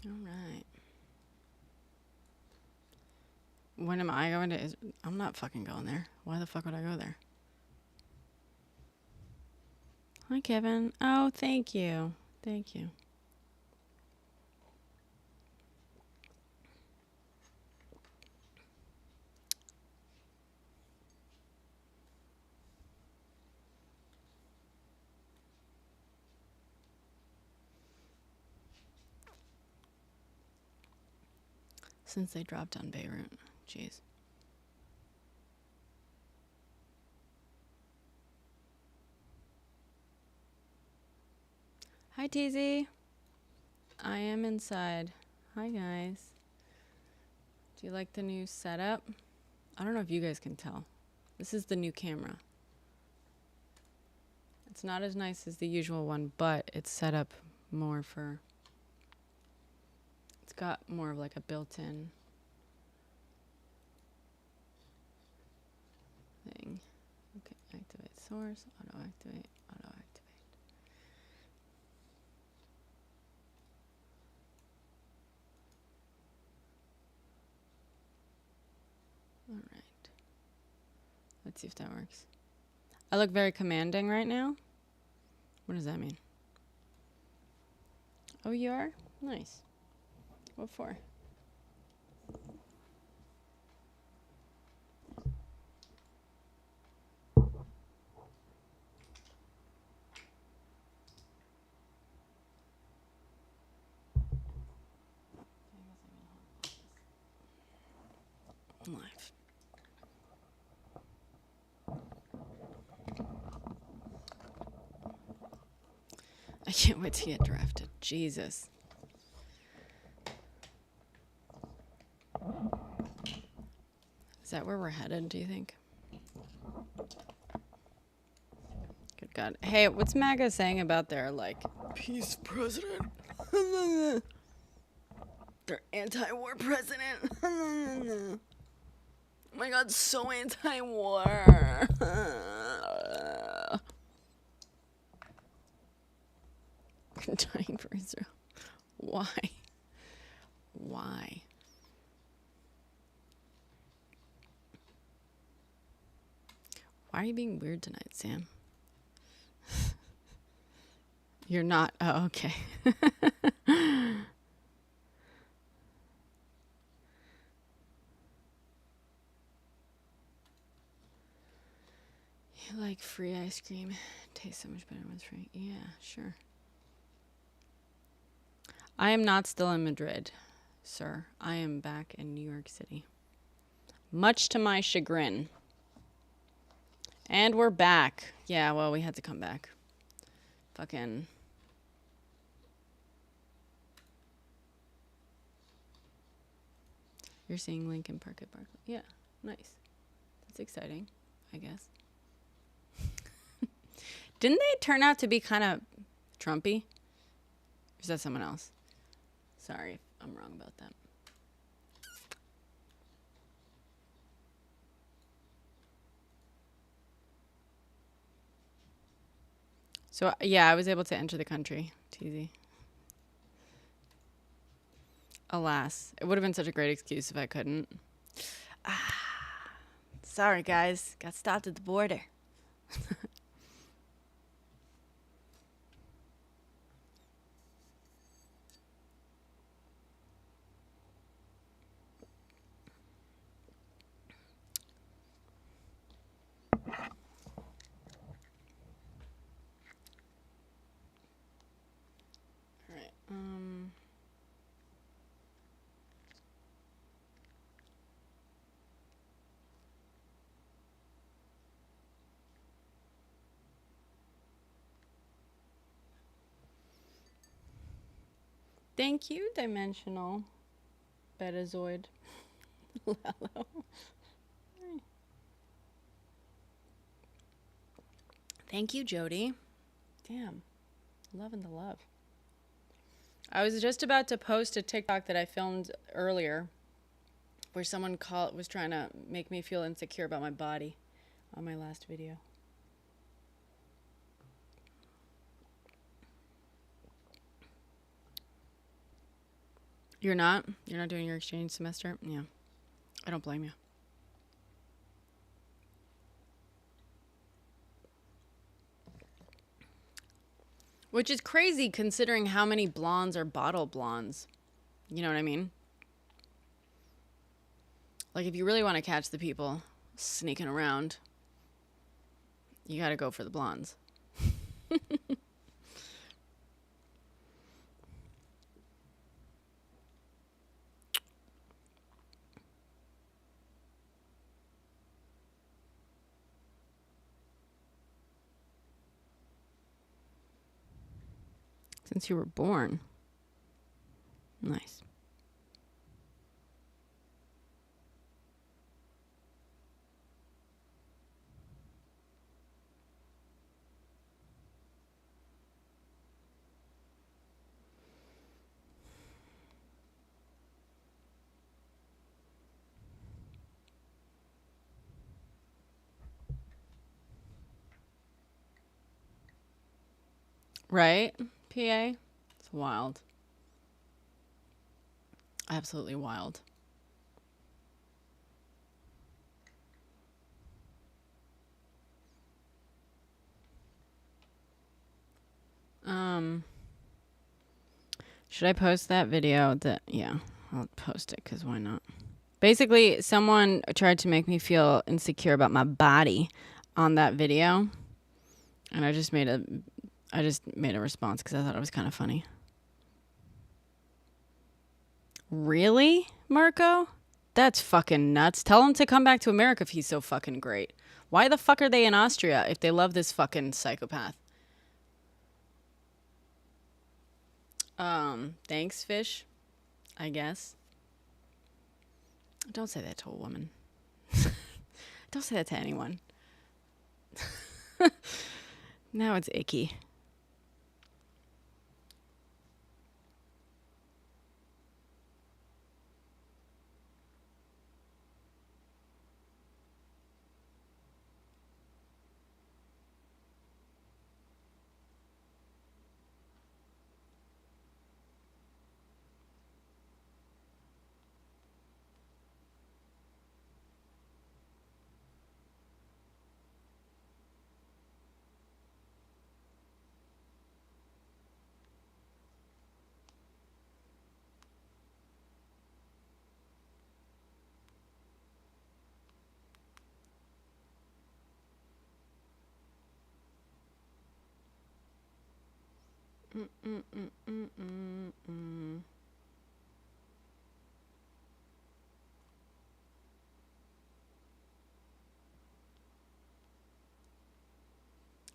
All right. When am I going to I'm not fucking going there. Why the fuck would I go there? Hi, Kevin. Oh, thank you. Thank you. Since they dropped on Beirut. Jeez. Hi, TZ. I am inside. Hi, guys. Do you like the new setup? I don't know if you guys can tell. This is the new camera. It's not as nice as the usual one, but it's set up more for... It's got more of like a built-in thing. Okay, activate source, auto-activate, auto-activate. All right. Let's see if that works. I look very commanding right now. What does that mean? Oh, you are? Nice. What for? Live. I can't wait to get drafted. Jesus. Is that where we're headed, do you think? Good God. Hey, what's MAGA saying about their, like, peace president? Their anti-war president. Oh my God, so anti-war. Dying for Israel. Why? Why? Why are you being weird tonight, Sam? You're not. Oh, okay. You like free ice cream? Tastes so much better when it's free. Yeah, sure. I am not still in Madrid, sir. I am back in New York City. Much to my chagrin. And we're back. Yeah, well, we had to come back. Fucking... You're seeing Lincoln Park at Barclay. Yeah, nice. That's exciting, I guess. Didn't they turn out to be kind of Trumpy? Or is that someone else? Sorry if I'm wrong about that. So, yeah, I was able to enter the country. TZ. Alas. It would have been such a great excuse if I couldn't. Sorry, guys. Got stopped at the border. All right. Thank you, Dimensional Betazoid. Lalo. Thank you, Jody. Damn. Loving the love. I was just about to post a TikTok that I filmed earlier where someone was trying to make me feel insecure about my body on my last video. You're not? You're not doing your exchange semester? Yeah. I don't blame you. Which is crazy considering how many blondes are bottle blondes. You know what I mean? Like, if you really want to catch the people sneaking around, you gotta go for the blondes. Since you were born. Nice. Right? PA? It's wild. Absolutely wild. Should I post that video? Yeah, I'll post it because why not? Basically, someone tried to make me feel insecure about my body on that video, and I just made a response because I thought it was kind of funny. Really, Marco? That's fucking nuts. Tell him to come back to America if he's so fucking great. Why the fuck are they in Austria if they love this fucking psychopath? Thanks, fish. I guess. Don't say that to a woman. Don't say that to anyone. Now it's icky.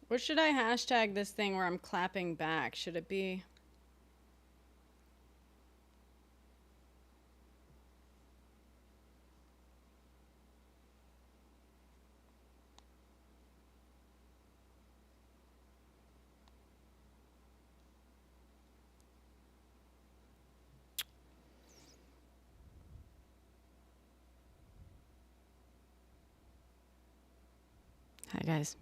What should I hashtag this thing where I'm clapping back? Should it be... Hi, guys.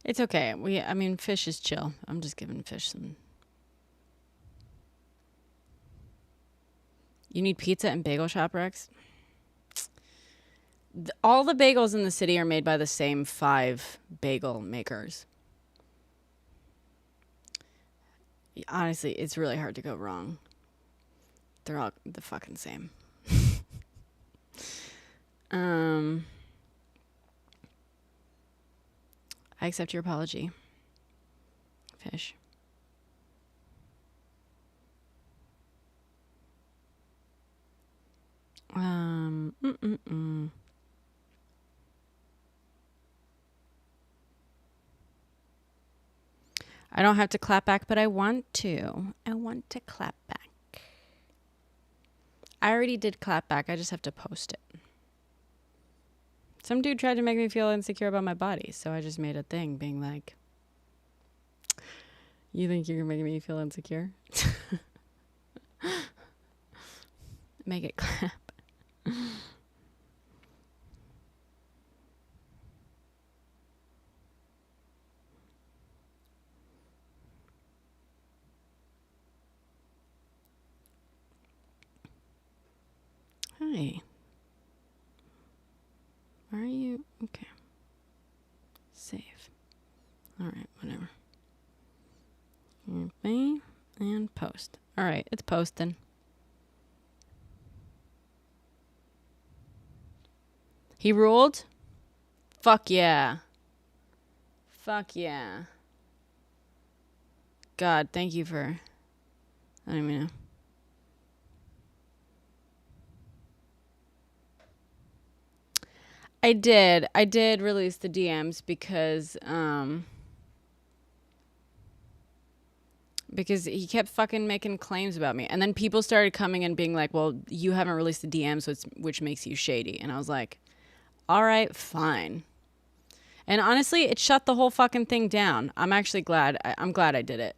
It's okay. I mean, fish is chill. I'm just giving fish some... You need pizza and bagel shop, Rex? All the bagels in the city are made by the same 5 bagel makers. Honestly, it's really hard to go wrong. They're all the fucking same. I accept your apology, fish. I don't have to clap back, but I want to. I want to clap back. I already did clap back. I just have to post it. Some dude tried to make me feel insecure about my body, so I just made a thing being like, you think you're making me feel insecure? Make it clap. Why? Why are you? Okay. Save. Alright, whatever. Okay, and post. Alright, it's posting. He ruled? Fuck yeah. Fuck yeah. God, thank you for... I don't even know. I did release the DMs because he kept fucking making claims about me. And then people started coming and being like, well, you haven't released the DMs, which makes you shady. And I was like, all right, fine. And honestly, it shut the whole fucking thing down. I'm actually glad. I'm glad I did it.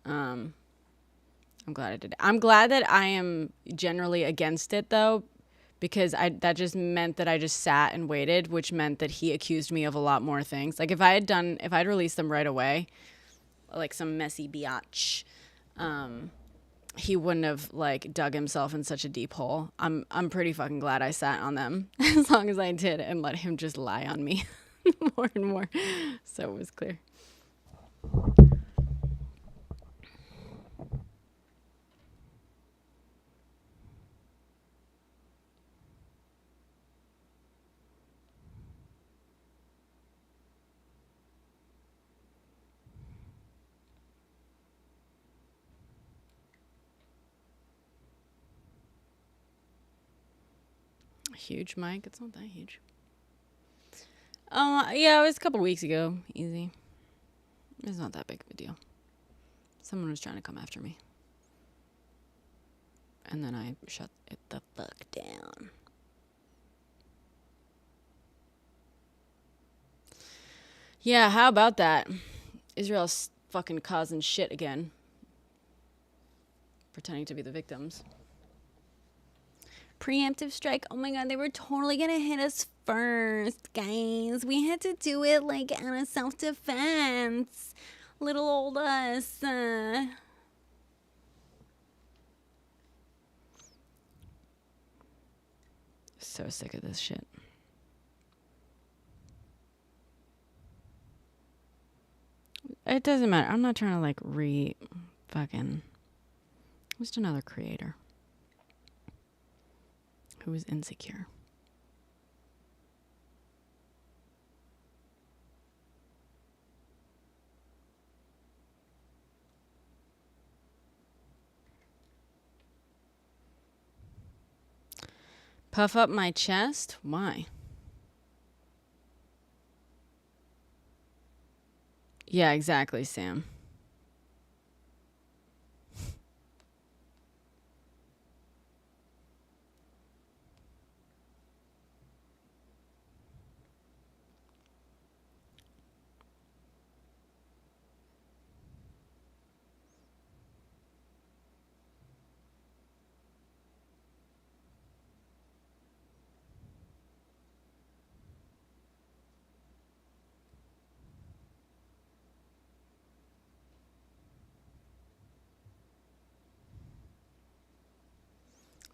I'm glad I did it. I'm glad that I am generally against it, though, because that just meant that I just sat and waited, which meant that he accused me of a lot more things. Like if I'd released them right away, like some messy biatch, he wouldn't have like dug himself in such a deep hole. I'm pretty fucking glad I sat on them as long as I did and let him just lie on me more and more. So it was clear. Huge mic? It's not that huge. Yeah, it was a couple weeks ago. Easy. It's not that big of a deal. Someone was trying to come after me. And then I shut it the fuck down. Yeah, how about that? Israel's fucking causing shit again. Pretending to be the victims. Preemptive strike. Oh my god, they were totally gonna hit us first, guys. We had to do it like out of self-defense. Little old us. So sick of this shit. It doesn't matter. I'm not trying to like fucking just another creator who is insecure. Puff up my chest? Why? Yeah, exactly, Sam.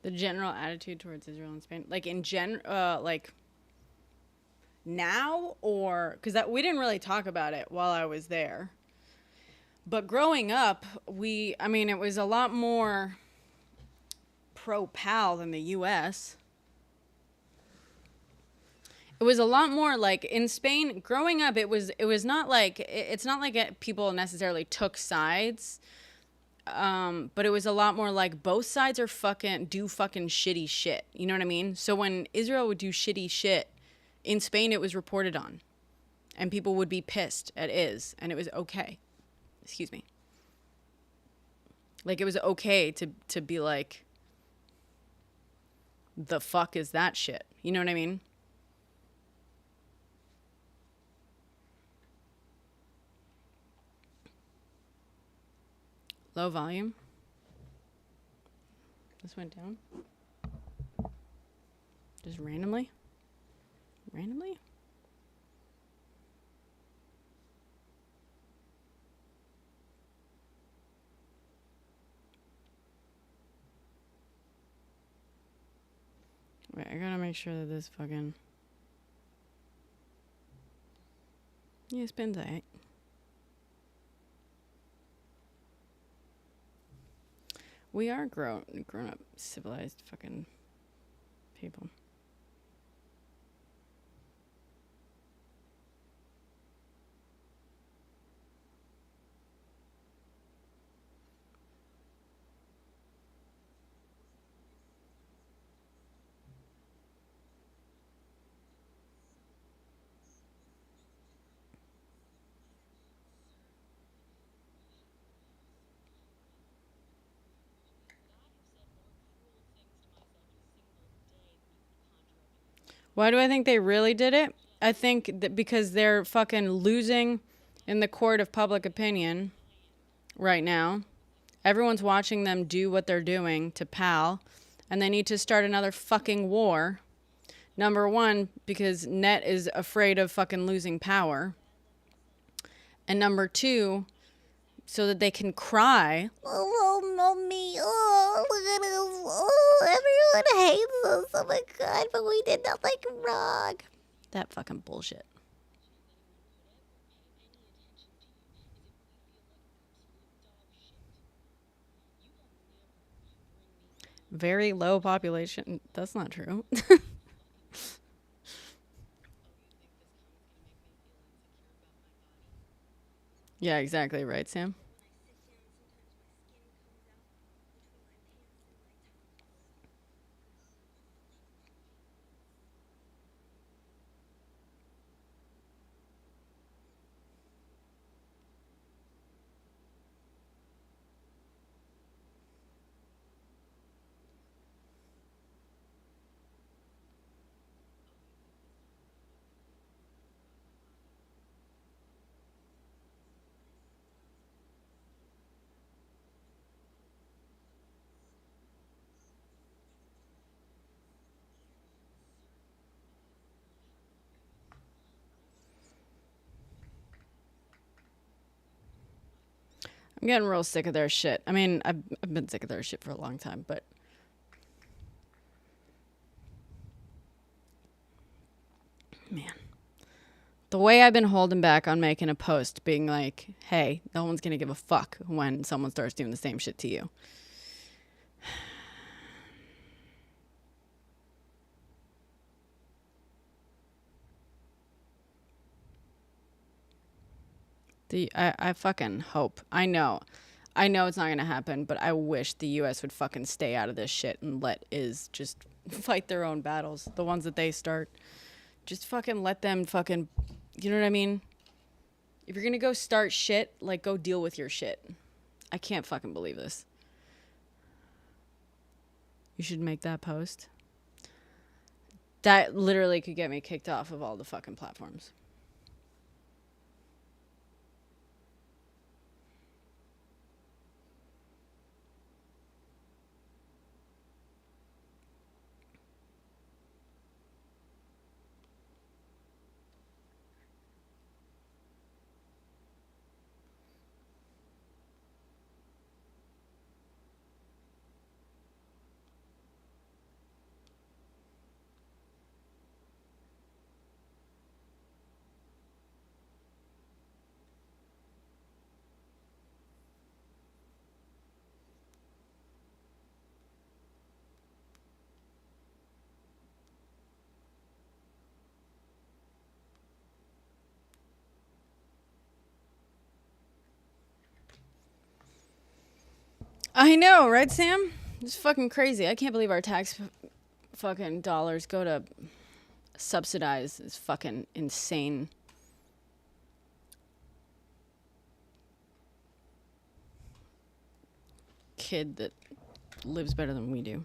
The general attitude towards Israel and Spain, like in like now, or because that we didn't really talk about it while I was there. But growing up, it was a lot more pro-Pal than the U.S. It was a lot more like in Spain. Growing up, it was not like it's not like people necessarily took sides. But it was a lot more like both sides are fucking shitty shit. You know what I mean? So when Israel would do shitty shit, in Spain it was reported on. And people would be pissed at and it was okay. Excuse me. Like it was okay to be like, the fuck is that shit? You know what I mean? Low volume. This went down. Just randomly? Randomly? Wait, I gotta make sure that this fucking... Yeah, spins right. We are grown up, civilized fucking people. Why do I think they really did it? I think that because they're fucking losing in the court of public opinion right now. Everyone's watching them do what they're doing to Pal, and they need to start another fucking war. Number one, because Net is afraid of fucking losing power. And number two, so that they can cry. Oh, mommy. Oh, look at us. Oh, everyone hates us. Oh my God, but we did nothing wrong. That fucking bullshit. Very low population. That's not true. Yeah, exactly right, Sam. I'm getting real sick of their shit. I mean, I've been sick of their shit for a long time, but man, the way I've been holding back on making a post being like, hey, no one's going to give a fuck when someone starts doing the same shit to you. I fucking hope. I know it's not going to happen, but I wish the U.S. would fucking stay out of this shit and let is just fight their own battles. The ones that they start. Just fucking let them fucking, you know what I mean? If you're going to go start shit, like, go deal with your shit. I can't fucking believe this. You should make that post. That literally could get me kicked off of all the fucking platforms. I know, right, Sam? It's fucking crazy. I can't believe our tax fucking dollars go to subsidize this fucking insane kid that lives better than we do.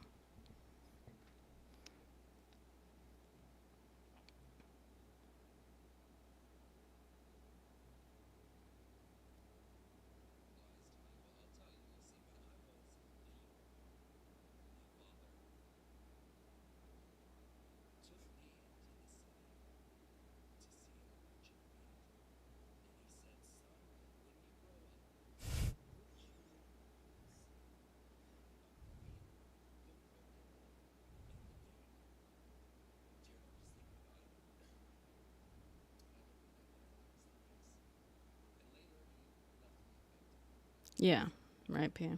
Yeah. Right, Pia.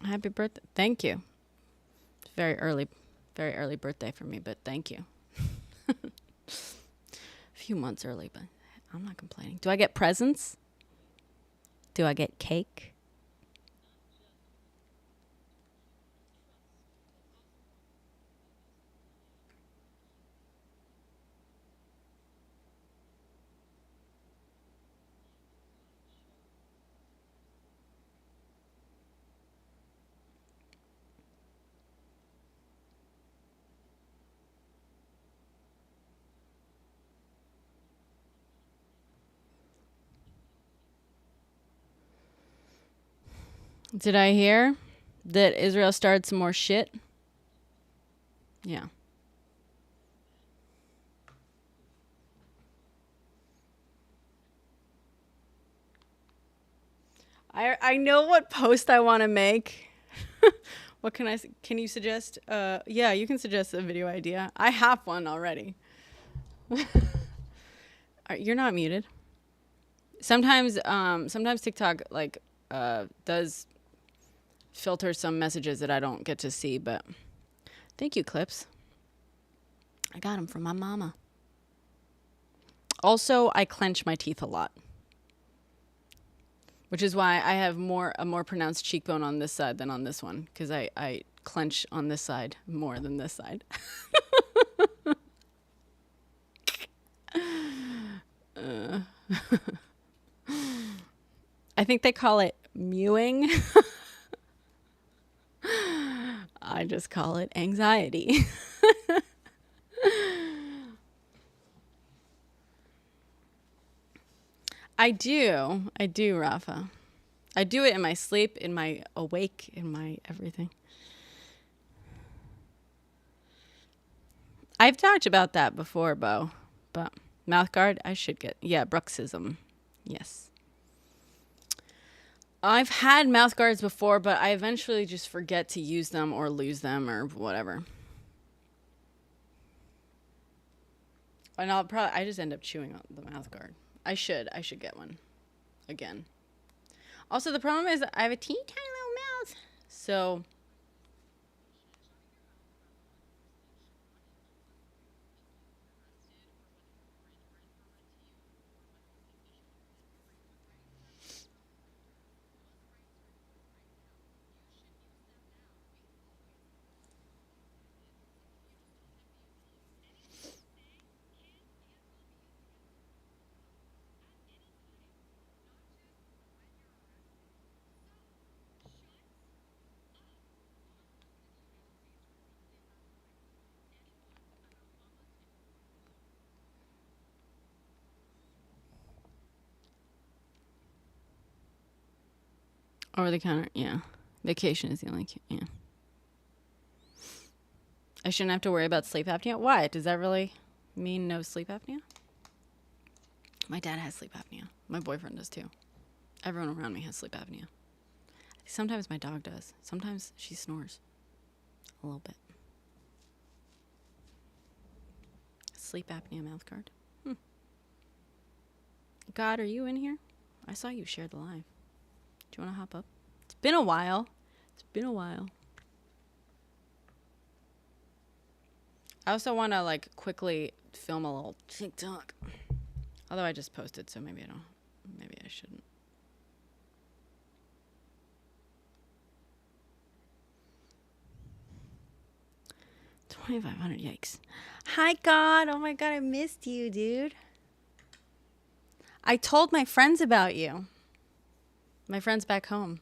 Happy birthday. Thank you. It's very early birthday for me, but thank you. A few months early, but I'm not complaining. Do I get presents? Do I get cake? Did I hear that Israel started some more shit? Yeah. I know what post I want to make. What can you suggest? Yeah, you can suggest a video idea. I have one already. You're not muted. Sometimes TikTok does filter some messages that I don't get to see, but thank you, Clips. I got them from my mama. Also, I clench my teeth a lot, which is why I have a more pronounced cheekbone on this side than on this one, because I clench on this side more than this side. I think they call it mewing. I just call it anxiety. I do, Rafa. I do it in my sleep, in my awake, in my everything. I've talked about that before, Bo, but mouth guard, I should get. Yeah, bruxism. Yes. I've had mouth guards before, but I eventually just forget to use them or lose them or whatever. And I just end up chewing on the mouth guard. I should get one again. Also, the problem is I have a teeny tiny little mouth. So over the counter, yeah. Vacation is the only, yeah. I shouldn't have to worry about sleep apnea. Why? Does that really mean no sleep apnea? My dad has sleep apnea. My boyfriend does too. Everyone around me has sleep apnea. Sometimes my dog does. Sometimes she snores a little bit. Sleep apnea mouth guard. God, are you in here? I saw you share the live. Do you want to hop up? It's been a while. I also want to quickly film a little TikTok. Although I just posted, so maybe I shouldn't. $2,500, yikes. Hi, God. Oh my God, I missed you, dude. I told my friends about you. My friends back home.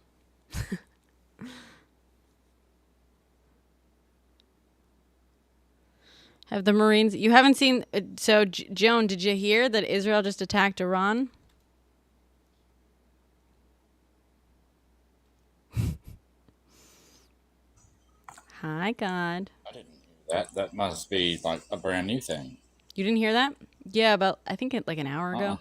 Have the Marines? You haven't seen? So, Joan, did you hear that Israel just attacked Iran? Hi, God. I didn't hear that. That must be like a brand new thing. You didn't hear that? Yeah, about I think it like an hour Uh-uh. ago.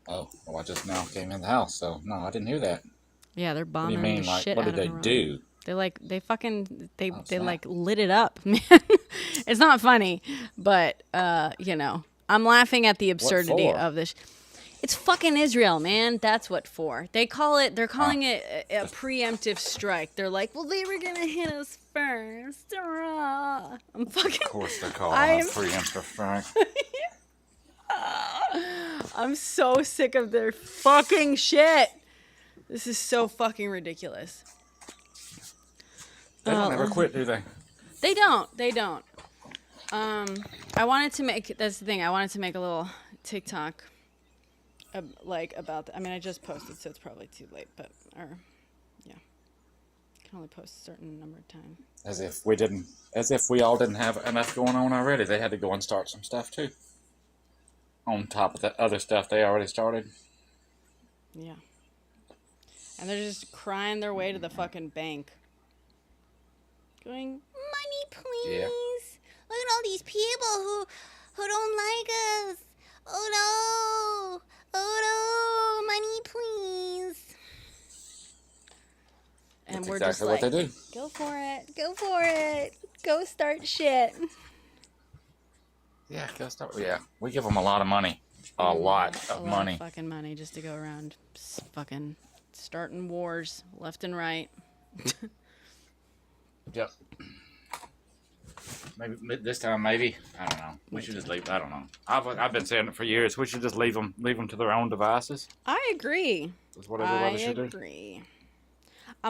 Oh, well, I just now came in the house, so no, I didn't hear that. Yeah, they're What do you bombing the mean? Like, shit what out did of they Iran. do? They fucking Oh, they snap. like lit it up, man. It's not funny, but I'm laughing at the What absurdity for? of this. It's fucking Israel, man. That's what for. They're Uh, calling it a preemptive strike. They're like, well, they were gonna hit us first. I'm of fucking. course they're calling a I'm preemptive strike. I'm so sick of their fucking shit. This is so fucking ridiculous. They don't ever quit, do they? They don't. They don't. I wanted to make. That's the thing. I wanted to make a little TikTok, like about. I mean, I just posted, so it's probably too late. But yeah, can only post a certain number of times. As if we all didn't have enough going on already. They had to go and start some stuff too. On top of the other stuff they already started. Yeah, and they're just crying their way to the fucking bank, going, "Money, Yeah. please! Look at all these people who don't like us. Oh no! Oh no! Money, please!" And That's we're just exactly what they like, do. go for it. Go for it. Go start shit. Yeah, go start. Yeah, we give them a lot of money. Give A them lot a of lot of money. fucking money just to go around fucking starting wars left and right. Yep. Maybe this time, maybe I don't know. We should just leave. I don't know. I've been saying it for years. We should just leave them to their own devices. I agree. That's what I everybody should do. agree.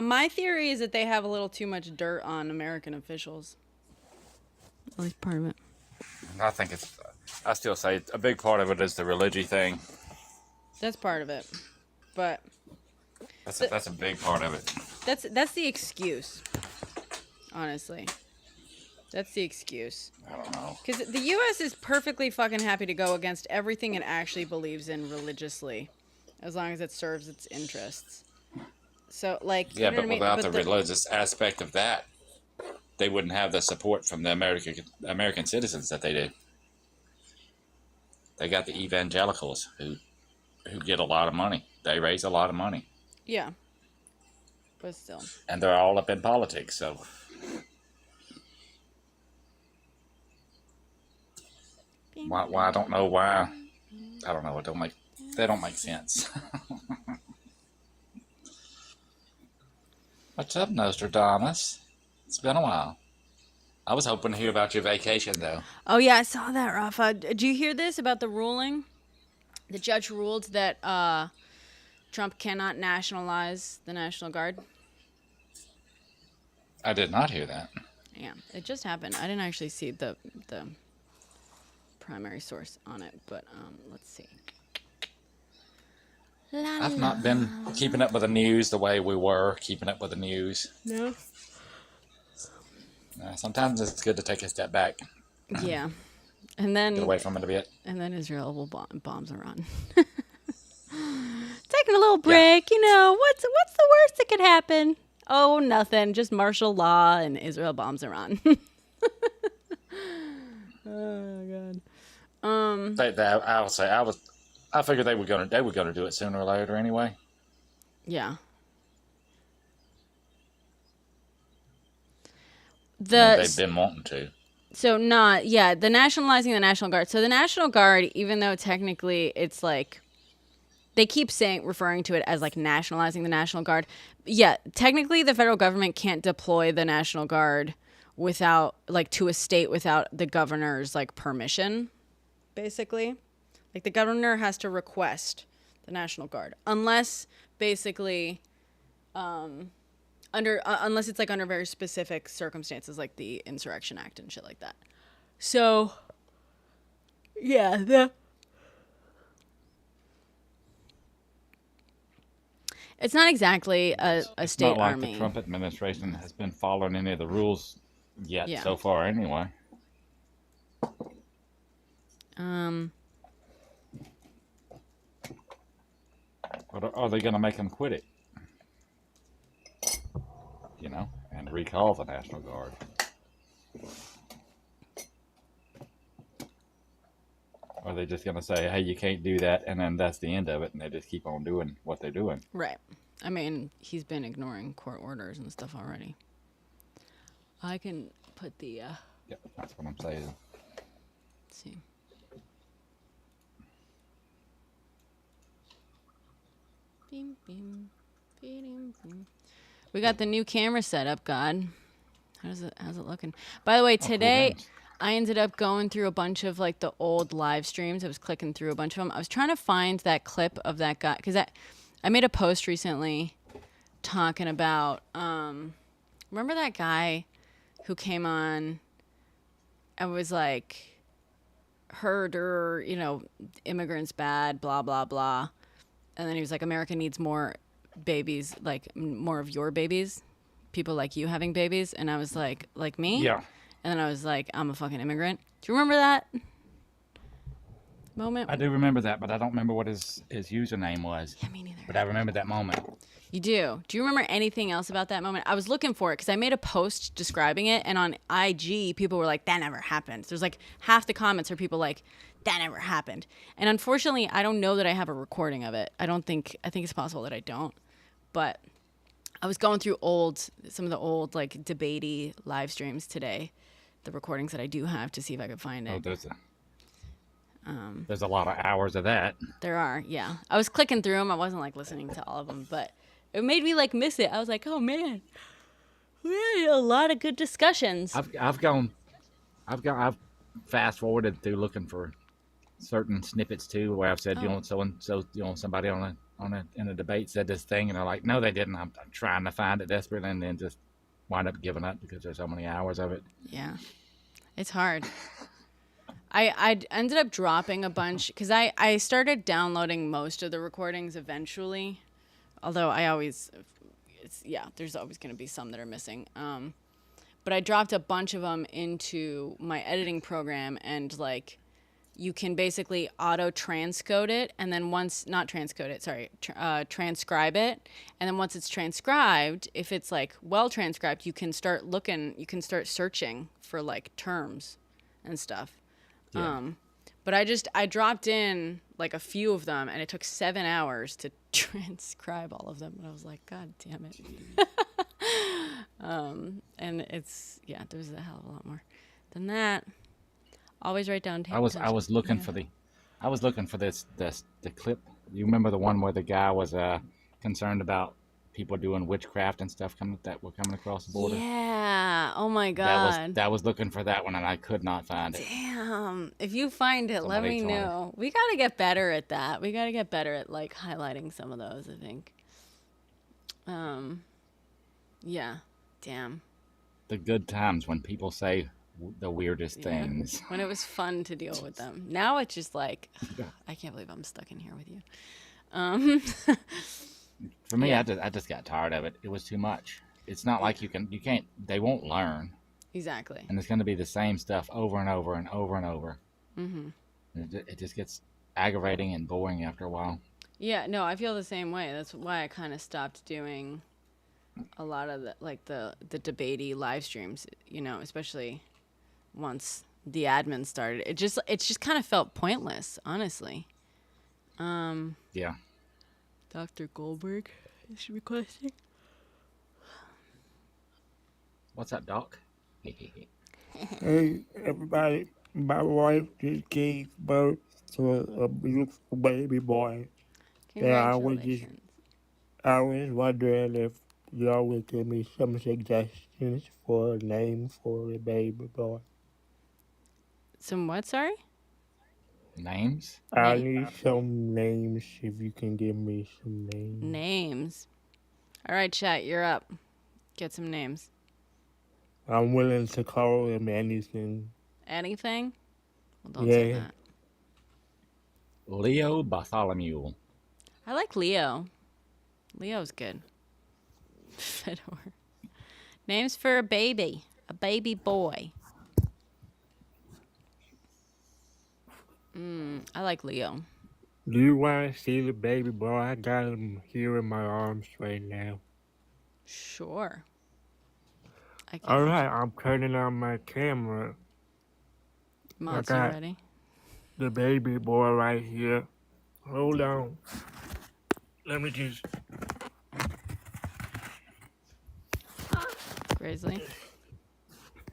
My theory is that they have a little too much dirt on American officials. At least part of it. I think it's. I still say a big part of it is the religion thing. That's part of it. But That's a big part of it. that's the excuse. Honestly. That's the excuse. I don't know. Because the U.S. is perfectly fucking happy to go against everything it actually believes in religiously, as long as it serves its interests. So, like, Yeah, you know but what I mean? without But the religious aspect of that, they wouldn't have the support from the American citizens that they do. They got the evangelicals who get a lot of money. They raise a lot of money, yeah, but still, and they're all up in politics. So why I don't know why. I don't know. They don't make sense. What's up, Nostradamus? It's been a while. I was hoping to hear about your vacation, though. oh yeah, I saw that, Rafa. Did you hear this about the ruling? The judge ruled that Trump cannot nationalize the National Guard. I did not hear that. Yeah, it just happened. I didn't actually see the primary source on it, but let's see. La, I've la. not been keeping up with the news the way we were keeping up with the news. No. Sometimes it's good to take a step back, Yeah, and then get away from it a bit. and then Israel will bombs Iran. Taking a little Yeah. break, what's the worst that could happen? Oh, nothing. Just martial law and Israel bombs Iran. Oh God. I would say I figured they were gonna do it sooner or later anyway. Yeah. They've been wanting to. The nationalizing the National Guard. So the National Guard, even though technically it's like they keep referring to it as like nationalizing the National Guard. Yeah, technically the federal government can't deploy the National Guard without like to a state without the governor's like permission, basically. Like the governor has to request the National Guard unless basically unless it's like under very specific circumstances like the Insurrection Act and shit like that. So yeah, it's not exactly a It's state not like army. the Trump administration has been following any of the rules Yet Yeah. so far, anyway. But are they going to make them quit it? And recall the National Guard. Or are they just going to say, hey, you can't do that, and then that's the end of it, and they just keep on doing what they're doing? Right. I mean, he's been ignoring court orders and stuff already. I can put the, Yeah, that's what I'm saying. let's see. Beam, beam, beam, beam. We got the new camera set up, God. How's it looking? By the way, today Cool, I ended up going through a bunch of like the old live streams. I was clicking through a bunch of them. I was trying to find that clip of that guy because I made a post recently talking about remember that guy who came on and was like herder, immigrants bad, blah blah blah. And then he was like, America needs more babies, like more of your babies, people like you having babies. And I was like me? Yeah. And then I was like, I'm a fucking immigrant. Do you remember that moment? I do remember that, but I don't remember what his username was. Yeah, me neither. But I remember that moment. You do. Do you remember anything else about that moment? I was looking for it because I made a post describing it. And on IG, people were like, that never happened. There's like half the comments are people like, that never happened. And unfortunately, I don't know that I have a recording of it. I think it's possible that I don't. But I was going through some of the old like debatey live streams today, the recordings that I do have to see if I could find it. Oh, there's a lot of hours of that. There are, yeah. I was clicking through them. I wasn't like listening to all of them, but it made me like miss it. I was like, oh man, we had a lot of good discussions. I've fast forwarded through looking for certain snippets too, where I've said, somebody in a debate said this thing, and they're like, no, they didn't. I'm trying to find it desperately, and then just wind up giving up because there's so many hours of it. Yeah, it's hard. I ended up dropping a bunch because I started downloading most of the recordings eventually, although there's always going to be some that are missing. But I dropped a bunch of them into my editing program, and like you can basically auto transcode it, and then transcribe it, and then once it's transcribed, if it's like well transcribed, you can start searching for like terms and stuff. Yeah. But I dropped in like a few of them, and it took 7 hours to transcribe all of them, and I was like, God damn it. And there's a hell of a lot more than that. Always write down. I was looking for the clip. You remember the one where the guy was concerned about people doing witchcraft and stuff that were coming across the border? Yeah. Oh my God. That was looking for that one, and I could not find it. Damn. If you find it, let me know. We got to get better at that. We got to get better at like highlighting some of those, I think. Yeah. Damn. The good times when people say the weirdest things. When it was fun to deal with them. Now it's just like, I can't believe I'm stuck in here with you. For me, I just got tired of it. It was too much. It's not like they won't learn. Exactly. And it's going to be the same stuff over and over and over and over. Mm-hmm. It just gets aggravating and boring after a while. Yeah, no, I feel the same way. That's why I kind of stopped doing a lot of the debatey live streams, especially once the admin started. It just kind of felt pointless, honestly. Yeah. Dr. Goldberg is requesting. What's up, Doc? Hey, everybody. My wife just gave birth to a beautiful baby boy. Congratulations. I was wondering if y'all would give me some suggestions for a name for the baby boy. Some what, sorry? Names? I need some names, if you can give me some names. Names. All right, chat, you're up. Get some names. I'm willing to call him anything. Anything? Well, don't say that. Leo Bartholomew. I like Leo. Leo's good. Fedor. Names for a baby. A baby boy. I like Leo. Do you want to see the baby boy? I got him here in my arms right now. Sure. I can. Alright, I'm turning on my camera. I Mods, you got ready? the baby boy right here. Hold on. Let me just. Grizzly.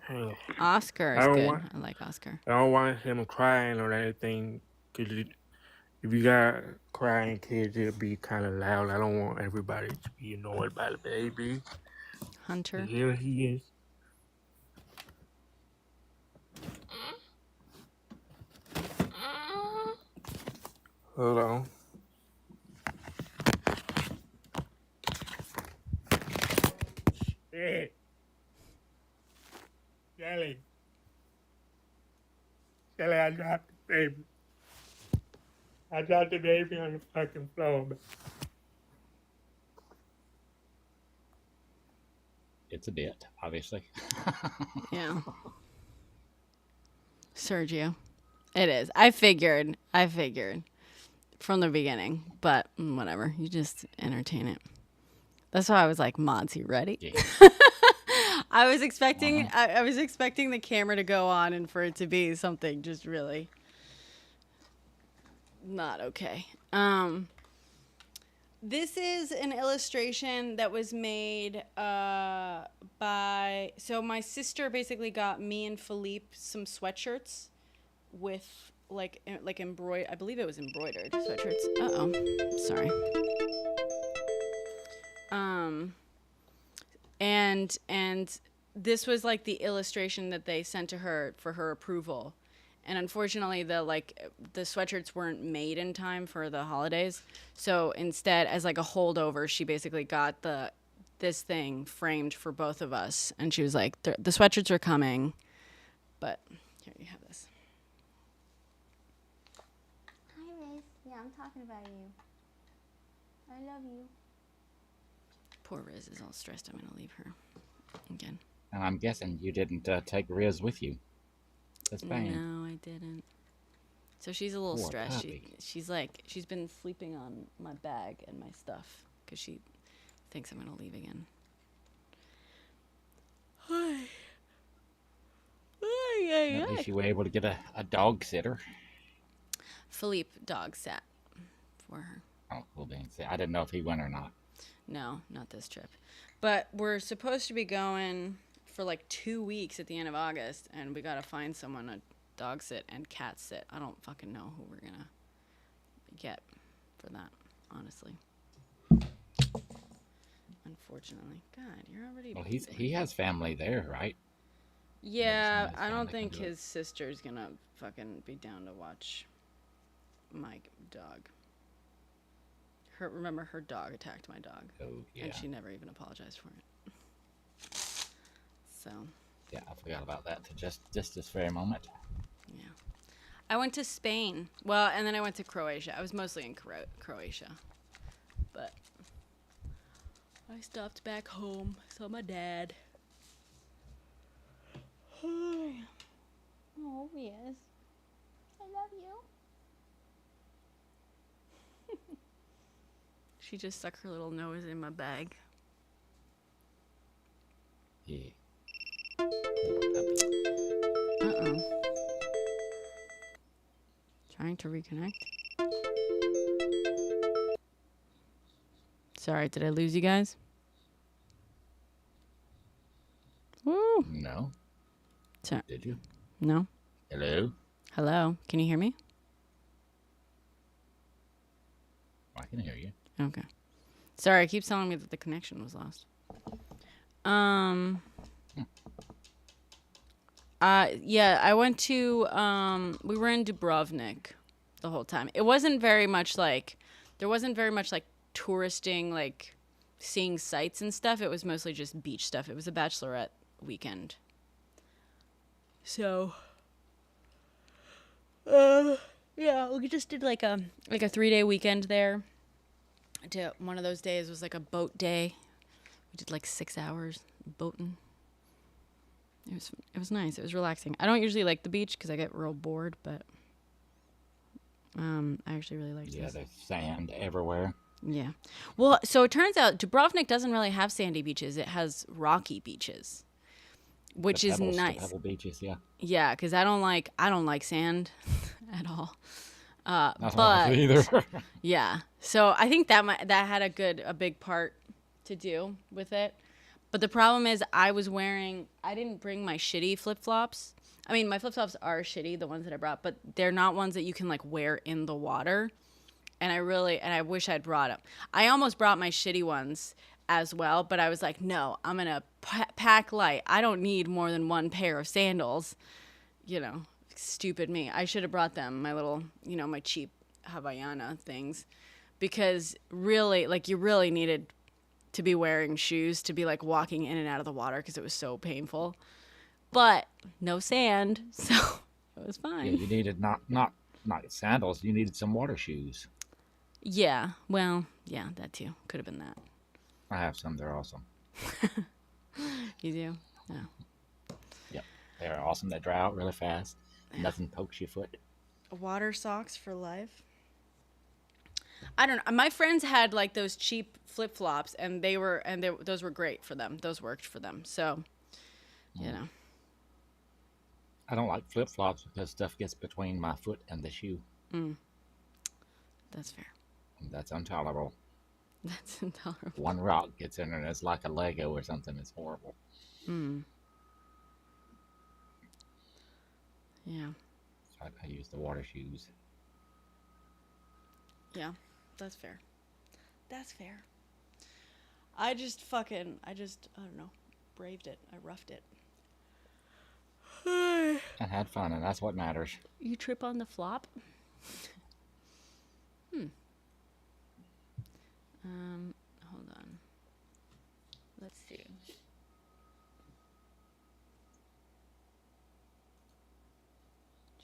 Uh, Oscar I is don't good. want. I like Oscar. I don't want him crying or anything. Cause if you got crying kids, it'll be kind of loud. I don't want everybody to be annoyed by the baby. Hunter. Here he is. Hold on. Hey, Shelly. Shelly, I dropped the baby. I dropped the baby on the fucking floor. It's a bit, obviously. Yeah. Sergio. It is. I figured from the beginning, but whatever. You just entertain it. That's why I was like, mods, you ready? Yeah. I was expecting I was expecting the camera to go on and for it to be something just really not okay. This is an illustration that was made by, so my sister basically got me and Philippe some sweatshirts with like embroidered, I believe it was embroidered sweatshirts. Sorry. And this was like the illustration that they sent to her for her approval. And unfortunately, the sweatshirts weren't made in time for the holidays. So instead, as like a holdover, she basically got this thing framed for both of us. And she was like, the sweatshirts are coming, but here you have this. Hi, Riz. Yeah, I'm talking about you. I love you. Poor Riz is all stressed. I'm gonna leave her again. And I'm guessing you didn't take Riz with you. That's bad. No, I didn't. So she's a little Poor stressed. puppy. She's been sleeping on my bag and my stuff because she thinks I'm gonna leave again. Hi. At least you were able to get a dog sitter. Philippe dog sat for her. Oh, cool beans. I didn't know if he went or not. No, not this trip. But we're supposed to be going for like 2 weeks at the end of August, and we gotta find someone to dog sit and cat sit. I don't fucking know who we're gonna get for that, honestly. Unfortunately. God, you're already... Well, he has family there, right? Yeah, Maybe I don't somebody's think family can do it. his sister's gonna fucking be down to watch my dog. Remember, her dog attacked my dog. Oh, yeah. And she never even apologized for it. So, Yeah, I forgot about that to just this very moment. yeah. I went to Spain. Well, and then I went to Croatia. I was mostly in Croatia. But I stopped back home, saw my dad. Oh, yes. I love you. She just stuck her little nose in my bag. Yeah. Uh-oh. Trying to reconnect. Sorry, did I lose you guys? Woo! No. So, Did you? no? Hello? Hello? Can you hear me? I can hear you. Okay. Sorry, it keeps telling me that the connection was lost. Yeah, I went to, we were in Dubrovnik the whole time. It wasn't very much like, there wasn't very much like touristing, like seeing sights and stuff. It was mostly just beach stuff. It was a bachelorette weekend. So, yeah, we just did like a 3-day weekend there. One of those days was like a boat day. We did like 6 hours boating. It was nice. It was relaxing. I don't usually like the beach because I get real bored, but I actually really liked Yeah, this. there's sand everywhere. Yeah. Well, so it turns out Dubrovnik doesn't really have sandy beaches. It has rocky beaches, which is The nice. pebble beaches, yeah. Yeah, because I don't like sand at all. Not But either. yeah, so I think that had a big part to do with it. But the problem is I didn't bring my shitty flip-flops. I mean, my flip-flops are shitty, the ones that I brought, but they're not ones that you can like wear in the water. And I wish I'd brought them. I almost brought my shitty ones as well, but I was like, no, I'm going to pack light. I don't need more than one pair of sandals. You know, stupid me. I should have brought them, my little, my cheap Havaiana things. Because really, like, you really needed to be wearing shoes to be like walking in and out of the water because it was so painful. But no sand, so it was fine. Yeah, you needed not sandals. You needed some water shoes. Yeah, well, yeah, that too. Could have been that. I have some. They're awesome. You do? Yeah. Yep, they're awesome. They dry out really fast. Nothing pokes your foot. Water socks for life. I don't know. My friends had like those cheap flip flops, and those were great for them. Those worked for them. So, you know. I don't like flip flops because stuff gets between my foot and the shoe. That's fair. That's intolerable. That's intolerable. One rock gets in there and it's like a Lego or something. It's horrible. Yeah. So I use the water shoes. Yeah, that's fair. That's fair. I don't know, braved it. I roughed it. And had fun, and that's what matters. You trip on the flop? Hold on. Let's see.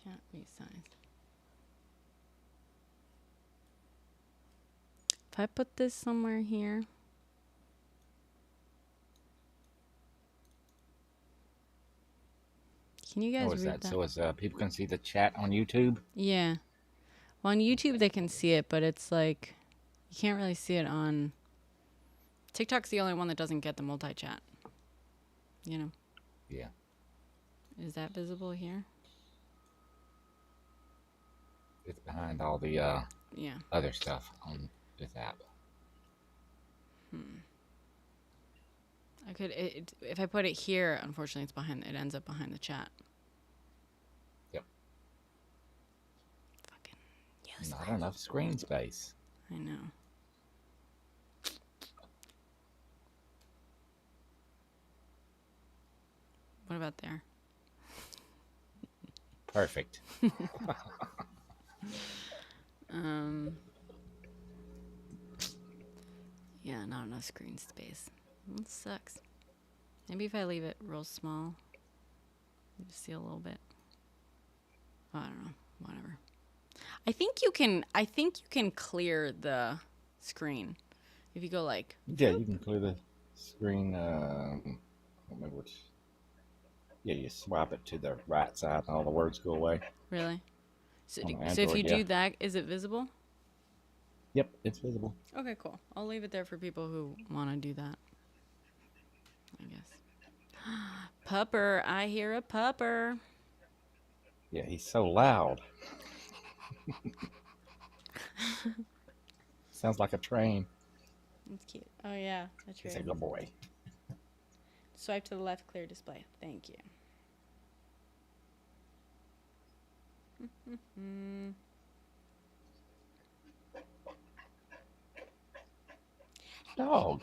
Chat resize. If I put this somewhere here. Can you guys read that? So as people can see the chat on YouTube? Yeah. Well, on YouTube they can see it, but it's like you can't really see it on TikTok's the only one that doesn't get the multi-chat. You know? Yeah. Is that visible here? It's behind all the other stuff on this app. I could if I put it here, unfortunately it ends up behind the chat. Yep. Fucking useless. Not enough screen space. I know. What about there? Perfect. Yeah, not enough screen space. That sucks. Maybe if I leave it real small, you see a little bit. Oh, I don't know. Whatever. I think you can clear the screen if you go like. Yeah, you can clear the screen. I don't remember which. Yeah, you swipe it to the right side, and all the words go away. Really? So, On so if you Android, do yeah. that, is it visible? Yep, it's visible. Okay, cool. I'll leave it there for people who want to do that. I guess. Pupper. I hear a pupper. Yeah, he's so loud. Sounds like a train. That's cute. Oh, yeah. That's He's right. a good boy. Swipe to the left, clear display. Thank you. Dog.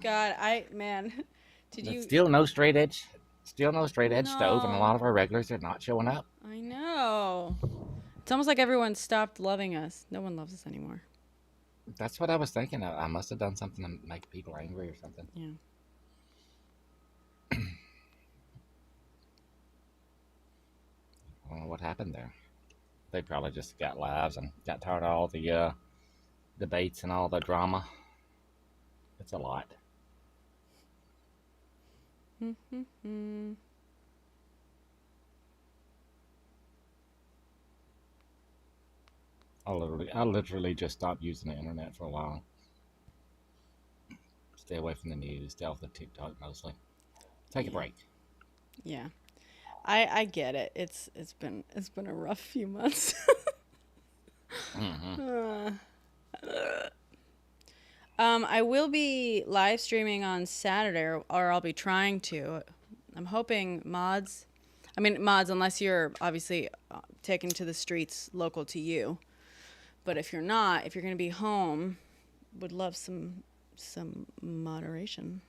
God, man. Did you? Still no straight edge. Still no straight edge stove, and a No. lot of our regulars are not showing up. I know. It's almost like everyone stopped loving us. No one loves us anymore. That's what I was thinking. I must have done something to make people angry or something. Yeah. what happened there. They probably just got lives and got tired of all the debates and all the drama. It's a lot. I literally just stopped using the internet for a while. Stay away from the news. Stay off the TikTok mostly. Take a break. Yeah. I get it. It's been a rough few months. I will be live streaming on Saturday, or I'll be trying to. I'm hoping mods, unless you're obviously taken to the streets local to you. But if you're not, if you're going to be home, would love some moderation.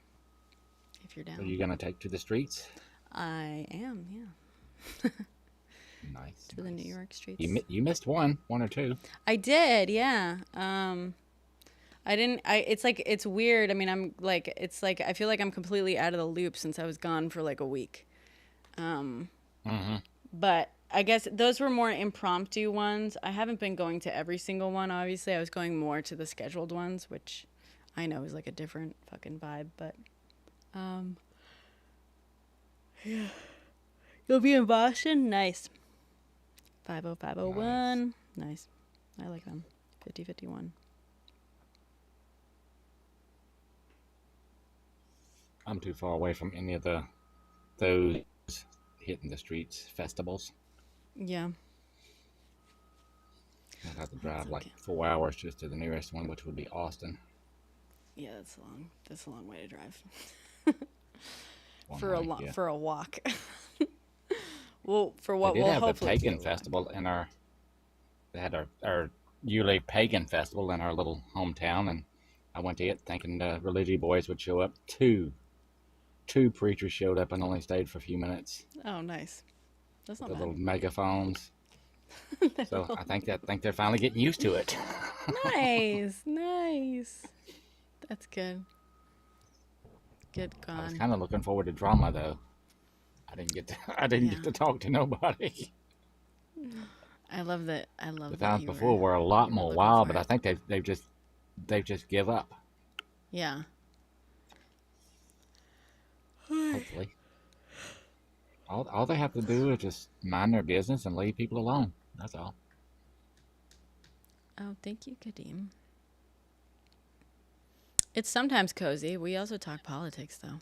If you're down. Are you gonna take to the streets? I am, yeah. Nice. To the New York streets. You missed one or two. I did, yeah. I didn't. It's weird. I mean, I feel like I'm completely out of the loop since I was gone for like a week. But I guess those were more impromptu ones. I haven't been going to every single one. Obviously, I was going more to the scheduled ones, which I know is like a different fucking vibe. But yeah, you'll be in Boston. Nice. 50501. Nice. I like them. 5051. I'm too far away from any of those hitting the streets festivals. Yeah. I'd have to drive like 4 hours just to the nearest one, which would be Austin. Yeah, that's long. That's a long way to drive. Yeah. For a walk. Well, for what They did we'll have a hopefully pagan festival in our. They had our yearly pagan festival in our little hometown, and I went to it thinking the religious boys would show up. Two preachers showed up and only stayed for a few minutes. Oh, nice. That's not The bad. little megaphones. So I think they're finally getting used to it. Nice. That's good. Good I was God. kind of looking forward to drama though. I didn't get to talk to nobody. I love that. The times before were a lot more wild, but I think they've just give up. Yeah. Hopefully. All they have to do is just mind their business and leave people alone. That's all. Oh, thank you, Kadeem. It's sometimes cozy. We also talk politics, though.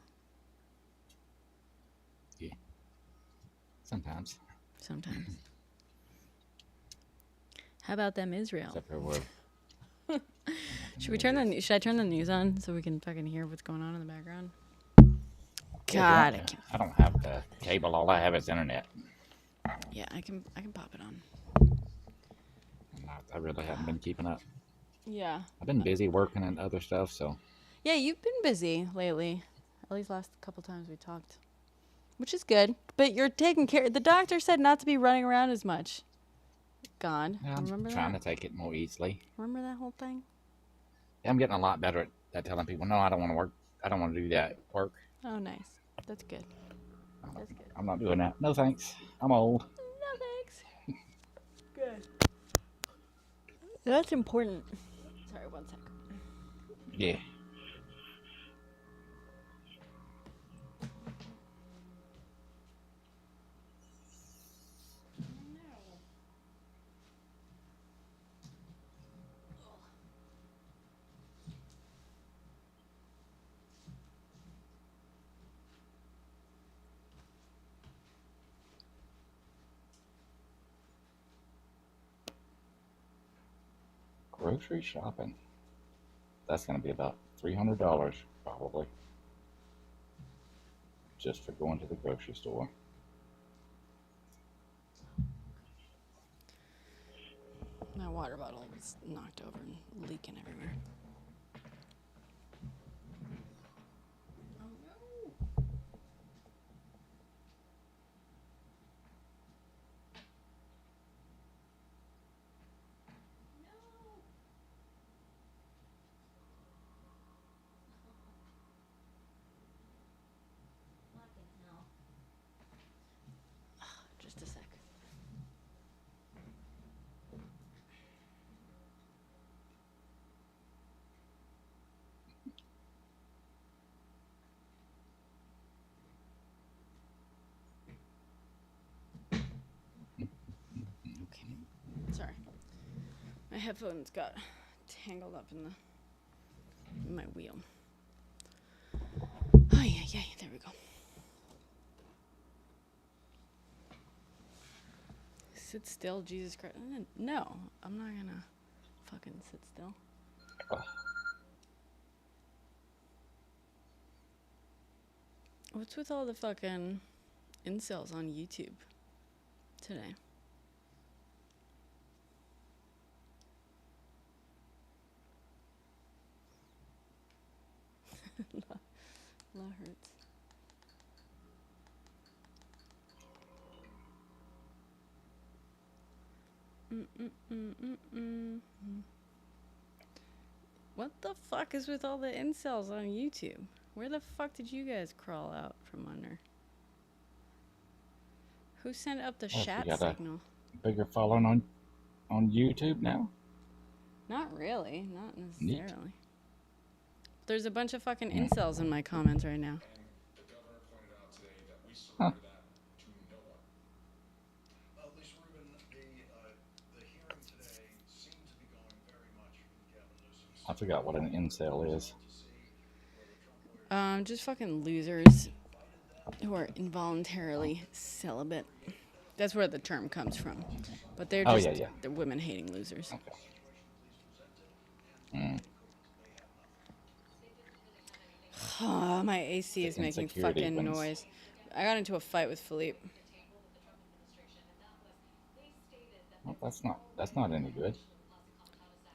Yeah. Sometimes. How about them Israel? Except for we're Should I turn the news on so we can fucking hear what's going on in the background? Yeah, God, I don't have the cable. All I have is internet. Yeah, I can pop it on. I really haven't been keeping up. Yeah. I've been busy working and other stuff, so. Yeah, you've been busy lately. At least last couple times we talked. Which is good. But you're taking care. The doctor said not to be running around as much. God. Yeah, I'm Remember trying that? to take it more easily. Remember that whole thing? Yeah, I'm getting a lot better at telling people, no, I don't want to work. I don't want to do that work. Oh, nice. That's good. That's good. I'm not doing that. No thanks. I'm old. No thanks. Good. That's important. Sorry, one sec. Yeah. Grocery shopping. That's going to be about $300 probably. Just for going to the grocery store. My water bottle was knocked over and leaking everywhere. Oh no! Just a sec. headphones got tangled up in my wheel. Oh, yeah, there we go. Sit still, Jesus Christ. No, I'm not gonna fucking sit still. What's with all the fucking incels on YouTube today? Law hurts. What the fuck is with all the incels on YouTube? Where the fuck did you guys crawl out from under? Who sent up the chat signal? Bigger following on YouTube now? Not really. Not necessarily. Neat. There's a bunch of fucking incels in my comments right now. Huh. I forgot what an incel is. Just fucking losers who are involuntarily celibate. That's where the term comes from. But they're just they're women-hating losers. Okay. Oh, my AC is making fucking noise. I got into a fight with Philippe. Well, that's not any good.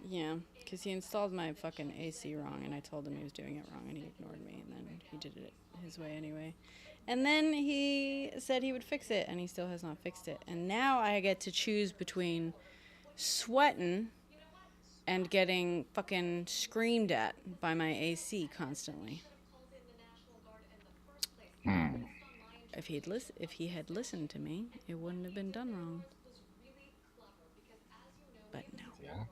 Yeah, because he installed my fucking AC wrong, and I told him he was doing it wrong, and he ignored me, and then he did it his way anyway. And then he said he would fix it, and he still has not fixed it. And now I get to choose between sweating and getting fucking screamed at by my AC constantly. If he had listened to me, it wouldn't have been done wrong. But no. Yeah.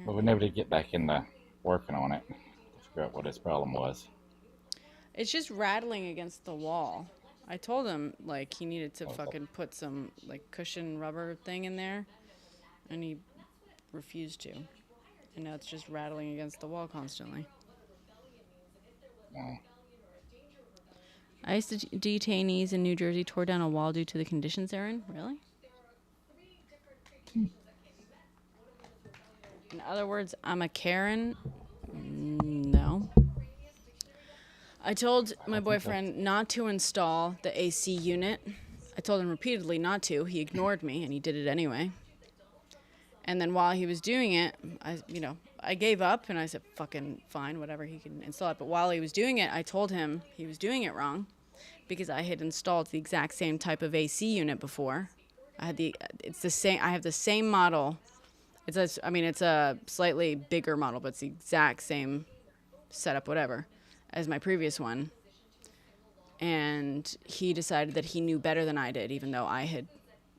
But we never did get back into working on it to figure out what his problem was. It's just rattling against the wall. I told him, like, he needed to fucking put some, like, cushion rubber thing in there, and he refused to. And now it's just rattling against the wall constantly. ICE detainees in New Jersey tore down a wall due to the conditions they're in? Really? In other words, I'm a Karen? No. I told my boyfriend not to install the AC unit. I told him repeatedly not to. He ignored me, and he did it anyway. And then while he was doing it, I gave up, and I said, fucking fine, whatever, he can install it. But while he was doing it, I told him he was doing it wrong because I had installed the exact same type of AC unit before. I have the same model. It's a slightly bigger model, but it's the exact same setup, whatever, as my previous one. And he decided that he knew better than I did, even though I had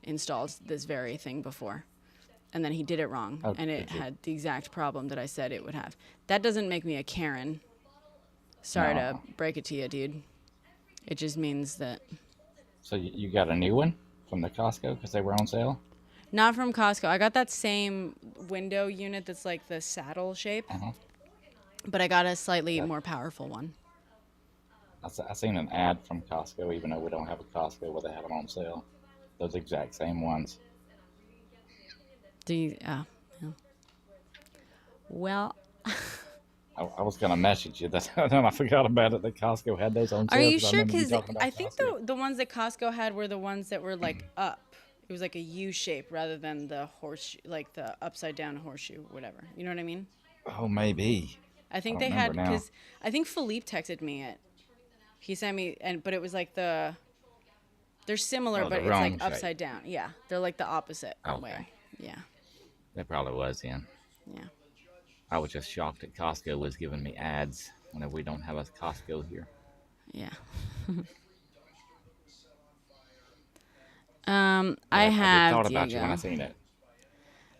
installed this very thing before. And then he did it wrong, and it had the exact problem that I said it would have. That doesn't make me a Karen. Sorry to break it to you, dude. It just means that... So you got a new one from the Costco because they were on sale? Not from Costco. I got that same window unit that's like the saddle shape, but I got a slightly more powerful one. I seen an ad from Costco, even though we don't have a Costco where they have them on sale. Those exact same ones. Yeah. Well... I was going to message you, and I forgot about it, that Costco had those on sale. Are you sure? Because I think the ones that Costco had were the ones that were like up. It was like a U shape rather than the horseshoe, like the upside down horseshoe, whatever. You know what I mean? Oh, maybe. I think they had, because I think Philippe texted me it. He sent me, but it was like they're similar, but it's like upside down. Yeah, they're like the opposite way. Yeah. That probably was him. Yeah. I was just shocked that Costco was giving me ads whenever we don't have a Costco here. Yeah. I thought about you when I seen it.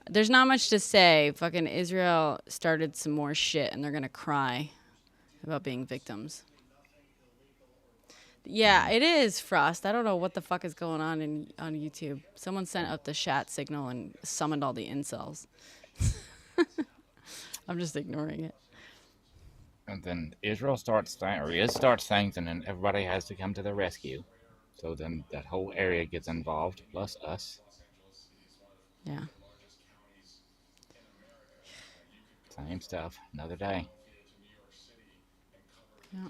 There's not much to say. Fucking Israel started some more shit, and they're gonna cry about being victims. Yeah, it is Frost. I don't know what the fuck is going on on YouTube. Someone sent up the chat signal and summoned all the incels. I'm just ignoring it. And then Israel starts things, and then everybody has to come to the rescue. So then that whole area gets involved, plus us. Yeah. Same stuff, another day. Yeah.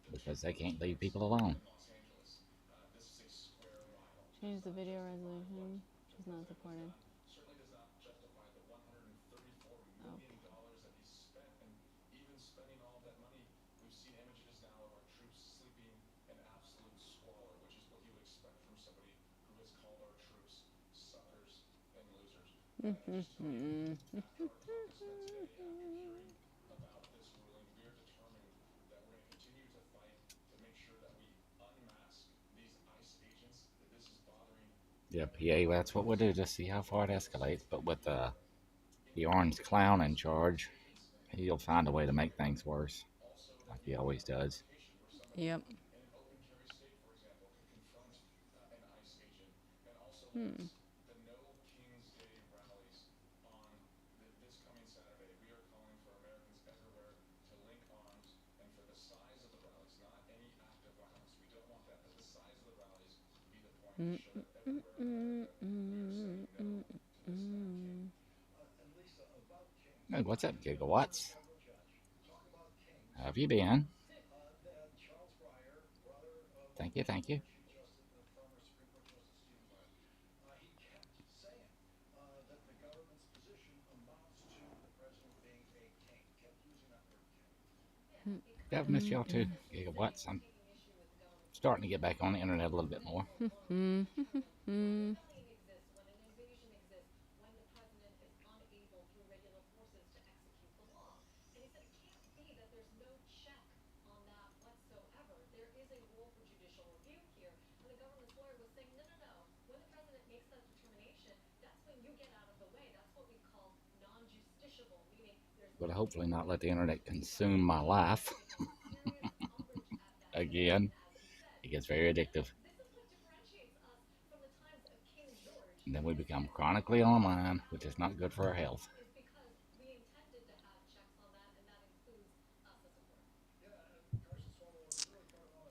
Because they can't leave people alone. Change the video resolution. She's not supported. Yeah, PA, that's what we'll do, just see how far it escalates. But with the orange clown in charge, he'll find a way to make things worse, like he always does. Yep. Hey, what's up, Gigawatts? How have you been? Thank you, thank you. Yeah, I've missed y'all too, Gigawatts. I'm starting to get back on the internet a little bit more. But hopefully not let the internet consume my life. Again, it gets very addictive. And then we become chronically online, which is not good for our health.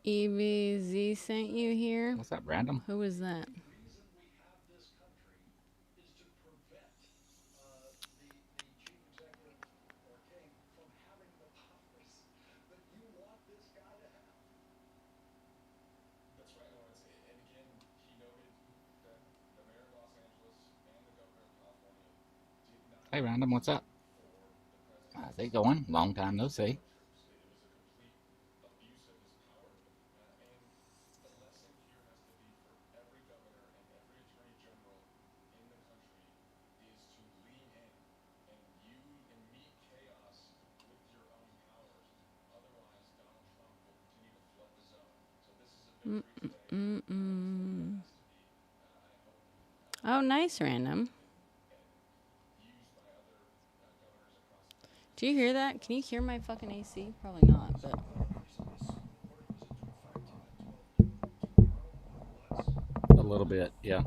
EVZ sent you here. What's up, random? Who is that? Hey, random, what's up? How's it going? Long time no see. Oh, nice, random. Do you hear that? Can you hear my fucking AC? Probably not, but. A little bit, yeah.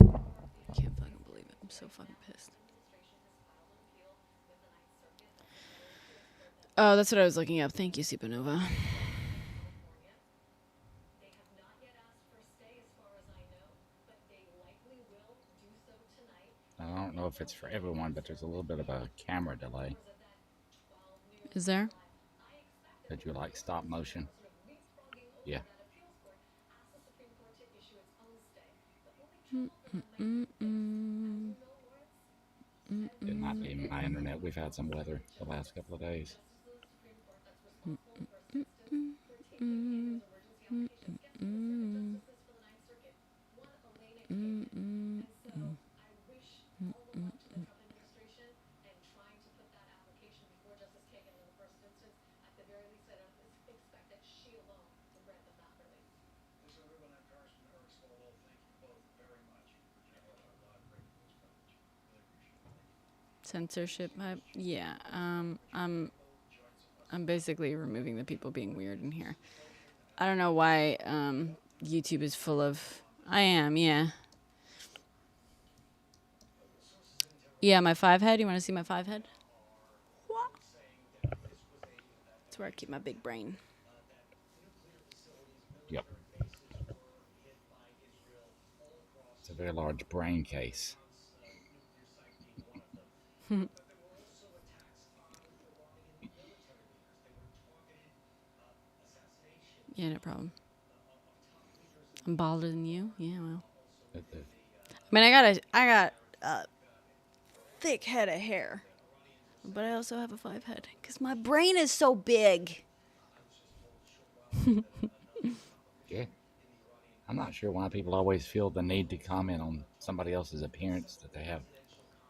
Can't fucking believe it. I'm so fucking pissed. Oh, that's what I was looking up. Thank you, Supernova. I don't know if it's for everyone, but there's a little bit of a camera delay. Is there? Did you like stop motion? Yeah. It might be my internet. We've had some weather the last couple of days. Censorship. Yeah. I'm basically removing the people being weird in here. I don't know why YouTube is full of... I am, yeah. Yeah, my 5 head. You want to see my 5 head? That's where I keep my big brain. Yep. It's a very large brain case. Yeah, no problem. I'm balder than you. Yeah, well. I mean, I got a thick head of hair, but I also have a 5 head because my brain is so big. Yeah. I'm not sure why people always feel the need to comment on somebody else's appearance that they have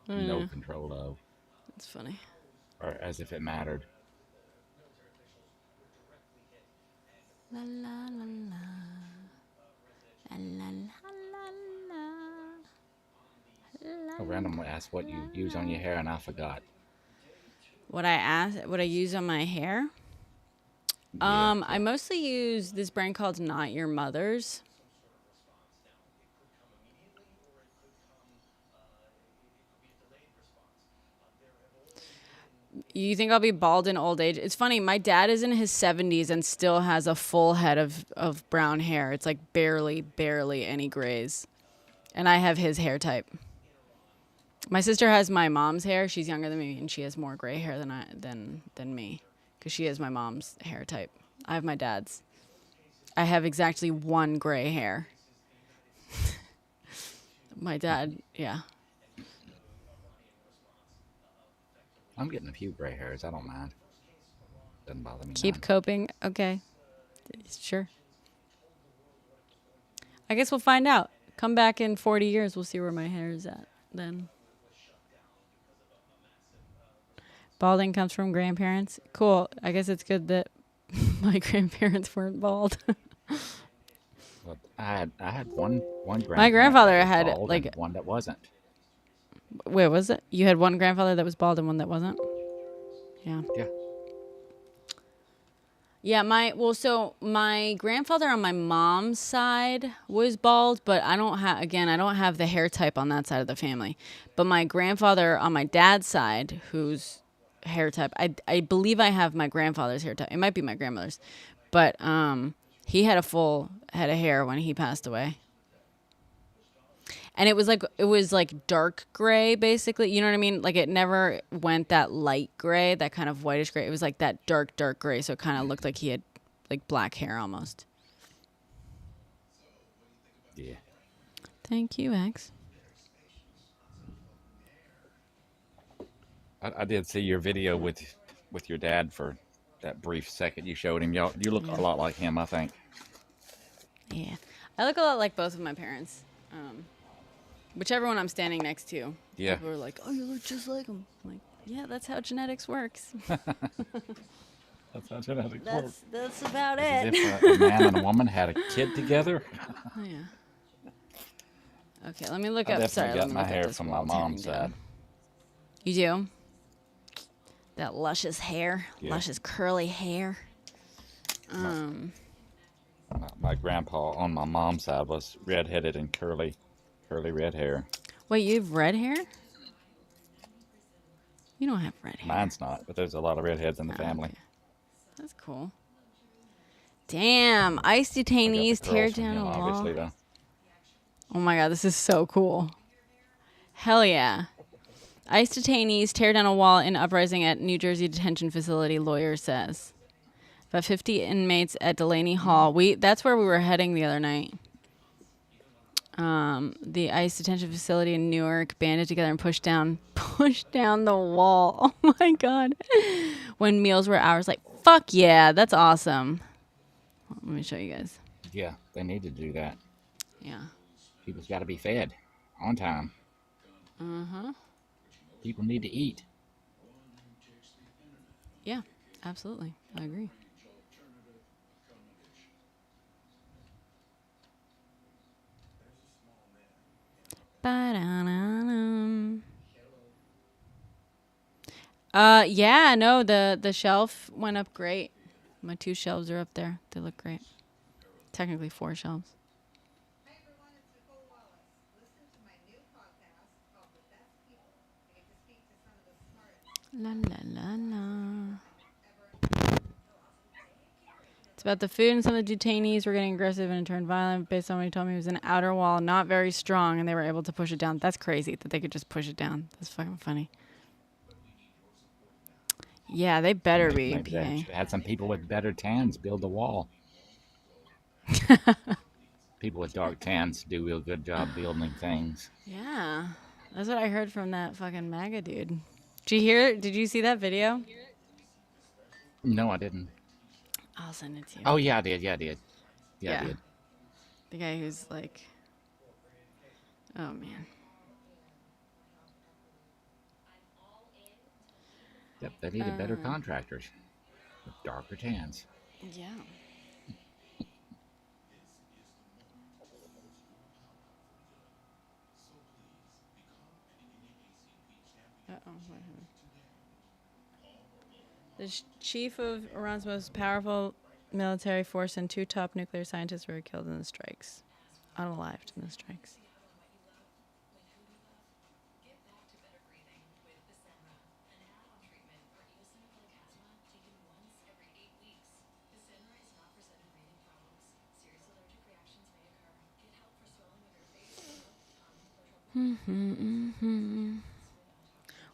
no control of. It's funny. Or as if it mattered. La la la la. La la la la. A random asked what you use on your hair, and I forgot. What I use on my hair? Yeah. I mostly use this brand called Not Your Mother's. You think I'll be bald in old age? It's funny. My dad is in his 70s and still has a full head of brown hair. It's like barely any grays. And I have his hair type. My sister has my mom's hair. She's younger than me, and she has more gray hair than me, because she has my mom's hair type. I have my dad's. I have exactly 1 gray hair. My dad, yeah. I'm getting a few gray hairs. I don't mind. Doesn't bother me. Keep none. coping. Okay. Sure. I guess we'll find out. Come back in 40 years. We'll see where my hair is at then. Balding comes from grandparents. Cool. I guess it's good that my grandparents weren't bald. Well, I had one grandparent. My grandfather that was had, bald like- and one that wasn't. Wait, was it? You had one grandfather that was bald and one that wasn't? Yeah. Yeah. Yeah, so my grandfather on my mom's side was bald, but I don't have the hair type on that side of the family. But my grandfather on my dad's side, whose hair type, I believe I have my grandfather's hair type. It might be my grandmother's. But he had a full head of hair when he passed away. And it was like dark gray, basically. You know what I mean? Like, it never went that light gray, that kind of whitish gray. It was like that dark gray. So it kind of looked like he had like black hair almost. Yeah. Thank you, X. I did see your video with your dad for that brief second you showed him. You look a lot like him, I think. Yeah. I look a lot like both of my parents. Whichever one I'm standing next to. Yeah. People are like, oh, you look just like him. I'm like, yeah, that's how genetics works. That's how genetics work. That's about As it. if a man and a woman had a kid together. Oh, yeah. Okay, let me look I up. definitely Sorry, got let me my look up hair this from my while tearing mom's down. side. You do? That luscious hair, Yeah. luscious curly hair. My grandpa on my mom's side was redheaded and curly red hair. Wait, you have red hair? You don't have red hair. Mine's not, but there's a lot of redheads in the family. Okay. That's cool. Damn, ice I got detainees the tear curls from down him, a wall. obviously, though. Oh my god, this is so cool. Hell yeah. ICE detainees tear down a wall in uprising at New Jersey detention facility, lawyer says. About 50 inmates at Delaney Hall. That's where we were heading the other night. The ICE detention facility in Newark banded together and pushed down the wall. Oh my god. When meals were ours, like, fuck yeah, that's awesome. Let me show you guys. Yeah, they need to do that. Yeah. People's got to be fed on time. Uh-huh. People need to eat. Yeah, absolutely. I agree. Ba-da-da-dum. Yeah, no, the shelf went up great. My 2 shelves are up there. They look great. Technically 4 shelves. Hi everyone, it's Nicole Wallace. Listen to my new podcast called The Best People. I get to speak to some of the smartest La la la la. ever. It's about the food, and some of the detainees were getting aggressive and it turned violent based on what he told me. It was an outer wall, not very strong, and they were able to push it down. That's crazy that they could just push it down. That's fucking funny. Yeah, they better be. Maybe they should have had some people with better tans build the wall. People with dark tans do a real good job building things. Yeah, that's what I heard from that fucking MAGA dude. Did you hear? Did you see that video? No, I didn't. I'll send it to you. Oh, yeah, I did. Yeah, I did. Yeah, I Yeah. did. The guy who's like, oh man. Yep, they needed better contractors with darker tans. Yeah. The chief of Iran's most powerful military force and 2 top nuclear scientists were killed in the strikes. Unalived in the strikes.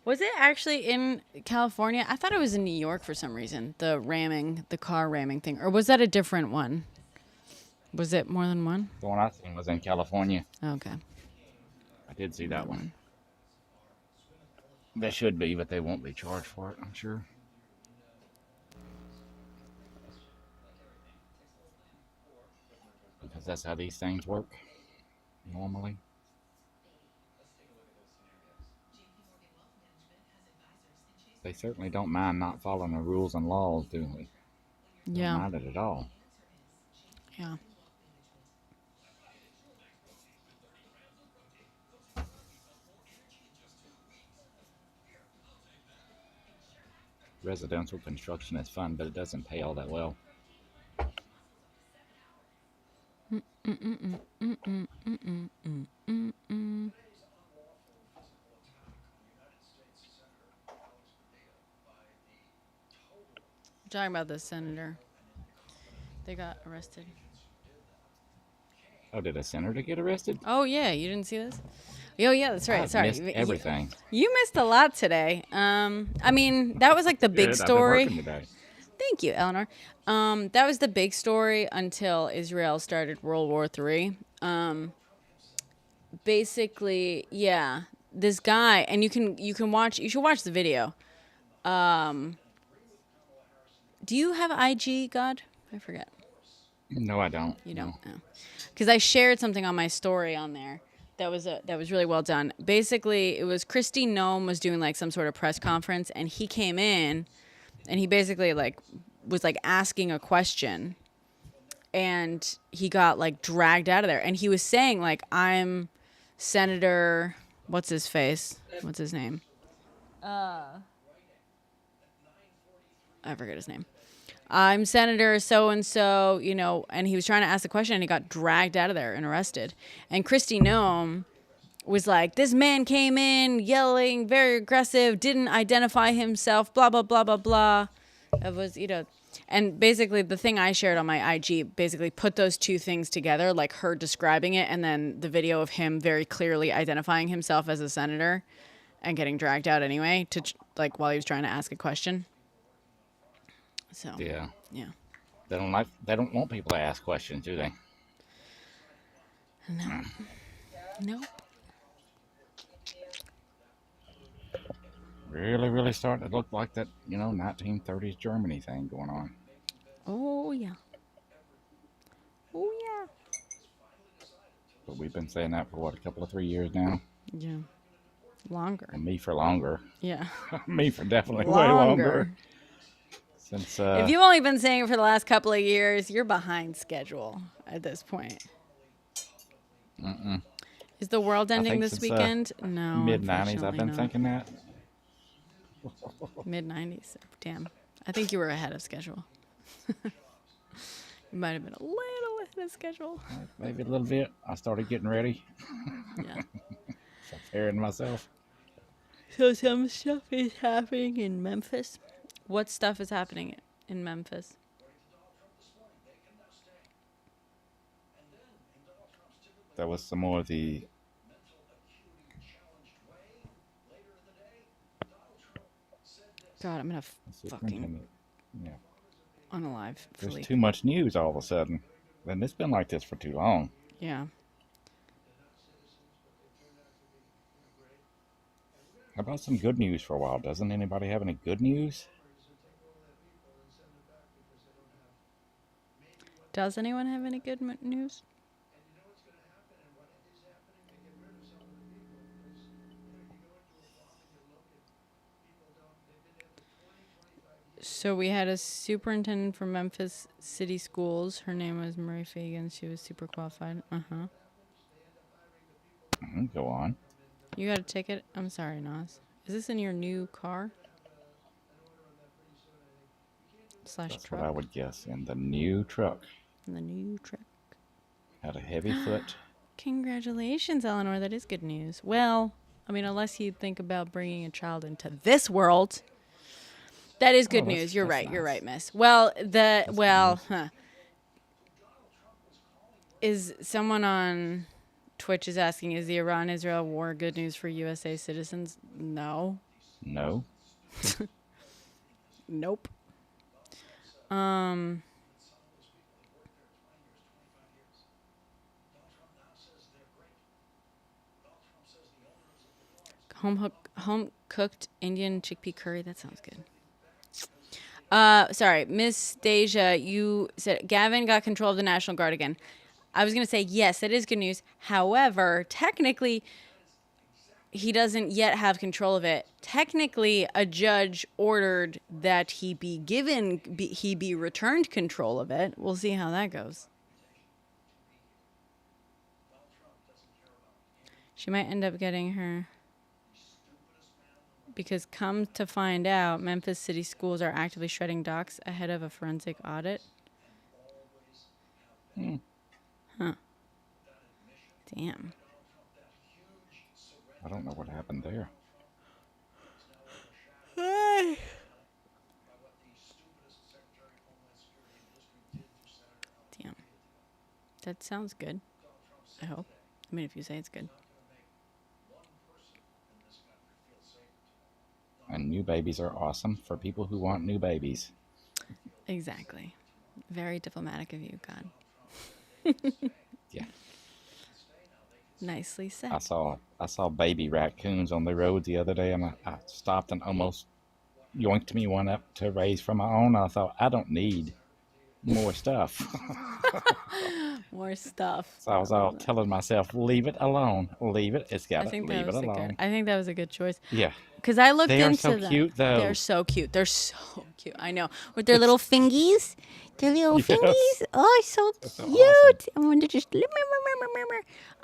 Was it actually in California? I thought it was in New York for some reason. The car ramming thing. Or was that a different one? Was it more than one? The one I seen was in California. Okay. I did see that one. They should be, but they won't be charged for it, I'm sure. Because that's how these things work normally. They certainly don't mind not following the rules and laws, do they? Yeah. Don't mind it at all. Yeah. Residential construction is fun, but it doesn't pay all that well. Talking about the senator. They got arrested. Oh, did a senator get arrested? Oh, yeah. You didn't see this? Oh, yeah. That's right. I've Sorry. missed everything. You missed a lot today. I mean, that was like the big Good, story. I've been working today. Thank you, Eleanor. That was the big story until Israel started World War III. Basically, yeah, this guy, and you should watch the video. Do you have IG, God? I forget. No, I don't. You don't? No. Because I shared something on my story on there that was really well done. Basically, it was Kristi Noem was doing like some sort of press conference, and he came in, and he basically like was like asking a question, and he got like dragged out of there, and he was saying like, I'm Senator, what's his face? What's his name? I forget his name. I'm Senator so-and-so, you know, and he was trying to ask the question and he got dragged out of there and arrested. And Kristi Noem was like, this man came in yelling, very aggressive, didn't identify himself, blah, blah, blah, blah, blah. It was, you know, and basically the thing I shared on my IG basically put those two things together, like her describing it and then the video of him very clearly identifying himself as a senator and getting dragged out anyway to like while he was trying to ask a question. So Yeah. yeah. They don't want people to ask questions, do they? No. Nope. Really, really starting to look like that, 1930s Germany thing going on. Oh yeah. Oh yeah. But we've been saying that for what, a couple of 3 years now? Yeah. Longer. And me for longer. Yeah. Me for definitely way longer. Since if you've only been saying it for the last couple of years, you're behind schedule at this point. Is the world ending this since, weekend? No. mid-90s, I've unfortunately been not. thinking that. Mid-90s. Damn. I think you were ahead of schedule. You might have been a little ahead of schedule. Maybe a little bit. I started getting ready, Yeah. preparing myself. So some stuff is happening in Memphis. What stuff is happening in Memphis? There was some more of the God, I'm gonna fucking superintendent. Yeah. unalive There's Philippe. too much news all of a sudden. And it's been like this for too long. Yeah. How about some good news for a while? Doesn't anybody have any good news? Does anyone have any good news? So we had a superintendent for Memphis City Schools. Her name was Marie Fagan. She was super qualified. Go on. You got a ticket? I'm sorry, Nas. Is this in your new car? Slash That's truck? what I would guess. In the new truck. In the new truck. Had a heavy foot. Congratulations, Eleanor. That is good news. Well, I mean, unless you think about bringing a child into this world. That is good news. You're right. nice. You're right, miss. Well, is someone on Twitch is asking, is the Iran-Israel war good news for USA citizens? No. No. Nope. Home cooked Indian chickpea curry. That sounds good. Sorry, Miss Deja, you said Gavin got control of the National Guard again. I was going to say, yes, that is good news. However, technically, he doesn't yet have control of it. Technically, a judge ordered that he be returned control of it. We'll see how that goes. She might end up getting her... Because come to find out, Memphis City Schools are actively shredding docs ahead of a forensic audit. Huh. Damn. I don't know what happened there. Damn. That sounds good. I hope. I mean, if you say it's good. And new babies are awesome for people who want new babies. Exactly. Very diplomatic of you, God. Yeah. Nicely said. I saw baby raccoons on the road the other day, and I stopped and almost yoinked me one up to raise for my own. I thought, I don't need more stuff. More stuff. So I was all telling myself, leave it alone. Leave it. It's got to leave it alone. I think that was a good choice. Yeah. Because I looked They are into so them. cute, though. They're so cute. They're so cute. I know. With their little fingies. Their little Yes. fingies. Oh, so so cute. I want to just...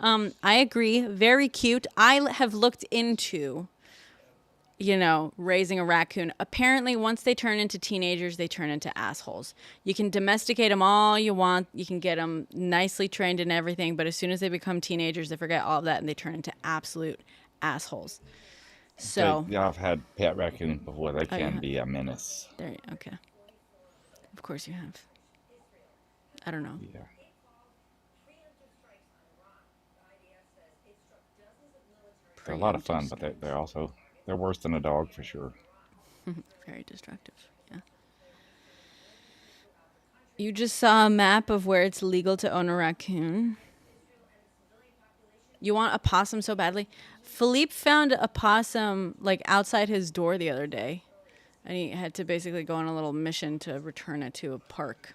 I agree. Very cute. I have looked into, raising a raccoon. Apparently, once they turn into teenagers, they turn into assholes. You can domesticate them all you want. You can get them nicely trained and everything. But as soon as they become teenagers, they forget all of that and they turn into absolute assholes. So, Yeah, I've had pet raccoons before. They you can have? be a menace. okay. Of course you have. I don't know. Yeah. They're a lot of fun, but they're worse than a dog for sure. Very destructive. Yeah. You just saw a map of where it's legal to own a raccoon. You want a possum so badly? Philippe found a possum outside his door the other day, and he had to basically go on a little mission to return it to a park.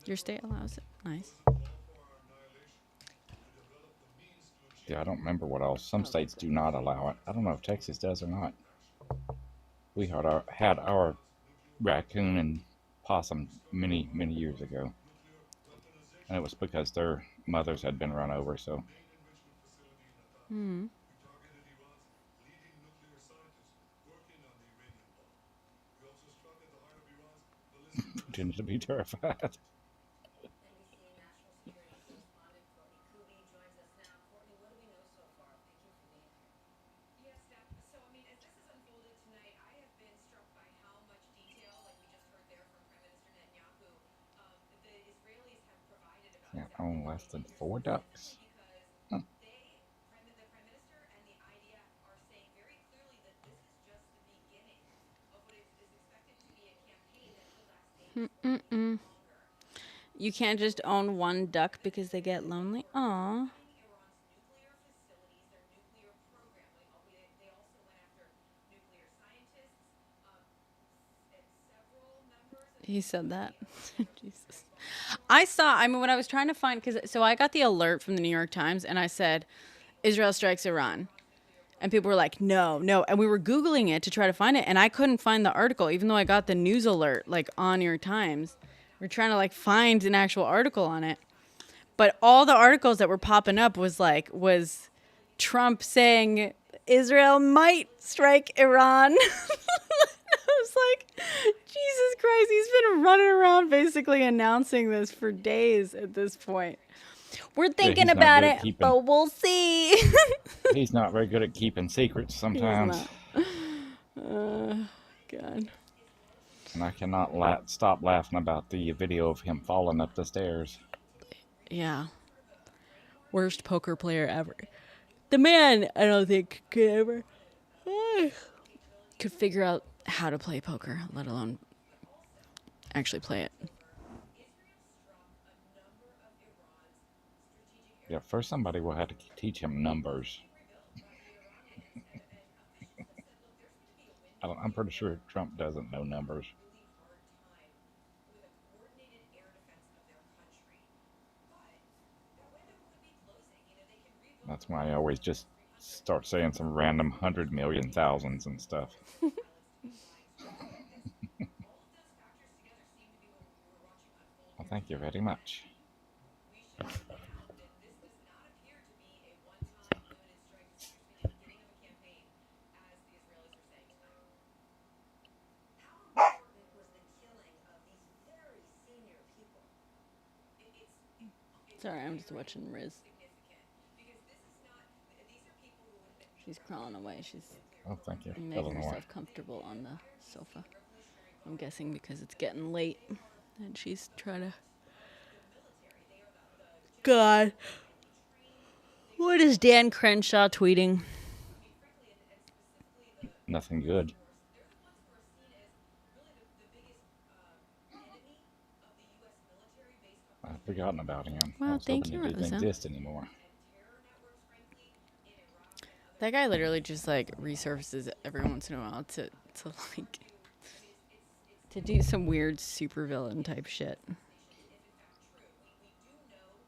Your state allows it. Nice. Yeah, I don't remember what else. Some states do not allow it. I don't know if Texas does or not. We had our raccoon and possum many, many years ago. And it was because their mothers had been run over, so. continue to be terrified. NBC national security correspondent Courtney Kubi joins us now. Courtney, what do we know so far? Thank you for being here. Yes, Steph. So, I mean, as this has unfolded tonight, I have been struck by how much detail, like we just heard there from Prime Minister Netanyahu, the Israelis have provided about Can't exactly own what less they than did here, 4 ducks. specifically because Huh. the Prime Minister and the IDF are saying very clearly that this is just the beginning of what is expected to be a campaign that could last days or even longer. You can't just own one duck because they get lonely. Aw. Iran's nuclear facilities, their nuclear program. They also went after nuclear scientists, and several members of He said that. Jesus. I mean, when I was trying to find, so I got the alert from the New York Times and I said, Israel strikes Iran. And people were like, no, no. And we were Googling it to try to find it. And I couldn't find the article, even though I got the news alert, like on New York Times. We're trying to like find an actual article on it. But all the articles that were popping up was Trump saying Israel might strike Iran. I was like, Jesus Christ, he's been running around basically announcing this for days at this point. We're thinking he's not about good at it, keeping- but we'll see. He's not very good at keeping secrets sometimes. God. And I cannot stop laughing about the video of him falling up the stairs. Yeah. Worst poker player ever. The man, I don't think, could figure out how to play poker, let alone actually play it. Yeah, first somebody will have to teach him numbers. I'm pretty sure Trump doesn't know numbers. That's why I always just start saying some random 100 million thousands and stuff. Well, thank you very much. Sorry, I'm just watching Riz. She's crawling away. She's Oh, thank you. making Illinois. herself comfortable on the sofa. I'm guessing because it's getting late and she's trying to... God. What is Dan Crenshaw tweeting? Nothing good. I've forgotten about him. Well, I was thank hoping you, he didn't Rosa. exist anymore. That guy literally just like resurfaces every once in a while to like to do some weird supervillain type shit.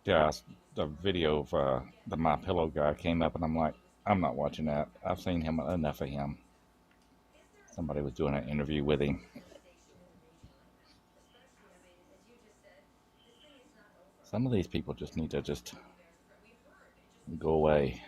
Yeah, the video of the My Pillow guy came up, and I'm like, I'm not watching that. I've seen him enough of him. Somebody was doing an interview with him. Some of these people just need to just go away.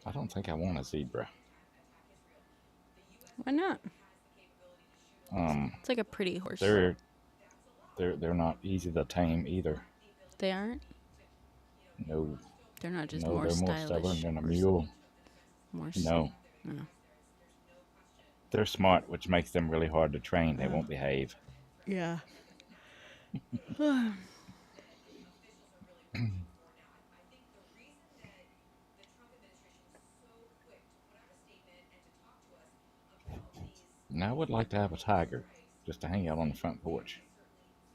I don't think I want a zebra. Why not? Um, It's like a pretty horse. they're not easy to tame either. They aren't? No, They're not just no, more they're more stylish. stubborn than a horses. mule. More No, No. they're smart, which makes them really hard to train. They won't behave. Yeah. And I would like to have a tiger just to hang out on the front porch.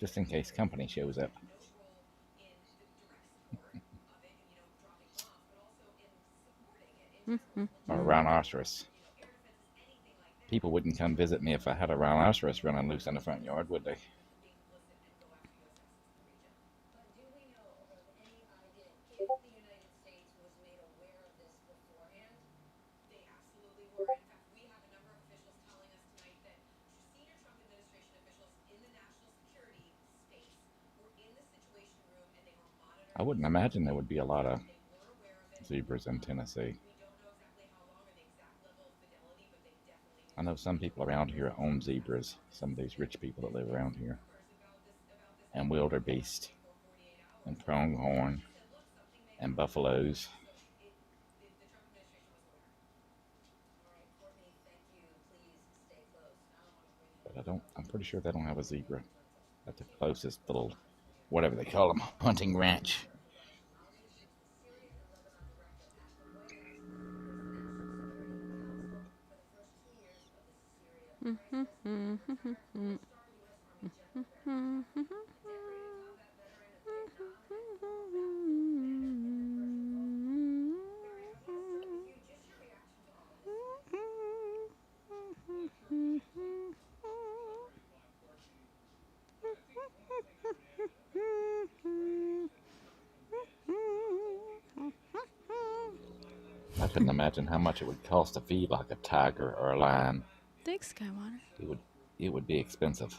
just in case company shows up. Or a rhinoceros. People wouldn't come visit me if I had a rhinoceros running loose in the front yard, would they? But do we know of any idea if the United States was made aware of this beforehand? They absolutely were. In fact, we have a number of officials telling us tonight that senior Trump administration officials in the national security space were in the situation room and they were monitoring. I wouldn't imagine there would be a lot of zebras in Tennessee. We don't know exactly how long or the exact level of fidelity, but they definitely I know some people around here own zebras. Some of these rich people that live around here. And wildebeest. And pronghorn. And buffaloes. But I'm pretty sure they don't have a zebra at the closest little, whatever they call them, hunting ranch. I couldn't imagine how much it would cost to feed like a tiger or a lion. Thanks, Skywater. It would be expensive.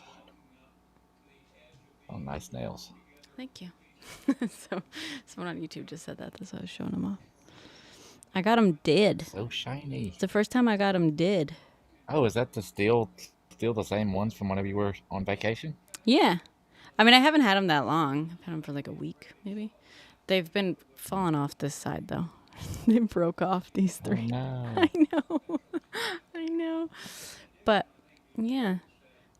Oh, nice nails. Thank you. So, someone on YouTube just said that. That's why I was showing them off. I got them did. So shiny. It's the first time I got them did. Oh, is that still the same ones from whenever you were on vacation? Yeah. I mean, I haven't had them that long. I've had them for like a week, maybe. They've been falling off this side, though. They broke off these three. Oh, no. I know. I know. But, yeah.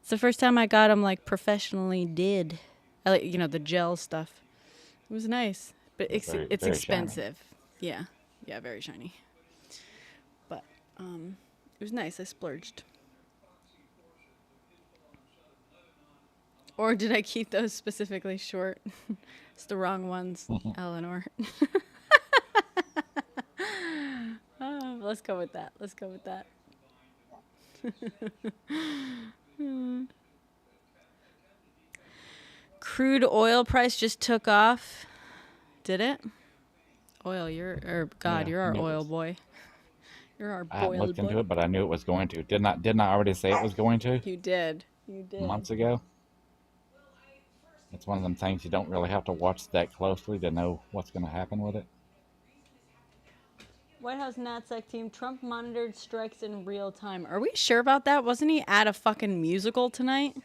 It's the first time I got them, like, professionally did. I like, the gel stuff. It was nice. But it's Very expensive. Shiny. Yeah. Yeah, very shiny. But, it was nice. I splurged. Or did I keep those specifically short? It's the wrong ones, Eleanor. Oh, let's go with that. Let's go with that. Crude oil price just took off. Did it? Oil, you're our oil boy. You're our I haven't boil looked boy. into it, but I knew it was going to. Didn't I already say it was going to? You did. You did. Months ago. It's one of them things you don't really have to watch that closely to know what's going to happen with it. White House NatSec team, Trump monitored strikes in real time. Are we sure about that? Wasn't he at a fucking musical tonight?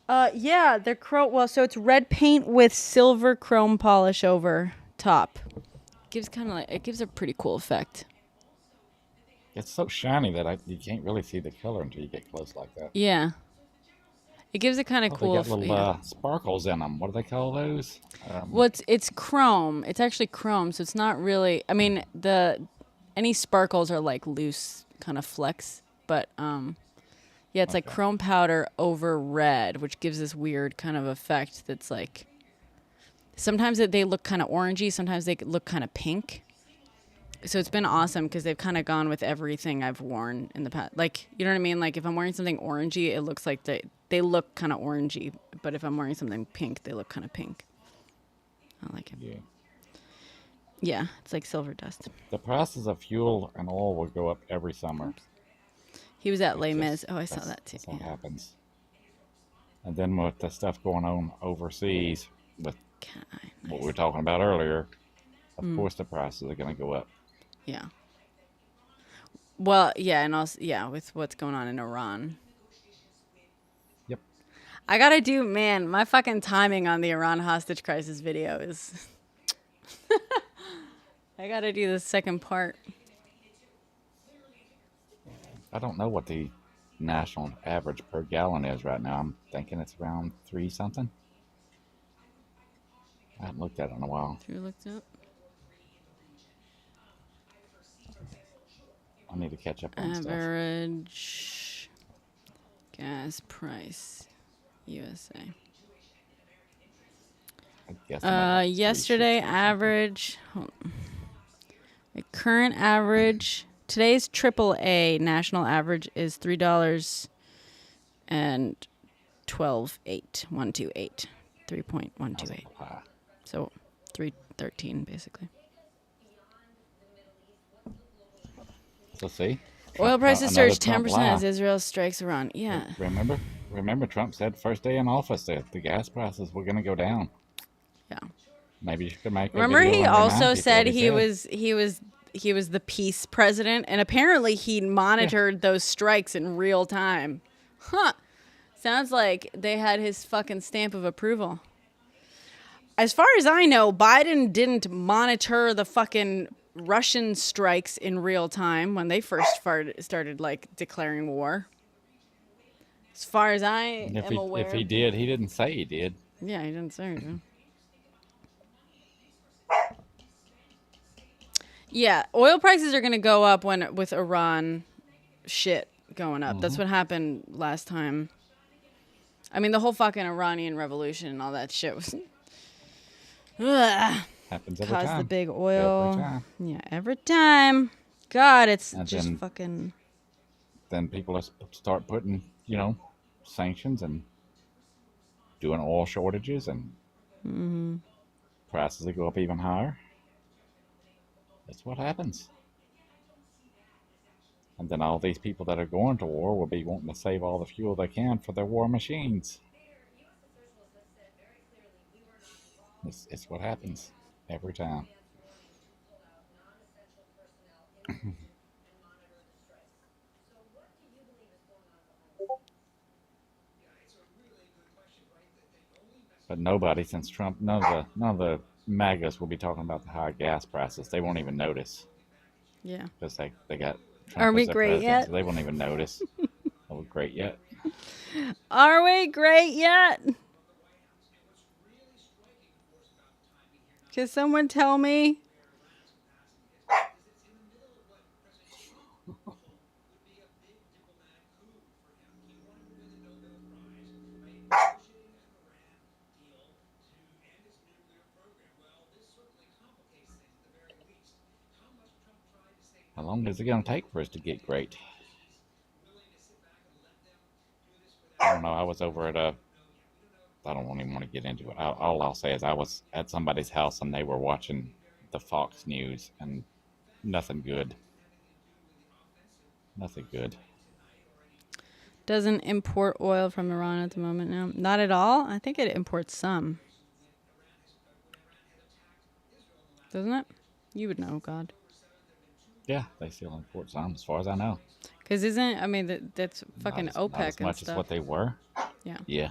Yeah, they're so it's red paint with silver chrome polish over top. It gives a pretty cool effect. It's so shiny that you can't really see the color until you get close like that. Yeah. It gives it kind of cool. They got little sparkles in them. What do they call those? Well, it's chrome. It's actually chrome, so it's not really. I mean, any sparkles are like loose kind of flecks, but yeah, it's like chrome powder over red, which gives this weird kind of effect. That's like sometimes they look kind of orangey, sometimes they look kind of pink. So it's been awesome because they've kind of gone with everything I've worn in the past. Like, you know what I mean? Like if I'm wearing something orangey, it looks like they look kind of orangey. But if I'm wearing something pink, they look kind of pink. I like it. Yeah. Yeah, it's like silver dust. The prices of fuel and oil will go up every summer. He was at Les Mis. Oh, I saw that too. That's what happens. And then with the stuff going on overseas with what we were talking about earlier, of course the prices are going to go up. Yeah. Well, yeah, and also, yeah, with what's going on in Iran. Yep. I gotta do, man, my fucking timing on the Iran hostage crisis video is... I gotta do the second part. I don't know what the national average per gallon is right now. I'm thinking it's around 3 something. I haven't looked at it in a while. You looked up? I need to catch up on stuff. Average gas price USA. I guess it might be Yesterday 360 or something. average. The current average. Today's AAA national average is $3 and 128. 3.128. High. So 313 basically. So see, Oil prices another surged Trump 10% lie. as Israel strikes Iran. Yeah. Remember, Trump said first day in office that the gas prices were going to go down. Yeah. Maybe you should make a Remember video he and remind also people said what he was the peace president, and apparently he monitored those strikes in real time. Huh. Sounds like they had his fucking stamp of approval. As far as I know, Biden didn't monitor the fucking Russian strikes in real time when they first started like declaring war. As far as I am aware. If he did, he didn't say he did. Yeah, he didn't say anything. Yeah, oil prices are going to go up with Iran shit going up. That's what happened last time. I mean, the whole fucking Iranian revolution and all that shit was Happens every caused time. the big oil. Every time. Yeah, every time. God, it's And just then- fucking. Then people start putting, sanctions and doing oil shortages, and prices will go up even higher. That's what happens. And then all these people that are going to war will be wanting to save all the fuel they can for their war machines. It's what happens every time. But nobody, since Trump, none of the MAGAs will be talking about the high gas prices. They won't even notice Yeah. because they got Trump Are we as their great president, yet? so they won't even notice. Are we great yet? Are we great yet? Can someone tell me? How long is it going to take for us to get great? I don't know. I was over at I don't even want to get into it. All I'll say is I was at somebody's house and they were watching the Fox News, and nothing good. Nothing good. Doesn't import oil from Iran at the moment now. Not at all. I think it imports some. Doesn't it? You would know, God. Yeah, they still import some, as far as I know. Because that's fucking Not OPEC as and much stuff. as what they were. Yeah. Yeah.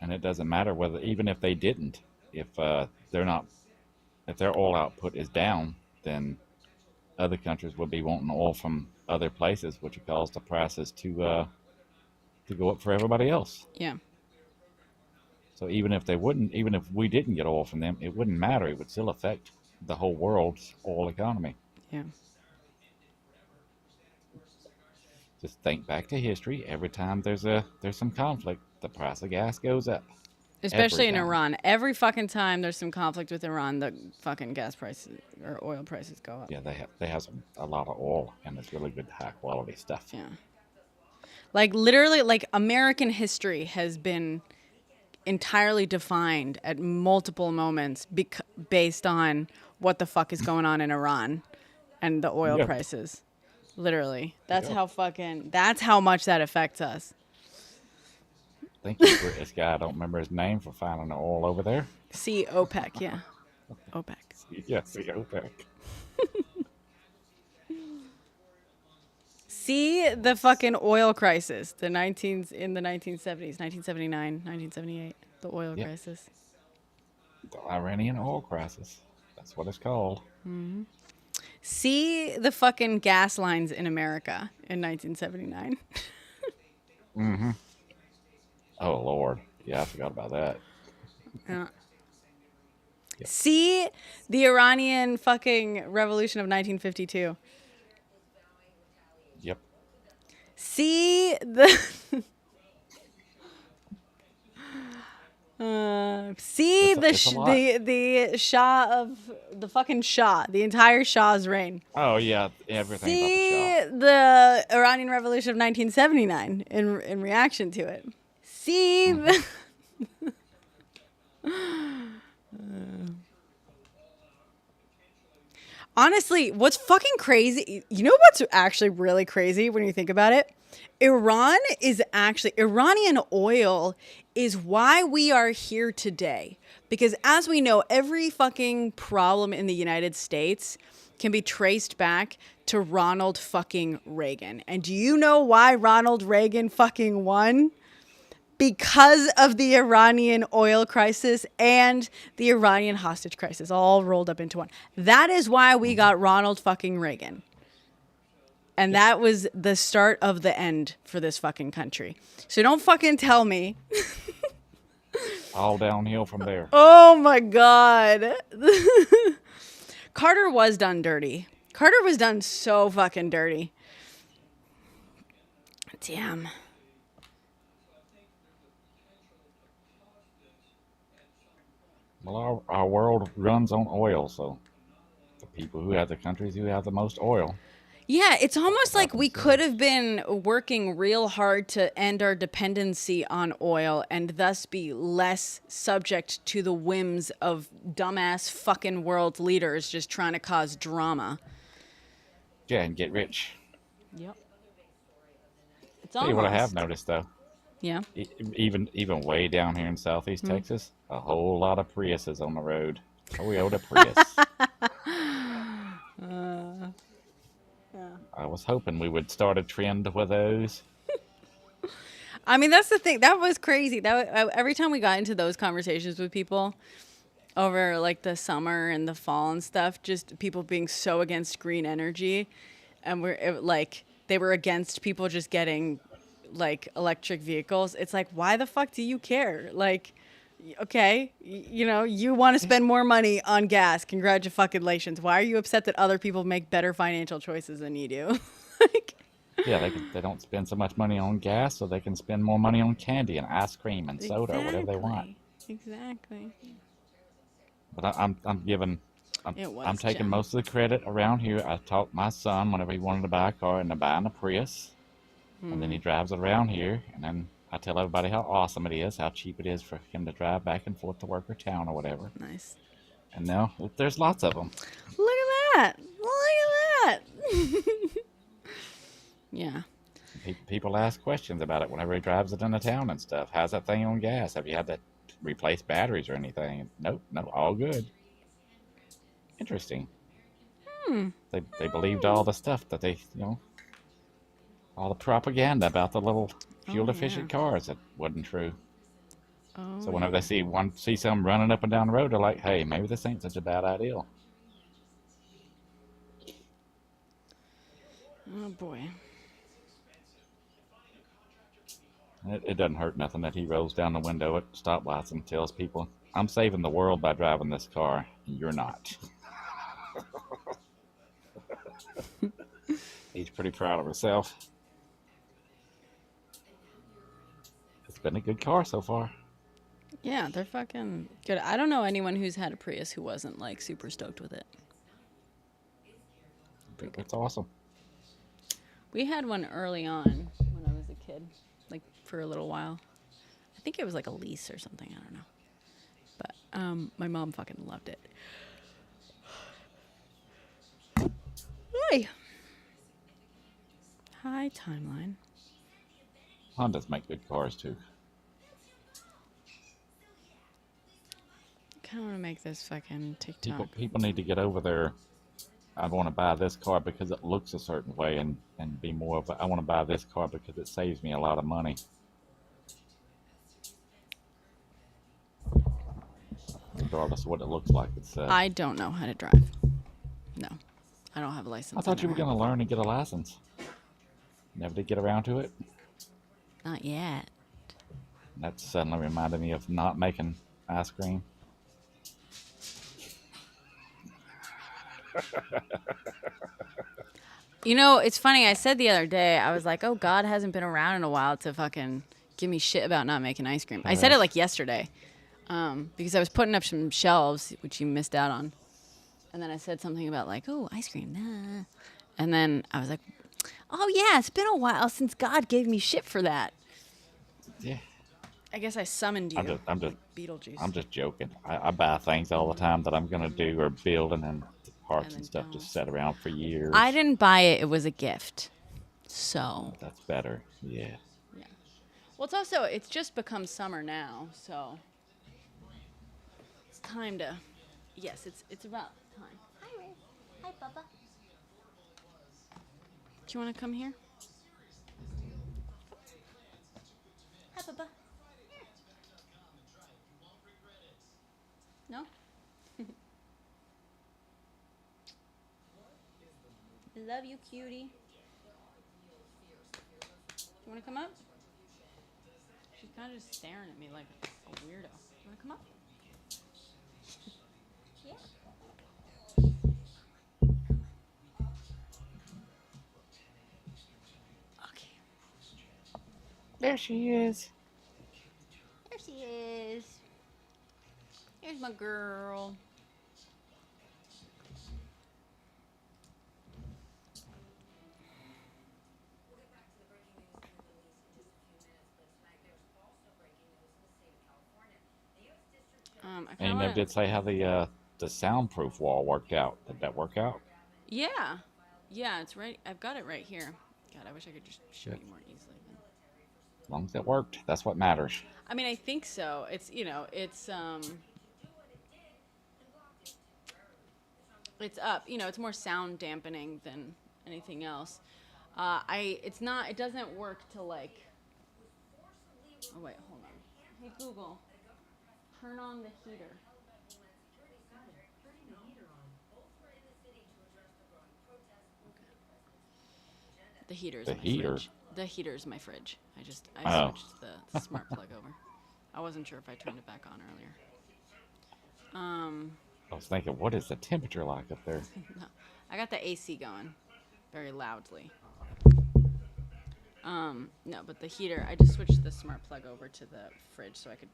And it doesn't matter even if they didn't, if their oil output is down, then other countries would be wanting oil from other places, which would cause the prices to go up for everybody else. Yeah. So even if we didn't get oil from them, it wouldn't matter. It would still affect the whole world's oil economy. Yeah. Just think back to history. Every time there's some conflict, the price of gas goes up. Especially in Every time. Iran. Every fucking time there's some conflict with Iran, the fucking gas prices or oil prices go up. Yeah, they have a lot of oil, and it's really good, high quality stuff. Yeah. Like literally, like American history has been entirely defined at multiple moments based on what the fuck is going on in Iran and the oil Yep. prices. Literally. That's Yep. that's how much that affects us. Thank you for this guy. I don't remember his name, for finding the oil over there. See OPEC, yeah. OPEC. Yes, the OPEC. See the fucking oil crisis, in the 1970s, 1979, 1978, the oil Yep. crisis. The Iranian oil crisis. That's what it's called. See the fucking gas lines in America in 1979. Oh, Lord. Yeah, I forgot about that. Yeah. See the Iranian fucking revolution of 1952. Yep. See the see It's a lot. the Shah of the fucking Shah, the entire Shah's reign. Oh yeah, everything See about the Shah. the Iranian revolution of 1979 in reaction to it. See the Honestly, what's fucking crazy, you know what's actually really crazy when you think about it? Iranian oil is why we are here today. Because as we know, every fucking problem in the United States can be traced back to Ronald fucking Reagan. And do you know why Ronald Reagan fucking won? Because of the Iranian oil crisis and the Iranian hostage crisis all rolled up into one. That is why we got Ronald fucking Reagan. And that was the start of the end for this fucking country. So don't fucking tell me. All downhill from there. Oh my God. Carter was done dirty. Carter was done so fucking dirty. Damn. Well, our world runs on oil, so the people who have the countries who have the most oil. Yeah, it's almost like we could have been working real hard to end our dependency on oil and thus be less subject to the whims of dumbass fucking world leaders just trying to cause drama. Yeah, and get rich. Yep. It's Tell you what I have almost. noticed though. Yeah. Even way down here in Southeast Texas, a whole lot of Priuses on the road. Toyota Prius. I was hoping we would start a trend with those. I mean, that's the thing. That was crazy. Every time we got into those conversations with people over like the summer and the fall and stuff, just people being so against green energy, and they were against people just getting like electric vehicles. It's like, why the fuck do you care? Like, okay, you want to spend more money on gas. Congratulations. Why are you upset that other people make better financial choices than you do? Like, Yeah, they don't spend so much money on gas, so they can spend more money on candy and ice cream and soda, whatever they want. Exactly. But I'm taking Jim. most of the credit around here. I taught my son whenever he wanted to buy a car into buying a Prius, and then he drives it around here, and then I tell everybody how awesome it is, how cheap it is for him to drive back and forth to work or town or whatever. Nice. And now there's lots of them. Look at that. Look at that. Yeah. People ask questions about it whenever he drives it into town and stuff. How's that thing on gas? Have you had to replace batteries or anything? Nope, no, all good. Interesting. They believed all the stuff that all the propaganda about the little fuel-efficient cars that wasn't true. Oh, So whenever they see some running up and down the road, they're like, hey, maybe this ain't such a bad idea. oh boy. It doesn't hurt nothing that he rolls down the window at stoplights and tells people, I'm saving the world by driving this car, and you're not. He's pretty proud of himself. It's been a good car so far. Yeah, they're fucking good. I don't know anyone who's had a Prius who wasn't like super stoked with it. It's awesome. We had one early on when I was a kid, like for a little while. I think it was like a lease or something. I don't know. But my mom fucking loved it. Hi. Hi, timeline. Hondas make good cars too. I kind of want to make this fucking TikTok. People need to get over their, I want to buy this car because it looks a certain way, and be more of a, I want to buy this car because it saves me a lot of money. Regardless of what it looks like. I don't know how to drive. No, I don't have a license. I thought you were going to learn and get a license. Never did get around to it. Not yet. That suddenly reminded me of not making ice cream. You know, it's funny. I said the other day, I was like, oh, God hasn't been around in a while to fucking give me shit about not making ice cream. I said it like yesterday because I was putting up some shelves, which you missed out on. And then I said something about like, oh, ice cream. Nah. And then I was like, oh, yeah, it's been a while since God gave me shit for that. Yeah. I guess I summoned you. I'm just like Beetlejuice. I'm just joking. I buy things all the time that I'm gonna do or build, and then the parts And and then stuff don't. just sit around for years. I didn't buy it. It was a gift. So. That's better. Yeah. Yeah. Well, it's also, it's just become summer now. So. It's time to. Yes, it's about time. Hi, Riz. Hi, Bubba. Do you want to come here? Hi, Bubba. No? Love you, cutie. You want to come up? She's kind of just staring at me like a weirdo. You want to come up? Yeah. Okay. There she is. There she is. Here's my girl. We'll get back to the breaking news in the Middle East in just a few minutes, but tonight there's also breaking news in the state of California. The U.S. District Judge I And you kind never of did say how the soundproof wall worked out. Did that work out? Yeah. Yeah, it's right. I've got it right here. God, I wish I could just show you more easily. As long as it worked, that's what matters. I mean, I think so. It's, you know, it's up. You know, it's more sound dampening than anything else. It's not. It doesn't work to like. Oh wait, hold on. Hey Google, turn on the heater. The heater's The my heater? fridge. The heater's my fridge. I Oh. switched the smart plug over. I wasn't sure if I turned it back on earlier. I was thinking, what is the temperature like up there? No, I got the AC going very loudly. No, but the heater, I just switched the smart plug over to the fridge so I could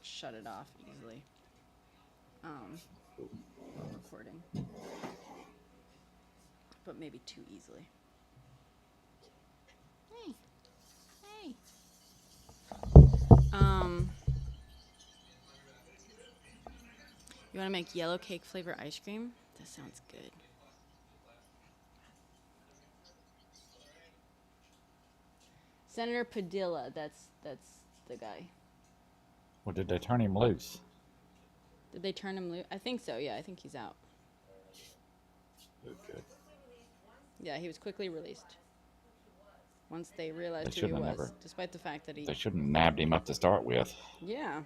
shut it off easily. While recording. But maybe too easily. Hey. Hey. You want to make yellow cake flavor ice cream? That sounds good. Senator Padilla, that's the guy. Well, did they turn him loose? Did they turn him loose? I think so. Yeah, I think he's out. Good, good. Yeah, he was quickly released. Once they realized They who he shouldn't was, have despite the fact that he. They shouldn't have nabbed him up to start with. Yeah.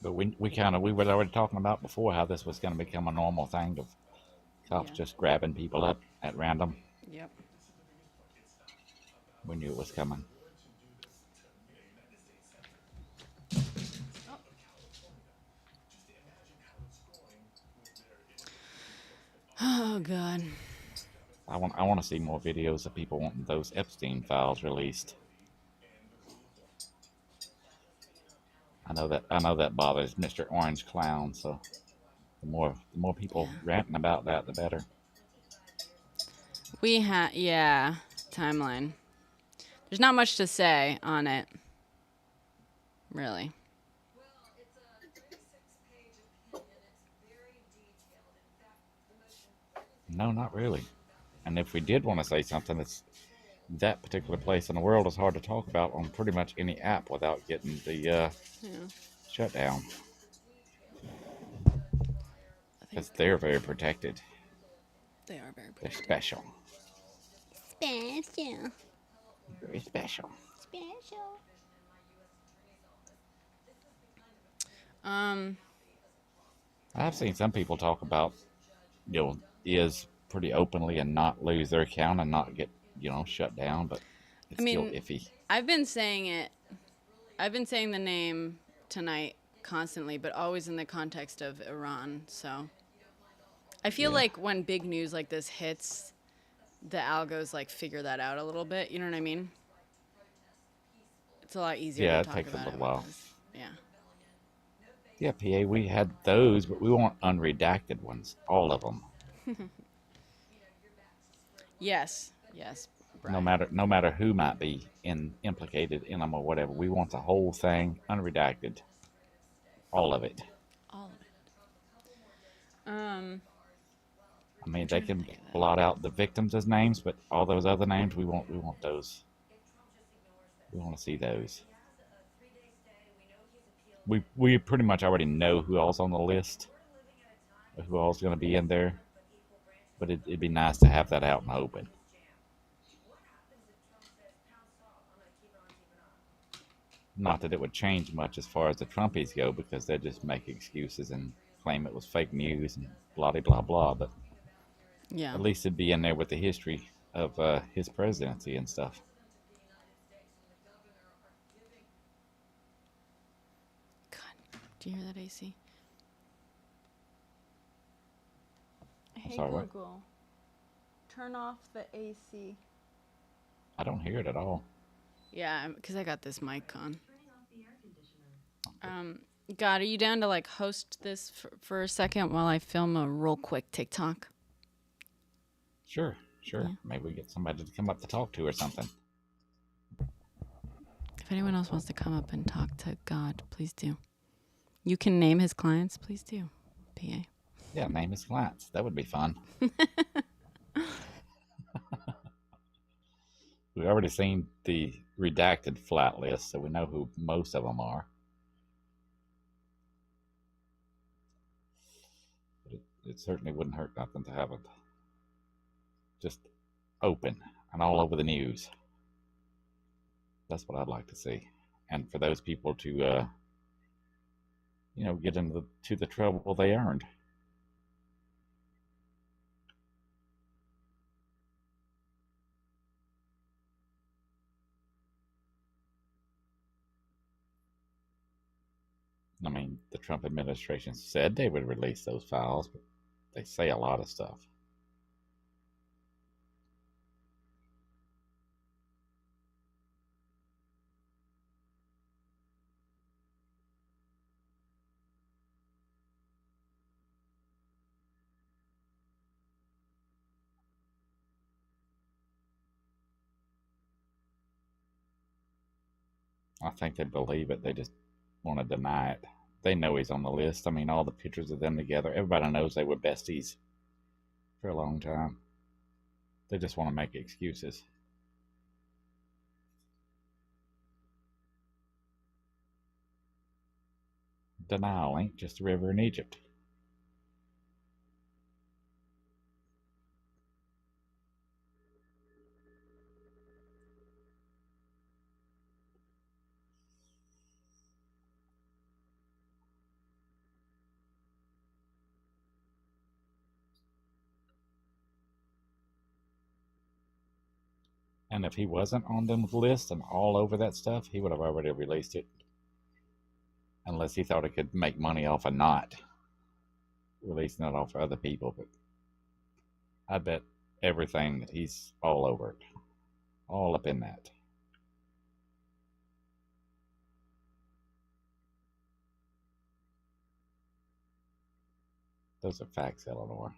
But we were already talking about before how this was going to become a normal thing of cops Yeah. just grabbing people up at random. Yep. We knew it was coming. Oh God. I want to see more videos of people wanting those Epstein files released. I know that bothers Mr. Orange Clown, so the more people ranting about that, the better. Yeah, timeline. There's not much to say on it. Really. Well, it's a 36-page opinion. It's very detailed. In fact, the motion. No, not really. And if we did want to say something, it's that particular place in the world is hard to talk about on pretty much any app without getting the shutdown. Because they're very protected. They are very They're protected. special. Special. Very special. Special. I've seen some people talk about, is pretty openly and not lose their account and not get, shut down, but it's I still mean, iffy. I've been saying it. I've been saying the name tonight constantly, but always in the context of Iran. So I feel Yeah. like when big news like this hits, the algos like figure that out a little bit. You know what I mean? It's a lot easier Yeah, to it talk takes a about little it with while. this. Yeah. Yeah, PA, we had those, but we want unredacted ones, all of them. Yes. Yes. No Brian. matter no matter who might be implicated in them or whatever, we want the whole thing unredacted, all of it. All of it. I mean, I'm they trying to can think of that. blot out the victims as names, but all those other names, we want those. We want to see those. We pretty much already know who all's on the list, or who all's going to be in there, but it'd be nice to have that out in the open. Not that it would change much as far as the Trumpies go, because they just make excuses and claim it was fake news and blah blah blah. But Yeah. at least it'd be in there with the history of his presidency and stuff. God, do you hear that, AC? Hey sorry, what? Google, turn off the AC. I don't hear it at all. Yeah, because I got this mic on. God, are you down to like host this for a second while I film a real quick TikTok? Sure. Yeah. Maybe we get somebody to come up to talk to or something. If anyone else wants to come up and talk to God, please do. You can name his clients, please do. PA. Yeah, name his clients. That would be fun. We've already seen the redacted flat list, so we know who most of them are. But it certainly wouldn't hurt nothing to have it just open and all over the news. That's what I'd like to see. And for those people to, get into the trouble they earned. I mean, the Trump administration said they would release those files, but they say a lot of stuff. I think they believe it. They just want to deny it. They know he's on the list. I mean, all the pictures of them together, everybody knows they were besties for a long time. They just want to make excuses. Denial ain't just a river in Egypt. And if he wasn't on them list and all over that stuff, he would have already released it. Unless he thought he could make money off of not releasing it off for other people. But I bet everything that he's all over it. All up in that. Those are facts, Eleanor.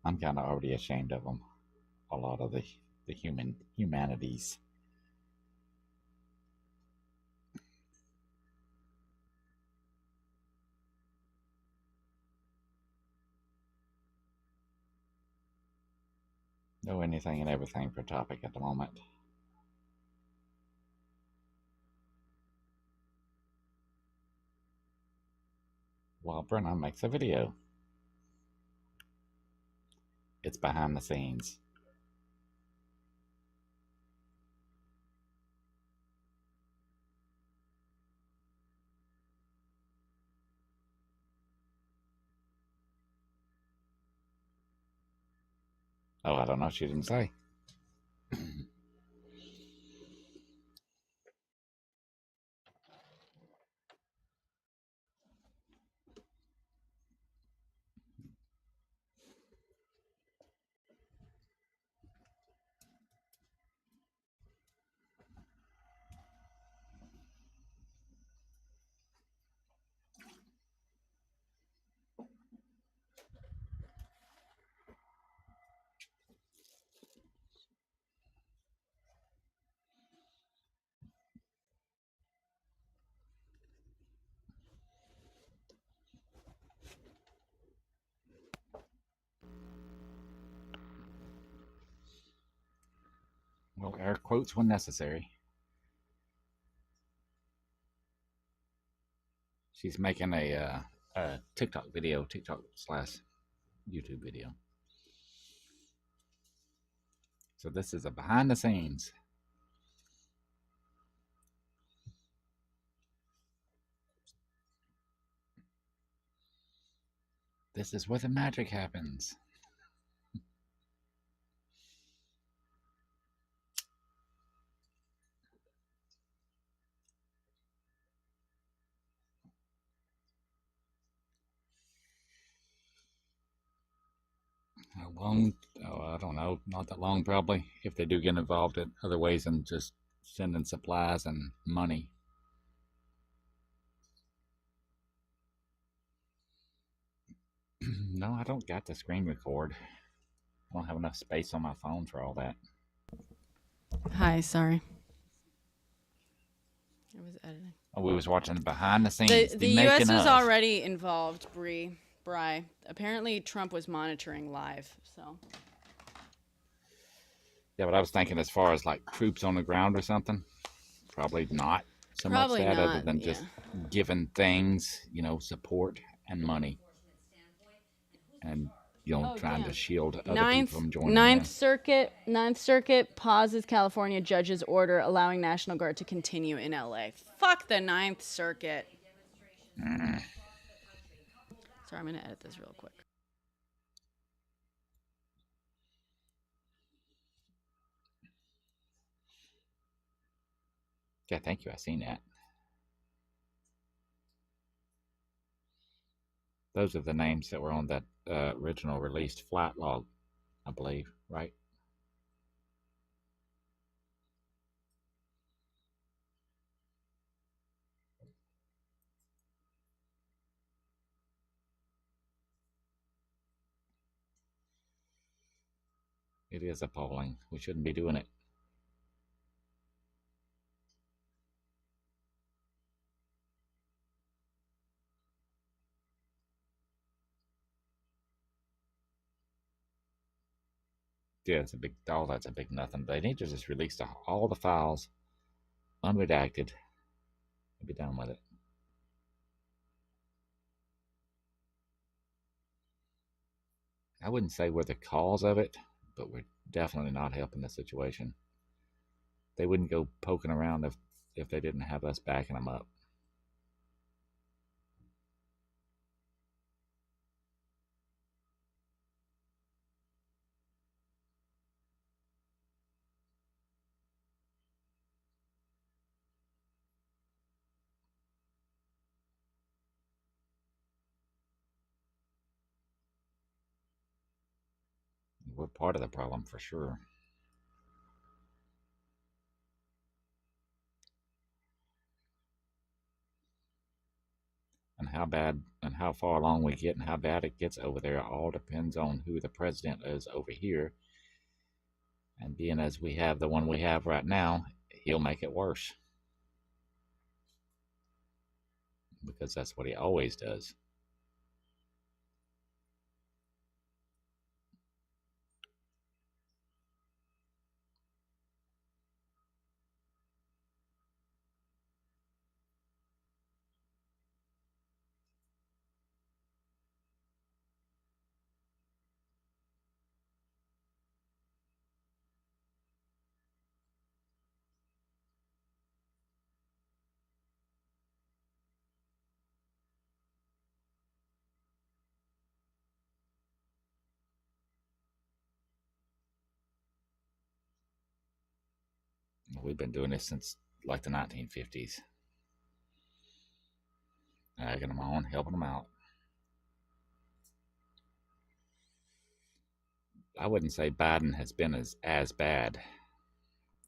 I'm kind of already ashamed of them. A lot of the humanities. Know anything and everything for topic at the moment. While Brenna makes a video. It's behind the scenes. Oh, I don't know. She didn't say. Well, air quotes when necessary. She's making a TikTok video, TikTok/YouTube video. So this is a behind the scenes. This is where the magic happens. How long? Oh, I don't know. Not that long, probably. If they do get involved in other ways than just sending supplies and money. No, I don't got the screen record. I don't have enough space on my phone for all that. Hi, sorry. I was editing. Oh, we was watching behind the scenes. The U.S. was already involved, Bri. Apparently, Trump was monitoring live, so. Yeah, but I was thinking as far as like troops on the ground or something. Probably not so Probably much that not, other than just giving things, support and money. And, trying to shield other people from joining Ninth in. Circuit pauses California judge's order allowing National Guard to continue in LA. Fuck the Ninth Circuit. Sorry, I'm gonna edit this real quick. Yeah, thank you. I seen that. Those are the names that were on that original released flight log, I believe, right? It is appalling. We shouldn't be doing it. Yeah, that's a big nothing. They need to just release all the files, unredacted, and be done with it. I wouldn't say we're the cause of it, but we're definitely not helping the situation. They wouldn't go poking around if they didn't have us backing them up. We're part of the problem for sure. And how bad and how far along we get and how bad it gets over there all depends on who the president is over here. And being as we have the one we have right now, he'll make it worse. Because that's what he always does. we've been doing this since like the 1950s. Egging them on, helping them out. I wouldn't say Biden has been as bad.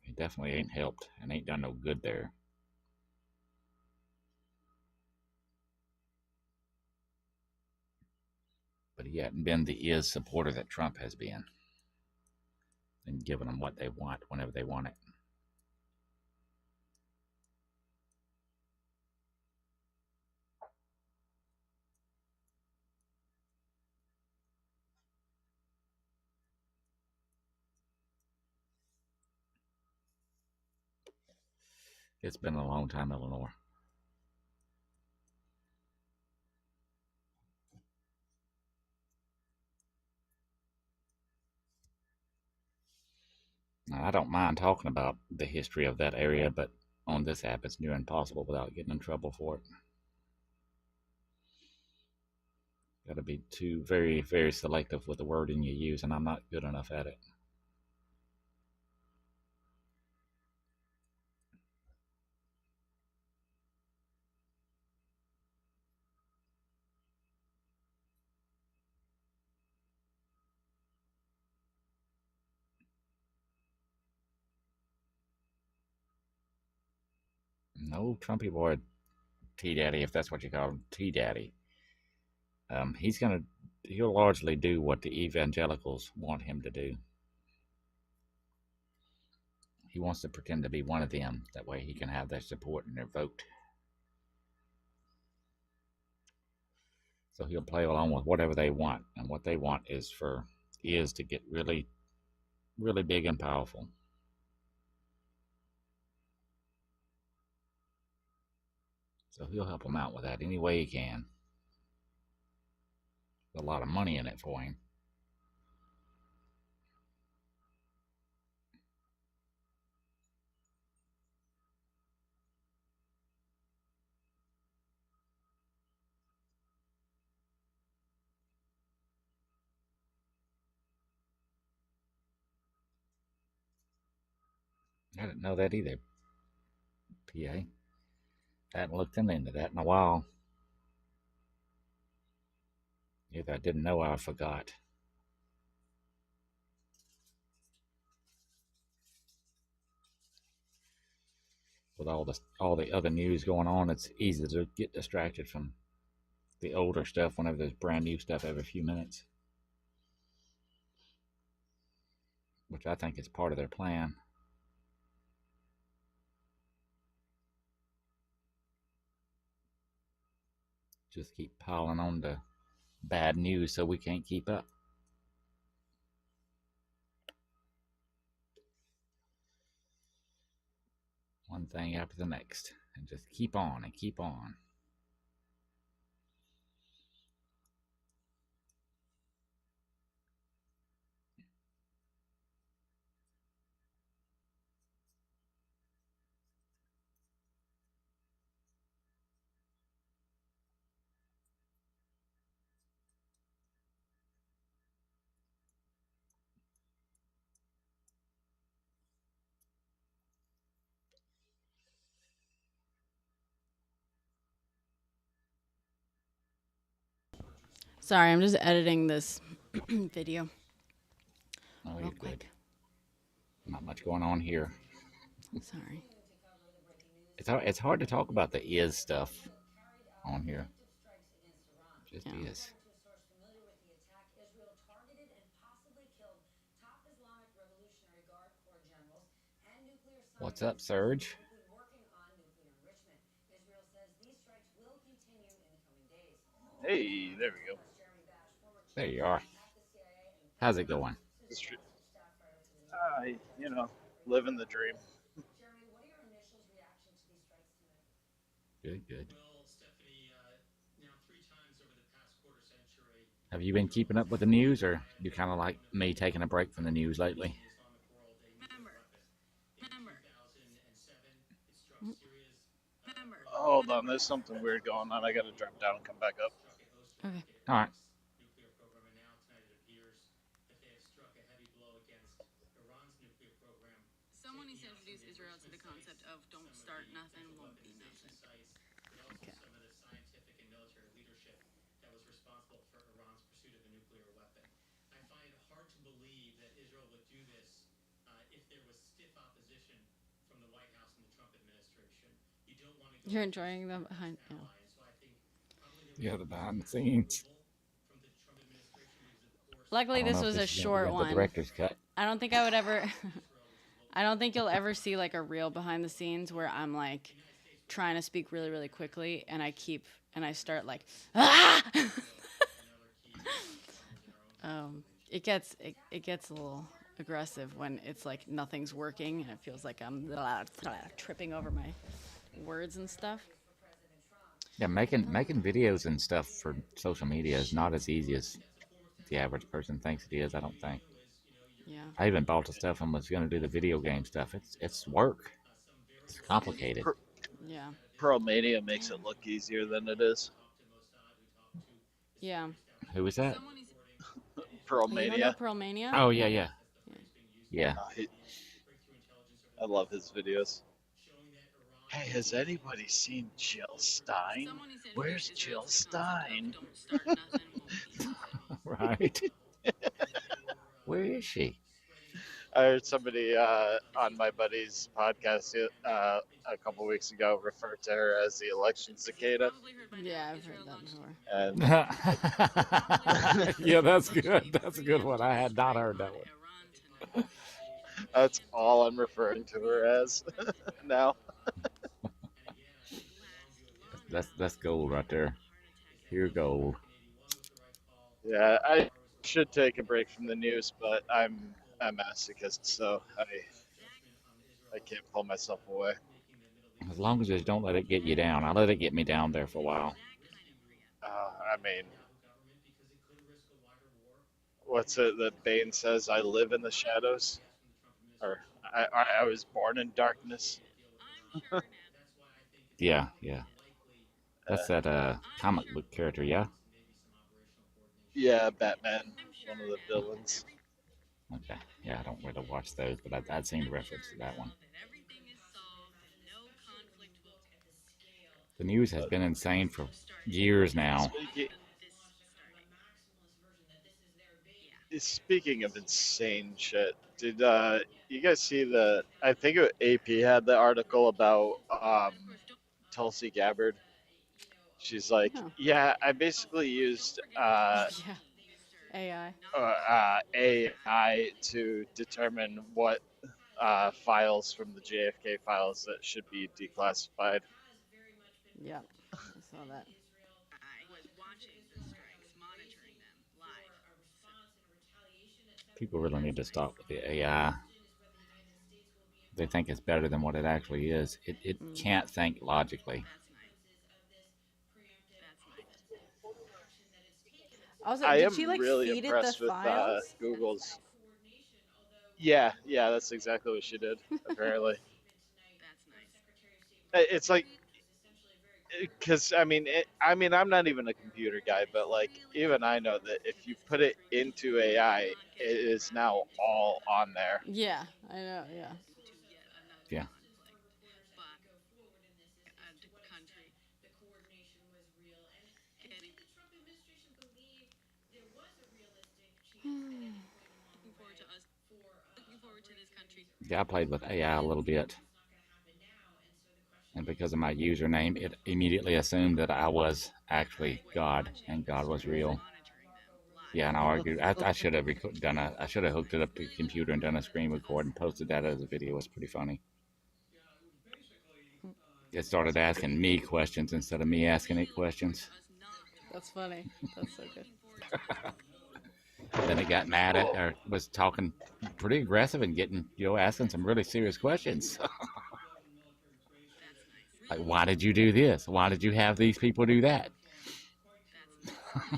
He definitely ain't helped and ain't done no good there. But he hadn't been the is supporter that Trump has been and giving them what they want whenever they want it. It's been a long time, Eleanor. Now, I don't mind talking about the history of that area, but on this app it's near impossible without getting in trouble for it. Got to be too very, very selective with the wording you use, and I'm not good enough at it. No Trumpy boy, T Daddy, if that's what you call him, T Daddy. He'll largely do what the evangelicals want him to do. He wants to pretend to be one of them. That way he can have their support and their vote. So he'll play along with whatever they want. And what they want is to get really, really big and powerful. So he'll help them out with that any way he can. There's a lot of money in it for him. I didn't know that either, PA. I hadn't looked into that in a while. Either I didn't know or I forgot. With all the other news going on, it's easy to get distracted from the older stuff whenever there's brand new stuff every few minutes, which I think is part of their plan. Just keep piling on the bad news so we can't keep up. One thing after the next, and just keep on and keep on. Sorry, I'm just editing this video. Oh, Real you're quick. good. Not much going on here. Sorry. It's hard to talk about the is stuff on here. It just Yeah. is. To a source familiar with the attack, Israel targeted and possibly killed top Islamic Revolutionary Guard Corps generals and nuclear What's up, scientists, Surge? including working on nuclear enrichment. Israel says these strikes will continue in the coming days. Hey, there we go. Jeremy Bash, former There chief you are. at the CIA and How's it going? staff writer for the New York Times. You know, living the dream. Jeremy, what are your initial reactions to these strikes tonight? Good, good. Well, Stephanie, now 3 times over the past quarter century, Have you been keeping up with the news, or you kind of like me taking a break from the news lately? the Islamic world a nuclear weapon. In 2007, it struck Syria's Hold on, there's something weird going on. I gotta drop down and come back up. struck a host Okay. All right. nuclear program, and now tonight it appears that they have struck a heavy blow against Iran's nuclear program. Someone needs to introduce Israel to the You're enjoying them behind. Yeah. Yeah, the behind the scenes. I Luckily, don't this know if was a this is going to short be the one. director's cut. I don't think I would ever. I don't think you'll ever see like a real behind the scenes where I'm like trying to speak really, really quickly, and I start like, ah! It gets a little aggressive when it's like nothing's working and it feels like I'm tripping over my words and stuff. Yeah, making videos and stuff for social media is not as easy as the average person thinks it is. I don't think. Yeah. I even bought the stuff and was going to do the video game stuff. It's work. It's complicated. Yeah. Pro Mania makes it look easier than it is. Yeah. Who was that? Pro Oh, you don't know Mania. Pearl Mania? Oh yeah. I love his videos. Hey, has anybody seen Jill Stein? Where's Jill Stein? Right. Where is she? I heard somebody on my buddy's podcast a couple weeks ago refer to her as the election cicada. Yeah, I've heard that before. And Yeah, that's good. That's a good one. I had not heard that one. that's all I'm referring to her as now. That's gold right there. Pure gold. Yeah, I should take a break from the news, but I'm a masochist, so I can't pull myself away. As long as you don't let it get you down. I let it get me down there for a while. I mean, what's it that Bane says? I live in the shadows, or I was born in darkness. Yeah. That's that comic book character, yeah? Yeah, Batman, one of the villains. Okay. Yeah, I don't really watch those, but I'd seen the reference to that one. The news has been insane for years now. Speaking of insane shit, did you guys see the? I think AP had the article about Tulsi Gabbard. She's like, Oh. yeah, I basically used Yeah. AI to determine what files from the JFK files that should be declassified. Yeah. I saw that. People really need to stop with the AI. They think it's better than what it actually is. It can't think logically. Also, I did am she like really feed it the impressed with files? Google's. Yeah, that's exactly what she did. Apparently, it's like, because I'm not even a computer guy, but like even I know that if you put it into AI, it is now all on there. Yeah, I know. Yeah. Yeah. Yeah, I played with AI a little bit. And because of my username, it immediately assumed that I was actually God and God was real. Yeah, and I argued. I should have I should have hooked it up to the computer and done a screen record and posted that as a video. It was pretty funny. It started asking me questions instead of me asking it questions. That's funny. That's so good. Then it got mad at, or was talking pretty aggressive and getting, asking some really serious questions. Like, why did you do this? Why did you have these people do that?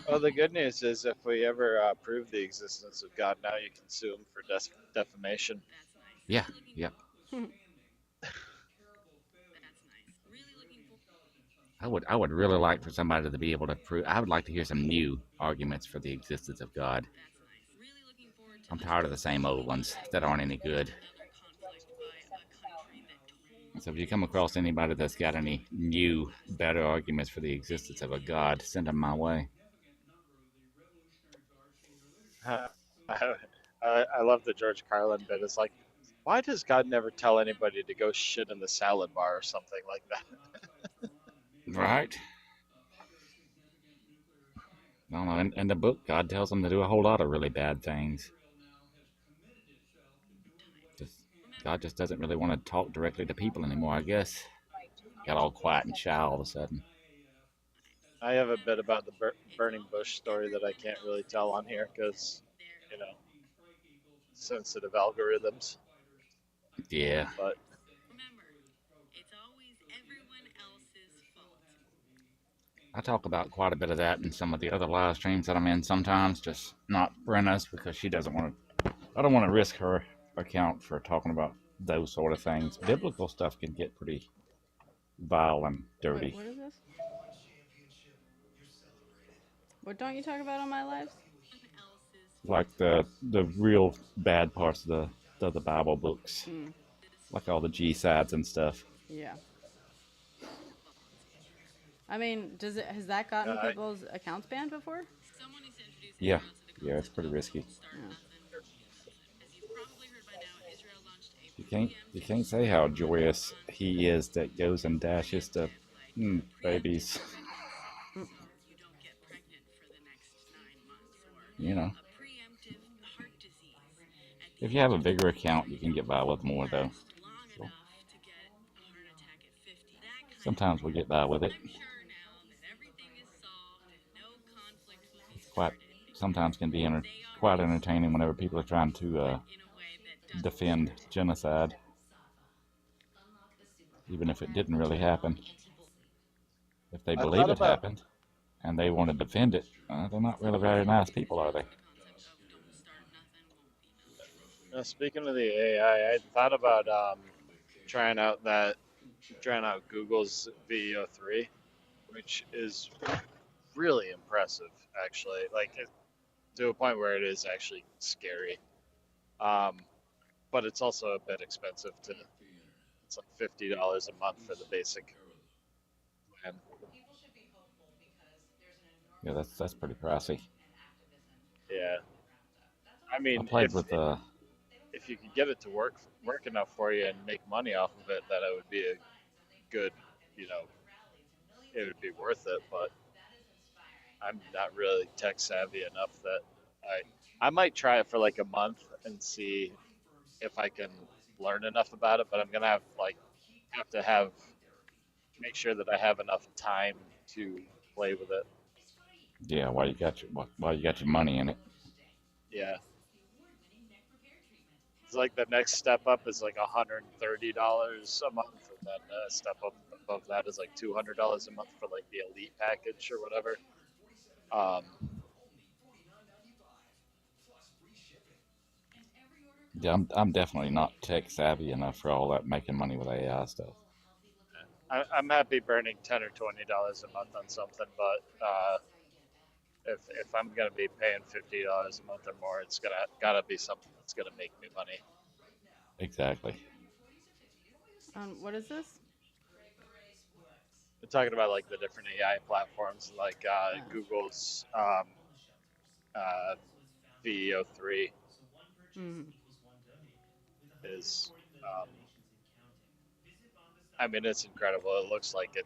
Well, the good news is if we ever prove the existence of God, now you can sue him for defamation. Yeah. Yep. I would really like for somebody to be able to prove. I would like to hear some new arguments for the existence of God. I'm tired of the same old ones that aren't any good. So if you come across anybody that's got any new, better arguments for the existence of a God, send them my way. I love the George Carlin bit. It's like, Why does God never tell anybody to go shit in the salad bar or something like that? Right? I don't know. In the book, God tells them to do a whole lot of really bad things. Just, God just doesn't really want to talk directly to people anymore, I guess. Got all quiet and shy all of a sudden. I have a bit about the burning bush story that I can't really tell on here because, you know, sensitive algorithms. Yeah. But I talk about quite a bit of that in some of the other live streams that I'm in sometimes, just not Brenna's because she doesn't want to. I don't want to risk her account for talking about those sort of things. Biblical stuff can get pretty vile and dirty. What is this? What don't you talk about on my lives? Like the real bad parts of the Bible books, like all the G sides and stuff. Yeah. I mean, has that gotten people's accounts banned before? Yeah, it's pretty risky. Yeah. You can't say how joyous he is that goes and dashes the babies. You know. If you have a bigger account, you can get by with more, though. So, sometimes we get by with it. Quite sometimes can be quite entertaining whenever people are trying to defend genocide, even if it didn't really happen. If they believe it happened and they want to defend it, they're not really very nice people, are they? speaking of the AI, I thought about trying out Google's VEO3, which is really impressive, actually. Like to a point where it is actually scary. But it's also a bit expensive to. It's like $50 a month for the basic plan. Yeah, that's pretty pricey. Yeah, I I mean, played with if you could get it to work enough for you and make money off of it, that it would be a good, you know, it would be worth it. But I'm not really tech savvy enough that I might try it for like a month and see if I can learn enough about it. But I'm gonna have to have make sure that I have enough time to play with it. yeah, while you got your money in it. Yeah. It's like the next step up is like $130 a month, and then a step up above that is like $200 a month for like the elite package or whatever. Um, Yeah, I'm definitely not tech savvy enough for all that making money with AI stuff. I'm happy burning $10 or $20 a month on something, but if I'm gonna be paying $50 a month or more, it's gotta be something that's gonna make me money. Exactly. What is this? We're talking about like the different AI platforms, like Google's uh, VEO3 is, I mean, it's incredible. It looks like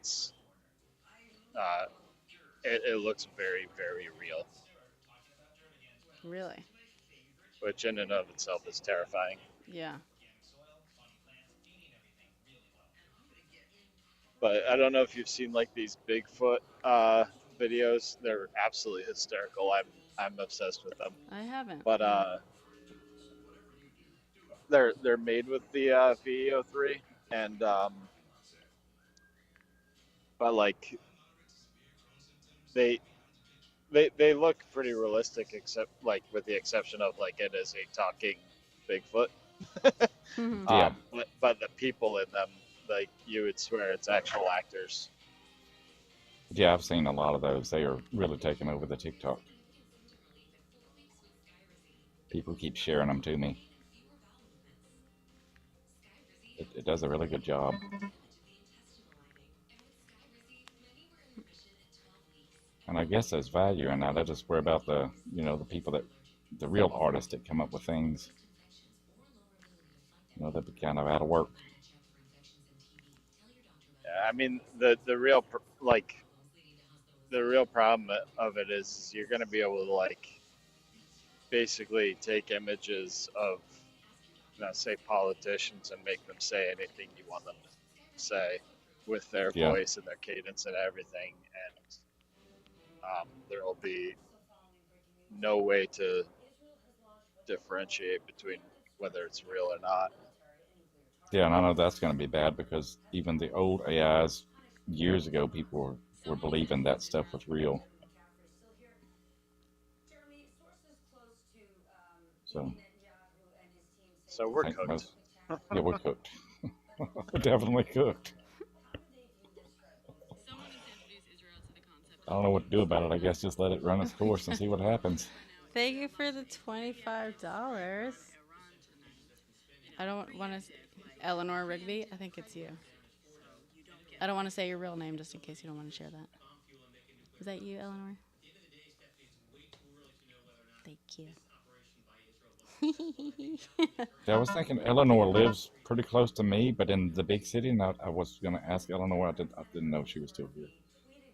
uh, it looks very, very real, Really? which in and of itself is terrifying. Yeah. But I don't know if you've seen like these Bigfoot videos. They're absolutely hysterical. I'm obsessed with them. I haven't. But they're made with the VEO3, and but like they they look pretty realistic, except like with the exception of like it is a talking Bigfoot. Yeah. But the people in them, like you would swear it's actual actors. Yeah, I've seen a lot of those. They are really taking over the TikTok. People keep sharing them to me. It does a really good job. And I guess there's value in that. I just worry about the people the real artists that come up with things. They'd be kind of out of work. I mean, the real like the real problem of it is you're going to be able to like basically take images of, say politicians and make them say anything you want them to say with their Yeah, voice and their cadence and everything, and there will be no way to differentiate between whether it's real or not. yeah, and I know that's going to be bad because even the old AIs years ago, people were believing that stuff was real. So So I we're think cooked. most, yeah, we're cooked. We're definitely cooked. I don't know what to do about it. I guess just let it run its course and see what happens. Thank you for the $25. I don't want to. Eleanor Rigby, I think it's you. I don't want to say your real name just in case you don't want to share that. Is that you, Eleanor? Thank you. Yeah, I was thinking Eleanor lives pretty close to me, but in the big city, and I was going to ask Eleanor. I didn't know she was still here.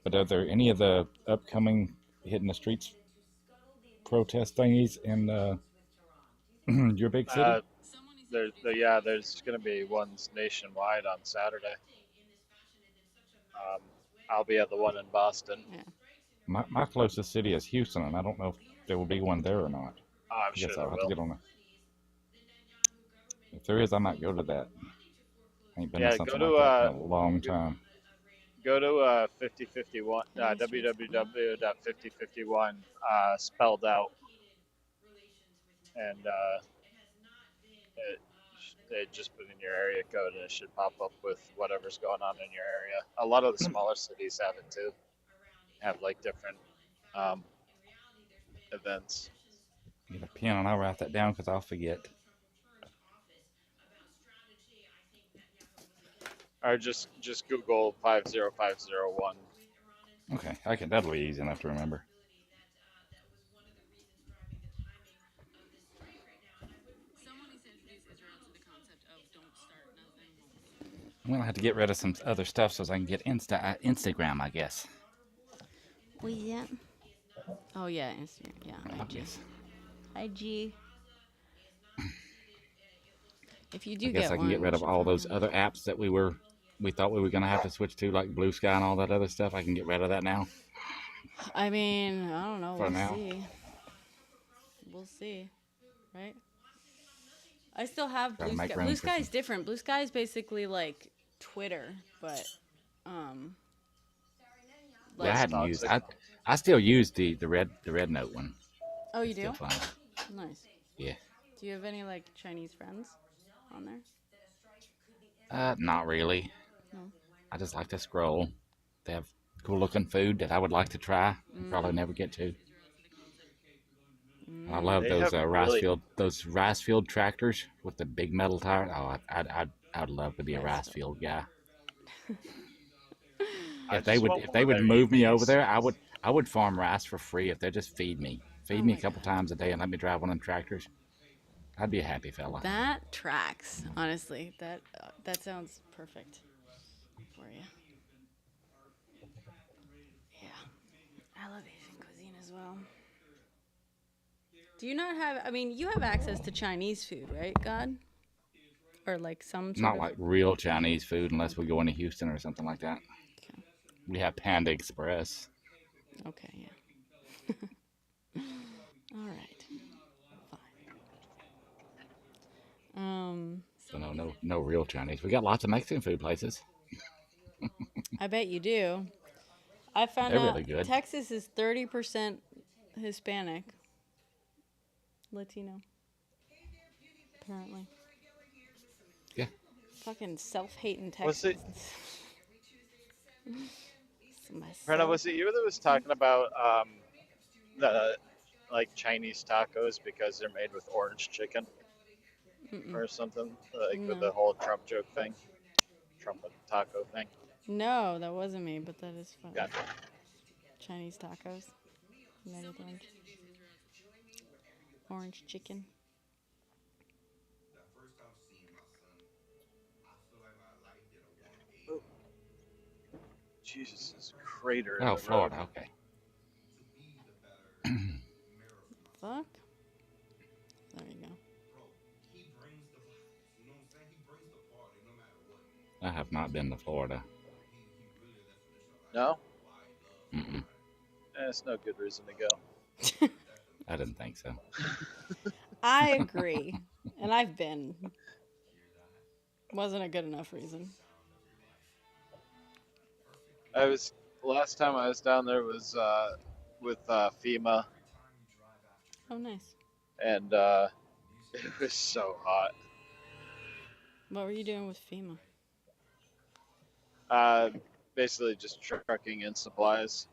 But are there any of the upcoming Hitting the Streets protest thingies in your big city? Uh, there's going to be ones nationwide on Saturday. Um, I'll be at the one in Boston. Yeah. My closest city is Houston, and I don't know if there will be one there or not. I'm I sure guess there I'll have to will. get on it. If there is, I might go to that. I ain't been to Yeah, go something to like that in a long g- time. go to 5051 Hitting the streets, Eleanor. www.5051 spelled out, and just put in your area code and it should pop up with whatever's going on in your area. A lot of the smaller cities have it too. Have like different um, events. Get a pen and I'll write that down because I'll forget. Or just Google 50501. Okay, that'll be easy enough to remember. I'm gonna have to get rid of some other stuff so I can get Instagram, I guess. Well, yeah. Oh, yeah. Instagram. Yeah, I IG. guess. IG. If you I do guess get I can get one, you rid of should all follow those me. other apps that we thought we were gonna have to switch to, like Blue Sky and all that other stuff. I can get rid of that now. I mean, I don't know. For We'll now. see. We'll see. Right? I still have Gotta Blue make Sky. room Blue for Sky some. is different. Blue Sky is basically like Twitter, but Yeah, I like. Less hadn't used. toxic. I still use the red note one. Oh, you It's still do? fun. Nice. Yeah. Do you have any like Chinese friends on there? Not really. No. I just like to scroll. They have cool looking food that I would like to try and probably never get to. And I love They those have really those rice field tractors with the big metal tire. Oh, I'd love to be a Rice rice field. field guy. I just want If one they of would their move me over EVs. there, I would farm rice for free if they just feed me. Oh Feed me a my couple god. times a day and let me drive one of them tractors. I'd be a happy fella. That tracks. Honestly, that sounds perfect for you. Yeah, I love Asian cuisine as well. Do you not have? I mean, you have access to Chinese food, right, God? Or like some sort Not of. like real Chinese food unless we Okay. go into Houston or something like that. Okay. We have Panda Express. Okay. Yeah. All right. Fine. So no real Chinese. We got lots of Mexican food places. I bet you do. I found They're out really good. Texas is 30% Hispanic, Latino. Apparently. Yeah. Fucking self-hating Was it Texans. Brenna? Was it you that was talking about the like Chinese tacos because they're made with orange chicken Mm-mm. or something? Like with No. the whole Trump joke thing, Trump taco thing. No, that wasn't me, but that is funny. Gotcha. Chinese tacos. Made with orange chicken. Jesus, there's a crater in Oh, the road. Florida. Okay. Fuck. There you go. I have not been to Florida. No? Mm-mm. It's no good reason to go. I didn't think so. I agree. And I've been. Wasn't a good enough reason. Last time I was down there was with FEMA, Oh, nice. and it was so hot. What were you doing with FEMA? Basically just trucking in supplies.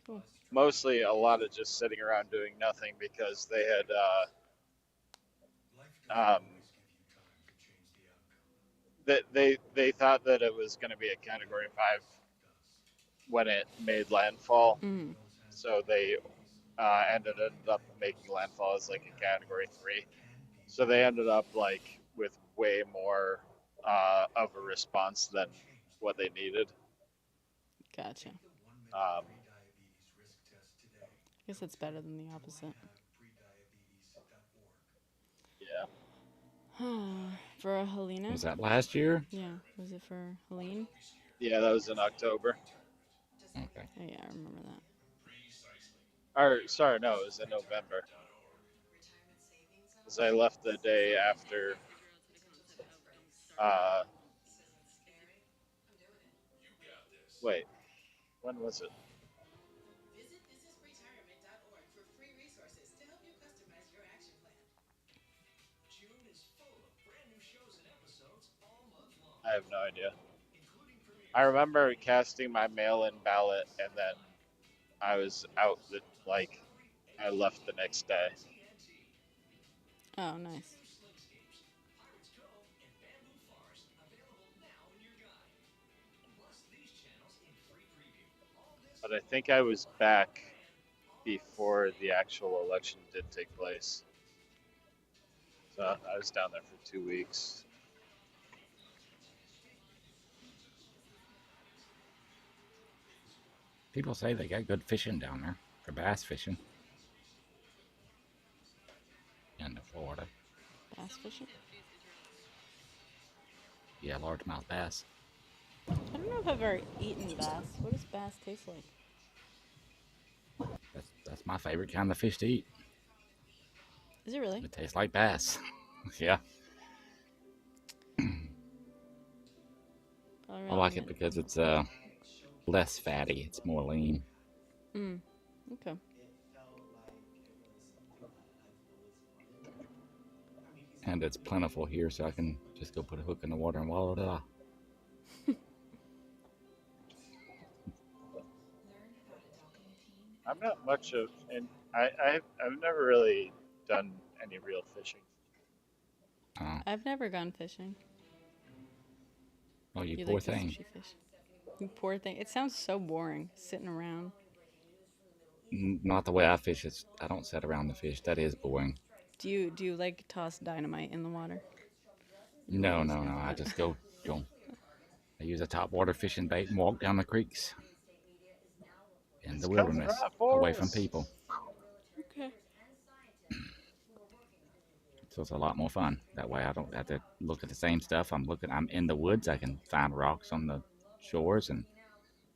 Cool. Mostly a lot of just sitting around doing nothing because they had they thought that it was going to be a Category 5 when it made landfall. Mm. So they ended up making landfall as like a Category 3. So they ended up like with way more of a response than what they needed. Gotcha. I guess it's better than the opposite. Yeah. For Helena? Was that last year? Yeah. Was it for Helene? Yeah, that was in October. Okay. Oh, yeah, I remember that. Or, sorry, no, it was in November. Because I left the day after. Wait, when was it? Visit thisisretirement.org for free resources to help you customize your action plan. June is full of brand new shows and episodes all month long. I have no idea. I remember casting my mail-in ballot, and then I was out. I left the next day. Oh, nice. But I think I was back before the actual election did take place. So I was down there for 2 weeks. People say they got good fishing down there for bass fishing. In Florida. Bass fishing? Yeah, largemouth bass. I don't know if I've ever eaten bass. What does bass taste like? That's my favorite kind of fish to eat. Is it really? It tastes like bass. Yeah. I like it because it's less fatty. It's more lean. Okay. And it's plentiful here, so I can just go put a hook in the water and wallow it off. I'm not much of, and I've never really done any real fishing. Oh, I've never gone fishing. oh, you You poor like to thing. sushi fish? You poor thing. It sounds so boring, sitting around. Not the way I fish. I don't sit around the fish. That is boring. Do you like toss dynamite in the water? No. I just go. I use a topwater fishing bait and walk down the creeks in the wilderness, away from people. Okay. So it's a lot more fun. That way I don't have to look at the same stuff. I'm in the woods. I can find rocks on the shores and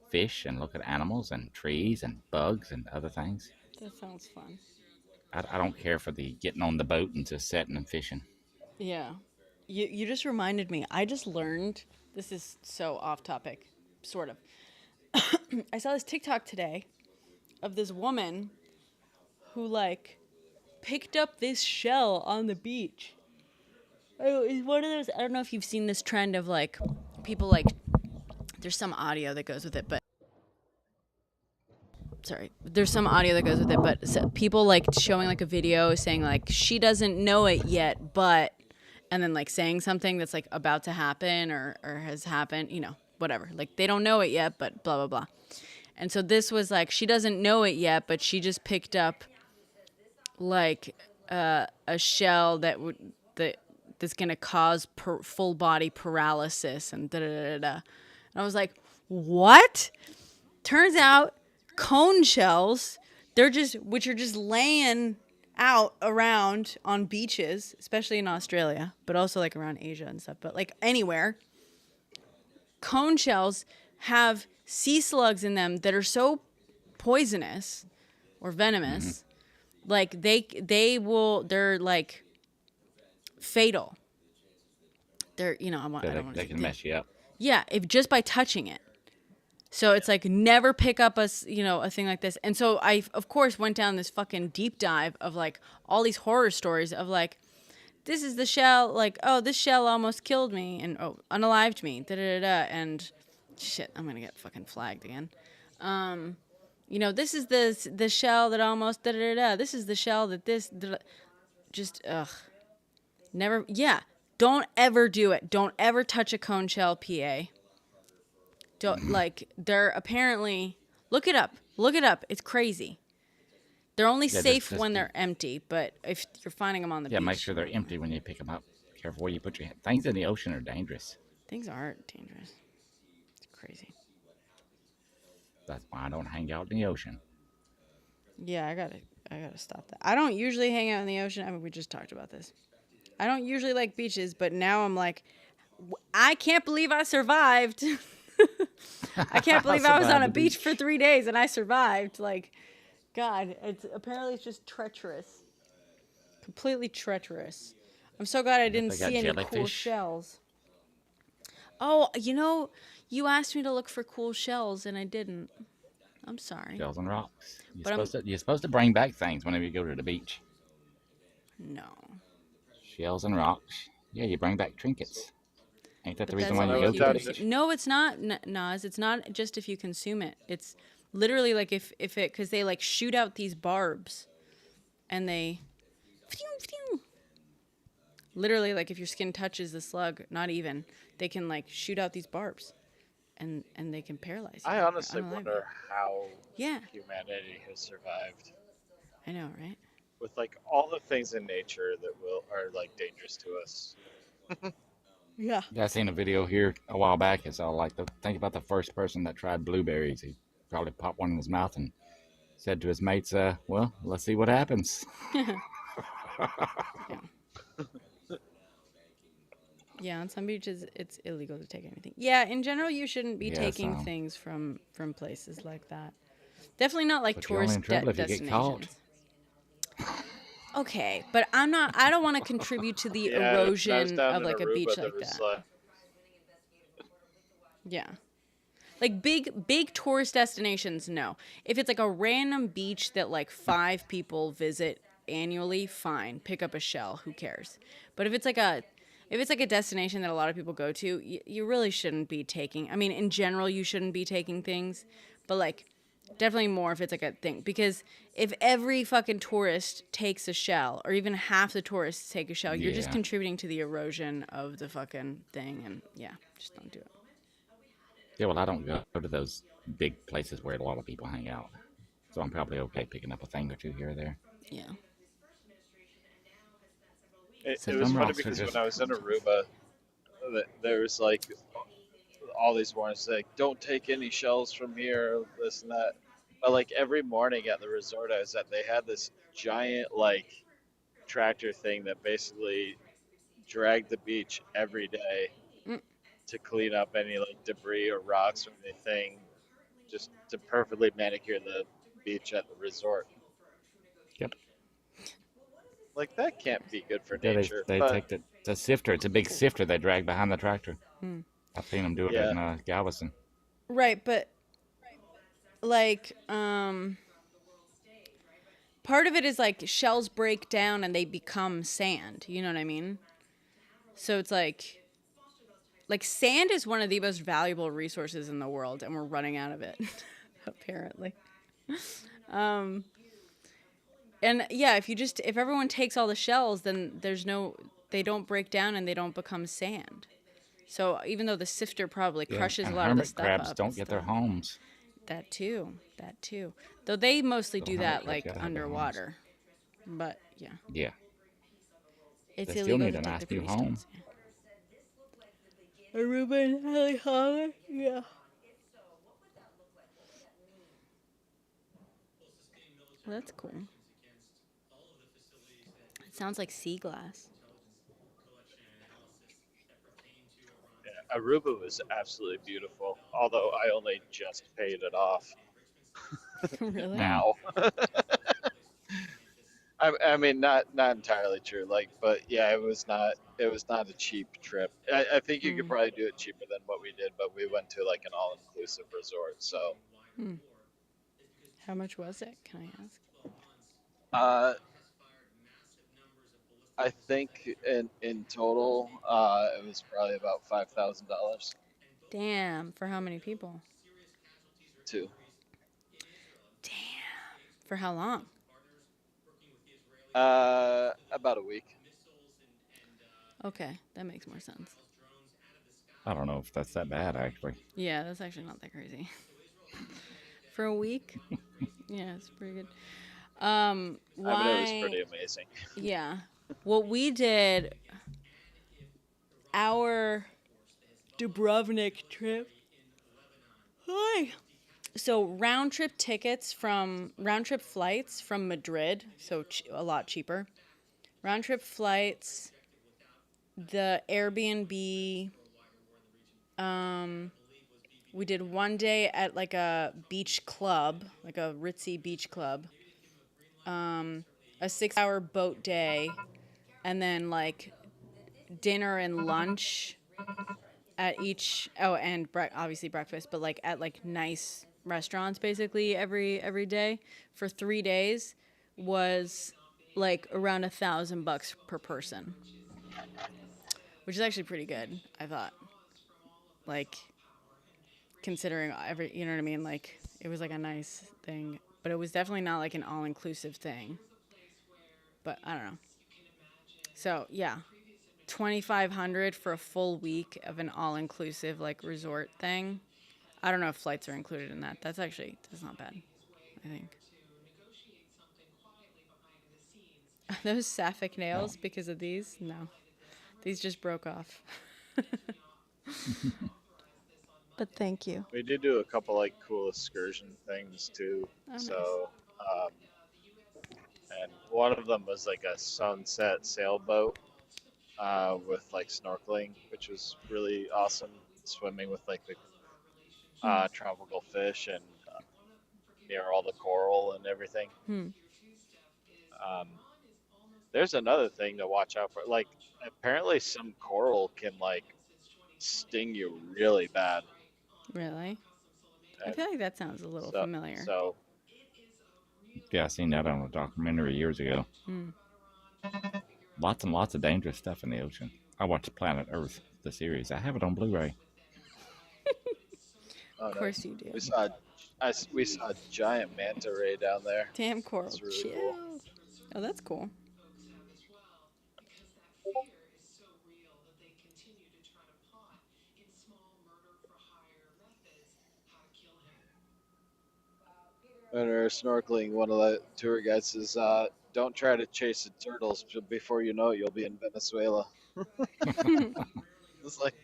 fish and look at animals and trees and bugs and other things. That sounds fun. I don't care for the getting on the boat and just sitting and fishing. Yeah. You just reminded me. I just learned, this is so off topic, sort of. I saw this TikTok today of this woman who picked up this shell on the beach. Oh, it's one of those, I don't know if you've seen this trend of people there's some audio that goes with it, but there's some audio that goes with it, but people showing a video saying she doesn't know it yet, but, and then saying something that's about to happen or has happened, whatever. They don't know it yet, but blah, blah, blah. And so this was she doesn't know it yet, but she just picked up a shell that's gonna cause full body paralysis and da da da da. And I was like, What? Turns out cone shells, which are just laying out around on beaches, especially in Australia, but also like around Asia and stuff, but like anywhere. Cone shells have sea slugs in them that are so poisonous or venomous, like they're like fatal. They're, I So don't want they to can say. mess you up. Yeah, if just by touching it. So it's like never pick up a thing like this. And so I, of course, went down this fucking deep dive of like all these horror stories of like, this is the shell, like, oh, this shell almost killed me and unalived me, da da da da. And shit, I'm gonna get fucking flagged again. This is the shell that almost da da da da. This is the shell that this just never. Yeah, don't ever do it. Don't ever touch a cone shell, PA. Don't like they're apparently look it up. Look it up. It's crazy. They're only Yeah, safe when they're empty, but if you're finding them on the beach, make sure they're empty when you pick them up. Careful where you put your things in the ocean are dangerous. Things are dangerous. It's crazy. That's why I don't hang out in the ocean. Yeah, I gotta stop that. I don't usually hang out in the ocean. I mean, we just talked about this. I don't usually like beaches, but now I'm like, I can't believe I survived. I can't believe I was on a beach for 3 days and I survived. Like, God, it's just treacherous. Completely treacherous. I'm so glad I didn't they got see any cool jellyfish. shells. Oh, you asked me to look for cool shells and I didn't. I'm sorry. Shells and rocks. But You're supposed to bring back things whenever you go to the beach. No. Shells and rocks. Yeah, you bring back trinkets. Ain't that the reason why only you go if to you the consume- beach? No, it's not, Nas. It's not just if you consume it. It's literally like if it, because they like shoot out these barbs and they literally, like, if your skin touches the slug, not even, they can like shoot out these barbs and they can paralyze you. I honestly Unalive you. wonder how Yeah, humanity has survived I know, right? with like all the things in nature that are like dangerous to us. Yeah. Yeah, I seen a video here a while back. It's all like, think about the first person that tried blueberries. He probably popped one in his mouth and said to his mates, well, let's see what happens. Yeah, on some beaches it's illegal to take anything. Yeah, in general you shouldn't be taking things from places like that. Definitely not like But you're only tourist in trouble if you get caught. destinations. Okay, but I don't want to contribute to the Yeah, when I was erosion down of in like a Aruba, beach there like was, that. Yeah. Like big tourist destinations, no. If it's like a random beach that like 5 people visit annually, fine. Pick up a shell, who cares? But if it's like a destination that a lot of people go to, you really shouldn't be taking. I mean, in general, you shouldn't be taking things, but like definitely more if it's like a thing. Because if every fucking tourist takes a shell, or even half the tourists take a shell, you're just Yeah. contributing to the erosion of the fucking thing. And yeah, just don't do it. Yeah, well, I don't go to those big places where a lot of people hang out. So I'm probably okay picking up a thing or two here or there. Yeah. It So was some funny rocks are because just- when I was in Aruba, there was like all these warnings like, don't take any shells from here, this and that. But like every morning at the resort I was at, they had this giant like tractor thing that basically dragged the beach every day to clean up any like debris or rocks or anything, just to perfectly manicure the beach at the resort. Yep. Like that can't be good for Yeah, nature. they But take the sifter. It's a big sifter they drag behind the tractor. I've seen them do it Yeah. in Galveston. Right, but like part of it is like shells break down and they become sand, you know what I mean? So it's like sand is one of the most valuable resources in the world and we're running out of it apparently. And yeah, if everyone takes all the shells, then they don't break down and they don't become sand. So even though the sifter probably crushes and a lot of the hermit stuff crabs up, don't and get stuff. their homes. That too. Though they mostly do hermit that crabs like gotta have their homes. underwater. But yeah, Yeah. it's They still illegal need to a take nice the new free home. stones. Yeah. Aruba and Hallie Holler? Yeah. Well, that's cool. It sounds like sea glass. Yeah, Aruba was absolutely beautiful, although I only just paid it off Really? Mm. now. I mean, not entirely true. Like, but yeah, it was not a cheap trip. I think you could Mm. probably do it cheaper than what we did, but we went to like an all-inclusive resort. So, Hmm. How much was it? Can I ask? uh, I think in total, it was probably about $5,000 Damn. For how many people? too. Damn. For how long? About a week. Okay, that makes more sense. I don't know if that's that bad actually. Yeah, that's actually not that crazy. For a week? Yeah, it's pretty good. I mean, it was Why? pretty amazing. Yeah. What we did, our Dubrovnik trip. Hi. So round trip flights from Madrid, so a lot cheaper. Round trip flights, the Airbnb. We did one day at like a beach club, like a ritzy beach club. A 6-hour boat day, and then like dinner and lunch at each. Oh, and obviously breakfast, but like at like nice restaurants basically every day for 3 days was like around $1,000 per person, which is actually pretty good. I thought, like, considering you know what I mean. Like, it was like a nice thing, but it was definitely not like an all inclusive thing. But I don't know. So yeah, 2,500 for a full week of an all inclusive like resort thing. I don't know if flights are included in that. That's not bad, I think. Are those sapphic No. nails because of these? No. These just broke off. But thank you. We did do a couple like cool excursion things too. Oh, nice. So, and one of them was like a sunset sailboat with like snorkeling, which was really awesome. Swimming with like the tropical fish and near all the coral and everything. Hmm. Um, there's another thing to watch out for. Like, apparently, some coral can like sting you really bad. Really? I And feel like that sounds a little so, familiar. so Yeah, I seen that on a documentary years ago. Hmm. Lots and lots of dangerous stuff in the ocean. I watched Planet Earth, the series. I have it on Blu-ray. oh, Of course nice. you do. We saw a giant manta ray down there. Damn coral, It's really chill. cool. Oh, that's cool. When we were snorkeling, one of the tour guides says, "Don't try to chase the turtles. Before you know it, you'll be in Venezuela." It's like,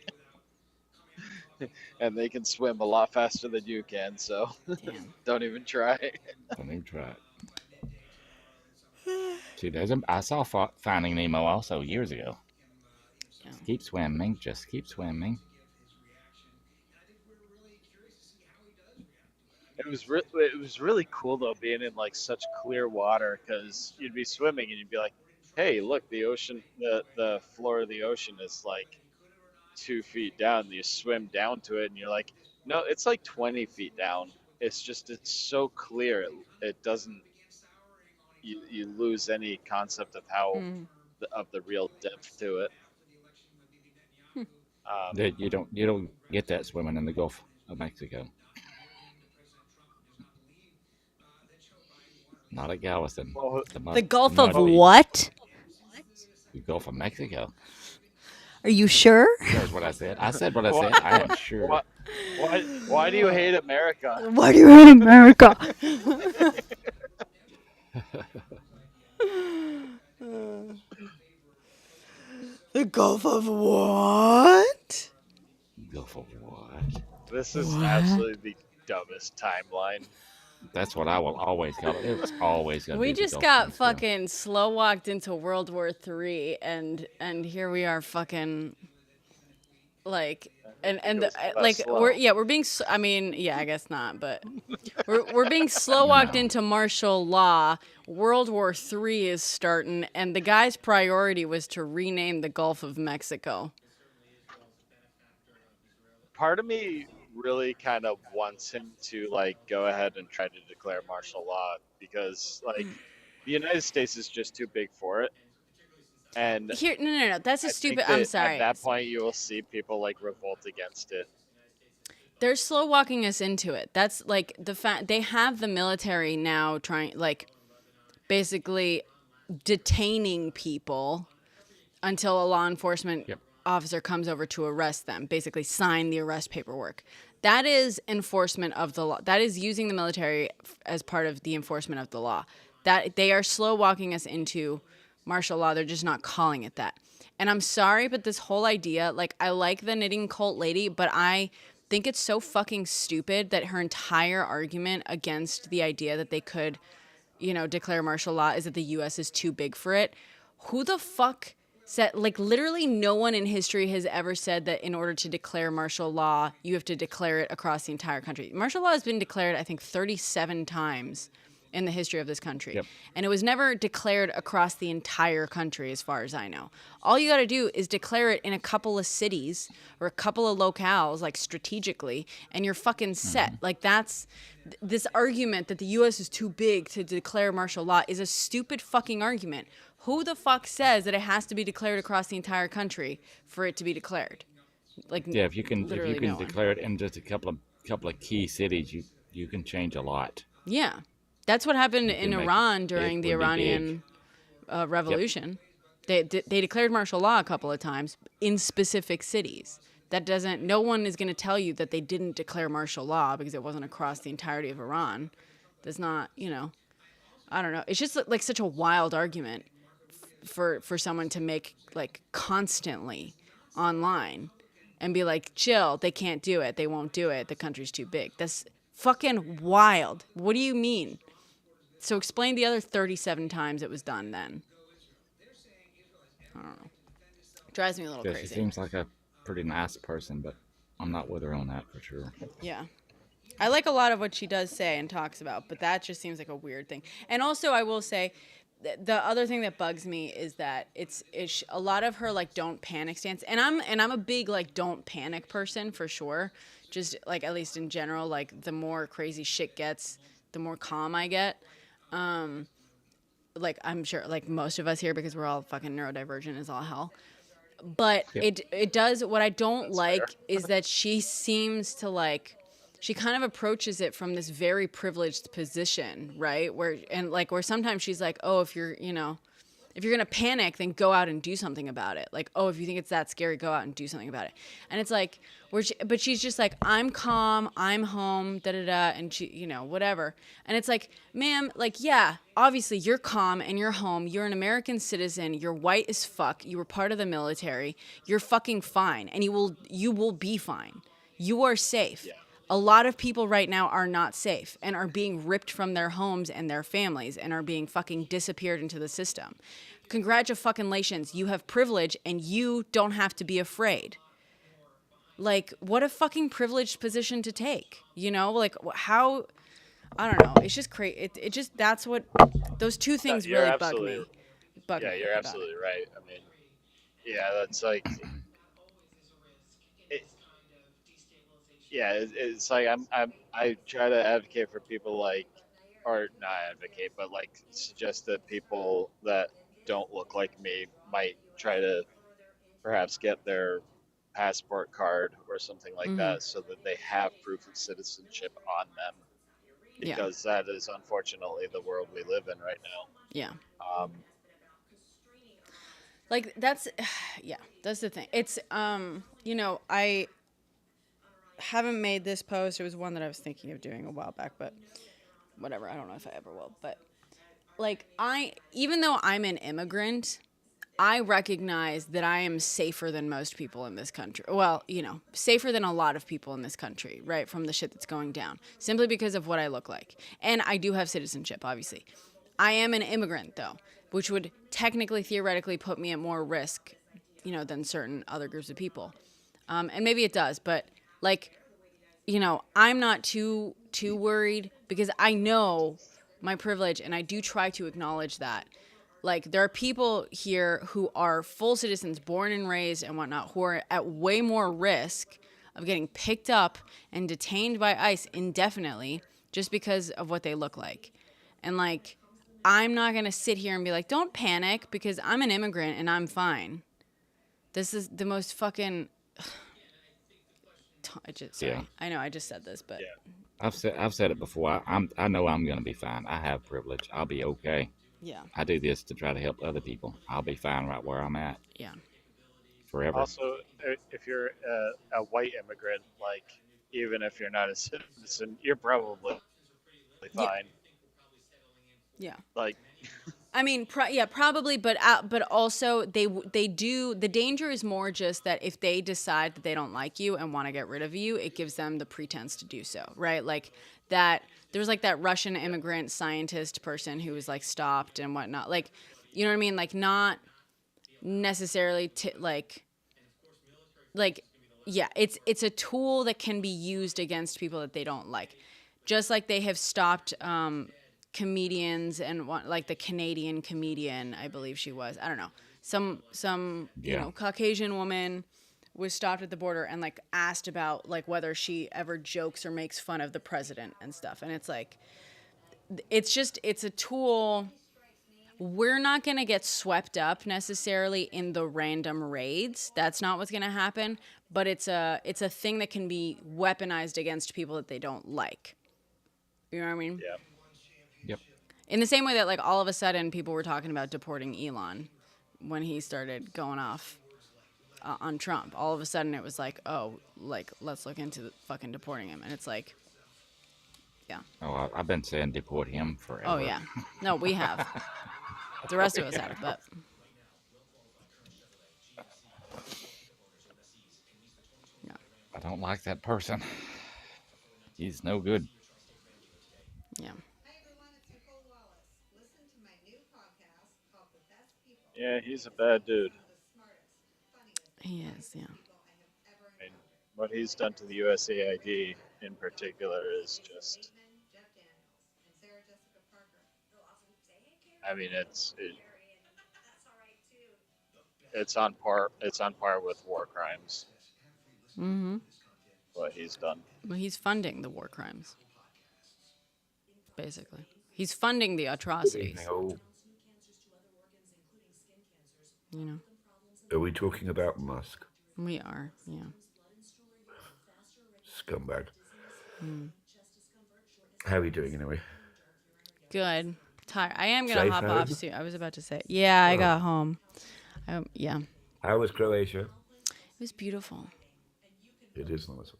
and they can swim a lot faster than you can, so Damn. don't even try. Don't even try it. See, I saw Finding Nemo also years ago. Yeah. Just keep swimming. Just keep swimming. It was really cool though, being in like such clear water, because you'd be swimming and you'd be like, "Hey, look, the ocean, the floor of the ocean is like 2 feet down." You swim down to it and you're like, "No, it's like 20 feet down." It's so clear. It doesn't. You lose any concept of how Hmm. of the real depth to it. Um, You don't get that swimming in the Gulf of Mexico. Not at Galveston. well, The Gulf of mud beach. what? The Gulf of Mexico. Are you sure? That's what I said. I said what I why, said. I am sure. why do you hate America? Why do you hate America? The Gulf of what? Gulf of what? This is What? absolutely the dumbest timeline That's what I will always call it. It's always going to We be the just Gulf got of Mexico. fucking slow walked into World War III, and here we are fucking like I didn't and think it the, was all that like we're slow. yeah we're being I mean yeah I guess not, but we're being slow walked No. into martial law. World War III is starting, and the guy's priority was to rename the Gulf of Mexico. Part of me really kind of wants him to like go ahead and try to declare martial law because like the United States is just too big for it. And Here, no. That's a I think stupid. I'm that at sorry. that point you will see people like revolt against it. They're slow walking us into it. That's like the fact they have the military now trying, like, basically detaining people until a law enforcement Yep. officer comes over to arrest them, basically sign the arrest paperwork. That is enforcement of the law. That is using the military as part of the enforcement of the law. That they are slow walking us into martial law. They're just not calling it that. And I'm sorry, but this whole idea, like, I like the knitting cult lady, but I think it's so fucking stupid that her entire argument against the idea that they could, declare martial law is that the US is too big for it. Who the fuck said, like, literally no one in history has ever said that in order to declare martial law, you have to declare it across the entire country. Martial law has been declared, I think, 37 times in the history of this country. Yep. And it was never declared across the entire country, as far as I know. All you got to do is declare it in a couple of cities or a couple of locales, like strategically, and you're fucking set. Like, that's this argument that the U.S. is too big to declare martial law is a stupid fucking argument. Who the fuck says that it has to be declared across the entire country for it to be declared? Like, Yeah, if you can literally no one. declare it in just a couple of key cities, you can change a lot. Yeah. That's what happened You in can make Iran during it the would be big. Iranian revolution. They declared martial law a couple of times in specific cities. That doesn't. No one is going to tell you that they didn't declare martial law because it wasn't across the entirety of Iran. That's not. I don't know. It's just like such a wild argument for someone to make, like, constantly online and be like, chill. They can't do it. They won't do it. The country's too big. That's fucking wild. What do you mean? So explain the other 37 times it was done then. I don't know. Drives me a little Yeah, she crazy. seems like a pretty nice person, but I'm not with her on that for sure. Yeah. I like a lot of what she does say and talks about, but that just seems like a weird thing. And also, I will say, the other thing that bugs me is that it's a lot of her, like, don't panic stance. And I'm a big, like, don't panic person for sure. Just, like, at least in general, like, the more crazy shit gets, the more calm I get. Like, I'm sure, like, most of us here, because we're all fucking neurodivergent as all hell. But Yep. it does, what I don't That's like fair. is that she seems to, like, she kind of approaches it from this very privileged position, right? Where sometimes she's like, oh, if you're gonna panic, then go out and do something about it. Like, oh, if you think it's that scary, go out and do something about it. And it's like, but she's just like, I'm calm, I'm home, da da da, and she, whatever. And it's like, ma'am, like, yeah, obviously you're calm and you're home. You're an American citizen. You're white as fuck. You were part of the military. You're fucking fine, and you will be fine. You are safe. Yeah. A lot of people right now are not safe and are being ripped from their homes and their families and are being fucking disappeared into the system. Congratulations, you have privilege and you don't have to be afraid. Like, what a fucking privileged position to take, Like, how, I don't know. It's just crazy. It just, that's what, those two things You're really bug absolutely me. Bug yeah, me you're about it. absolutely right. I mean, yeah, that's like it, yeah, it's like I try to advocate for people like, or not advocate, but like suggest that people that don't look like me might try to perhaps get their passport card or something like Mm-hmm. that so that they have proof of citizenship on them Yeah. because that is unfortunately the world we live in right now. Yeah. Um, Like, that's, yeah, that's the thing. It's, I haven't made this post. It was one that I was thinking of doing a while back, but whatever. I don't know if I ever will. But, like, even though I'm an immigrant, I recognize that I am safer than most people in this country. Well, safer than a lot of people in this country, right? From the shit that's going down, simply because of what I look like. And I do have citizenship, obviously. I am an immigrant, though, which would technically, theoretically put me at more risk, than certain other groups of people. And maybe it does, but like, I'm not too worried because I know my privilege and I do try to acknowledge that. Like, there are people here who are full citizens, born and raised and whatnot, who are at way more risk of getting picked up and detained by ICE indefinitely just because of what they look like. And, like, I'm not going to sit here and be like, don't panic because I'm an immigrant and I'm fine. This is the most fucking... Yeah. I know I just said this, but... Yeah. I've said it before. I know I'm going to be fine. I have privilege. I'll be okay. Yeah. I do this to try to help other people. I'll be fine right where I'm at Yeah. forever. Also, if you're a white immigrant, like even if you're not a citizen, you're probably fine. Yeah. Like, I mean, probably, but also they do. The danger is more just that if they decide that they don't like you and want to get rid of you, it gives them the pretense to do so, right? Like that. There's like that Russian immigrant scientist person who was like stopped and whatnot. Like, you know what I mean? Like not necessarily yeah. It's a tool that can be used against people that they don't like, just like they have stopped. Comedians and like the Canadian comedian, I believe she was. I don't know. Some Caucasian woman was stopped at the border and like asked about like whether she ever jokes or makes fun of the president and stuff. And it's like it's a tool. We're not going to get swept up necessarily in the random raids. That's not what's going to happen, but it's a thing that can be weaponized against people that they don't like. You know what I mean? yeah. Yep. In the same way that, like, all of a sudden people were talking about deporting Elon when he started going off on Trump. All of a sudden it was like, oh, like, let's look into fucking deporting him. And it's like, yeah. Oh, I've been saying deport him forever. Oh, yeah. No, we have. The rest of us have, but... Yeah. I don't like that person. He's no good. Yeah. Hi everyone, it's Nicole Wallace. Listen to my new podcast called The Best People. Yeah, he's a bad dude. Some of the smartest, funniest, He is, yeah. people I have ever I mean, encountered. what he's done to the USAID in particular is just. Bateman, Jeff Daniels, and Sarah Jessica Parker. I mean, it's on par. It's on par with war crimes. Mm-hmm. What he's done. Well, he's funding the war crimes. Basically. He's funding the atrocities. No. You know? Are we talking about Musk? We are, yeah. Scumbag. How are you doing anyway? Good. Tired. I am going to Safe hop home? off soon. I was about to say. Yeah, I got home. Yeah. It How was Croatia? was beautiful. It is nice. It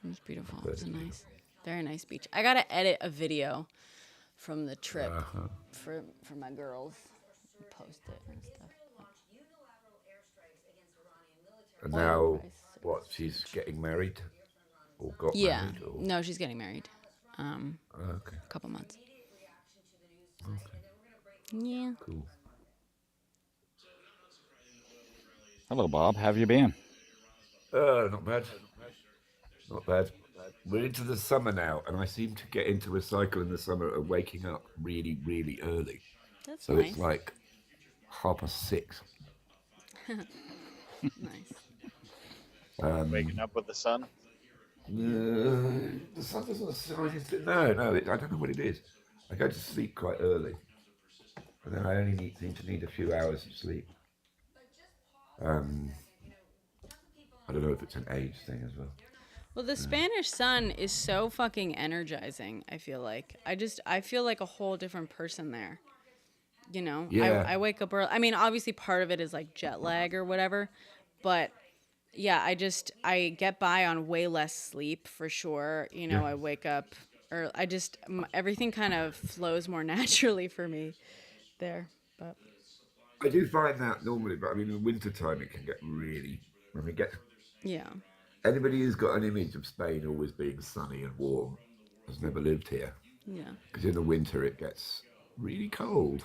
was beautiful. It was a nice, very nice beach. I got to edit a video from the trip for my girls. Post it and stuff. And now, what? She's getting married, or got Yeah. married? Or... No, she's getting married. Okay. A couple months. Yeah. Cool. Hello, Bob. How have you been? Not bad. Not bad. We're into the summer now, and I seem to get into a cycle in the summer of waking up really, really early. That's So nice. it's like 6:30. Nice. Waking up with the sun. The sun doesn't shine. No, I don't know what it is. I go to sleep quite early, and then I only seem to need a few hours of sleep. I don't know if it's an age thing as well. Well, the Spanish sun is so fucking energizing, I feel like. I feel like a whole different person there. You know? Yeah. I wake up early. I mean, obviously part of it is like jet lag or whatever. But yeah, I get by on way less sleep for sure. You know, I wake up or everything kind of flows more naturally for me there. But I do find that normally, but I mean, in the winter time it can get really. I mean, Yeah. anybody who's got an image of Spain always being sunny and warm has never lived here. Yeah. Because in the winter it gets really cold.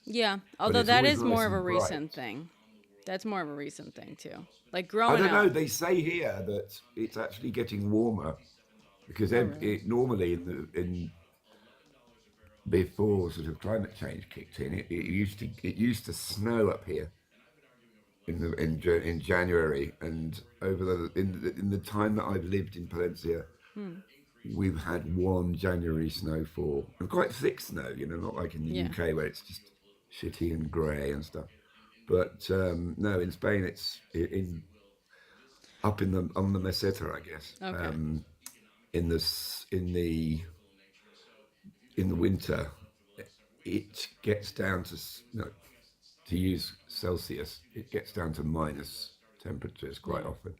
Yeah. But Although it's that always is nice more of a and bright. recent thing. That's more of a recent thing too. Like I growing don't know. up. They say here that it's actually getting warmer because Oh, really? it normally in before sort of climate change kicked in, it used to snow up here in January, and over in the time that I've lived in Palencia, we've had one January snowfall and quite thick snow. You know, not like in the Yeah. UK where it's just shitty and grey and stuff. But no, in Spain it's up in the on the meseta, I guess. Okay. In the winter, it gets down to to use Celsius, it gets down to minus temperatures quite often.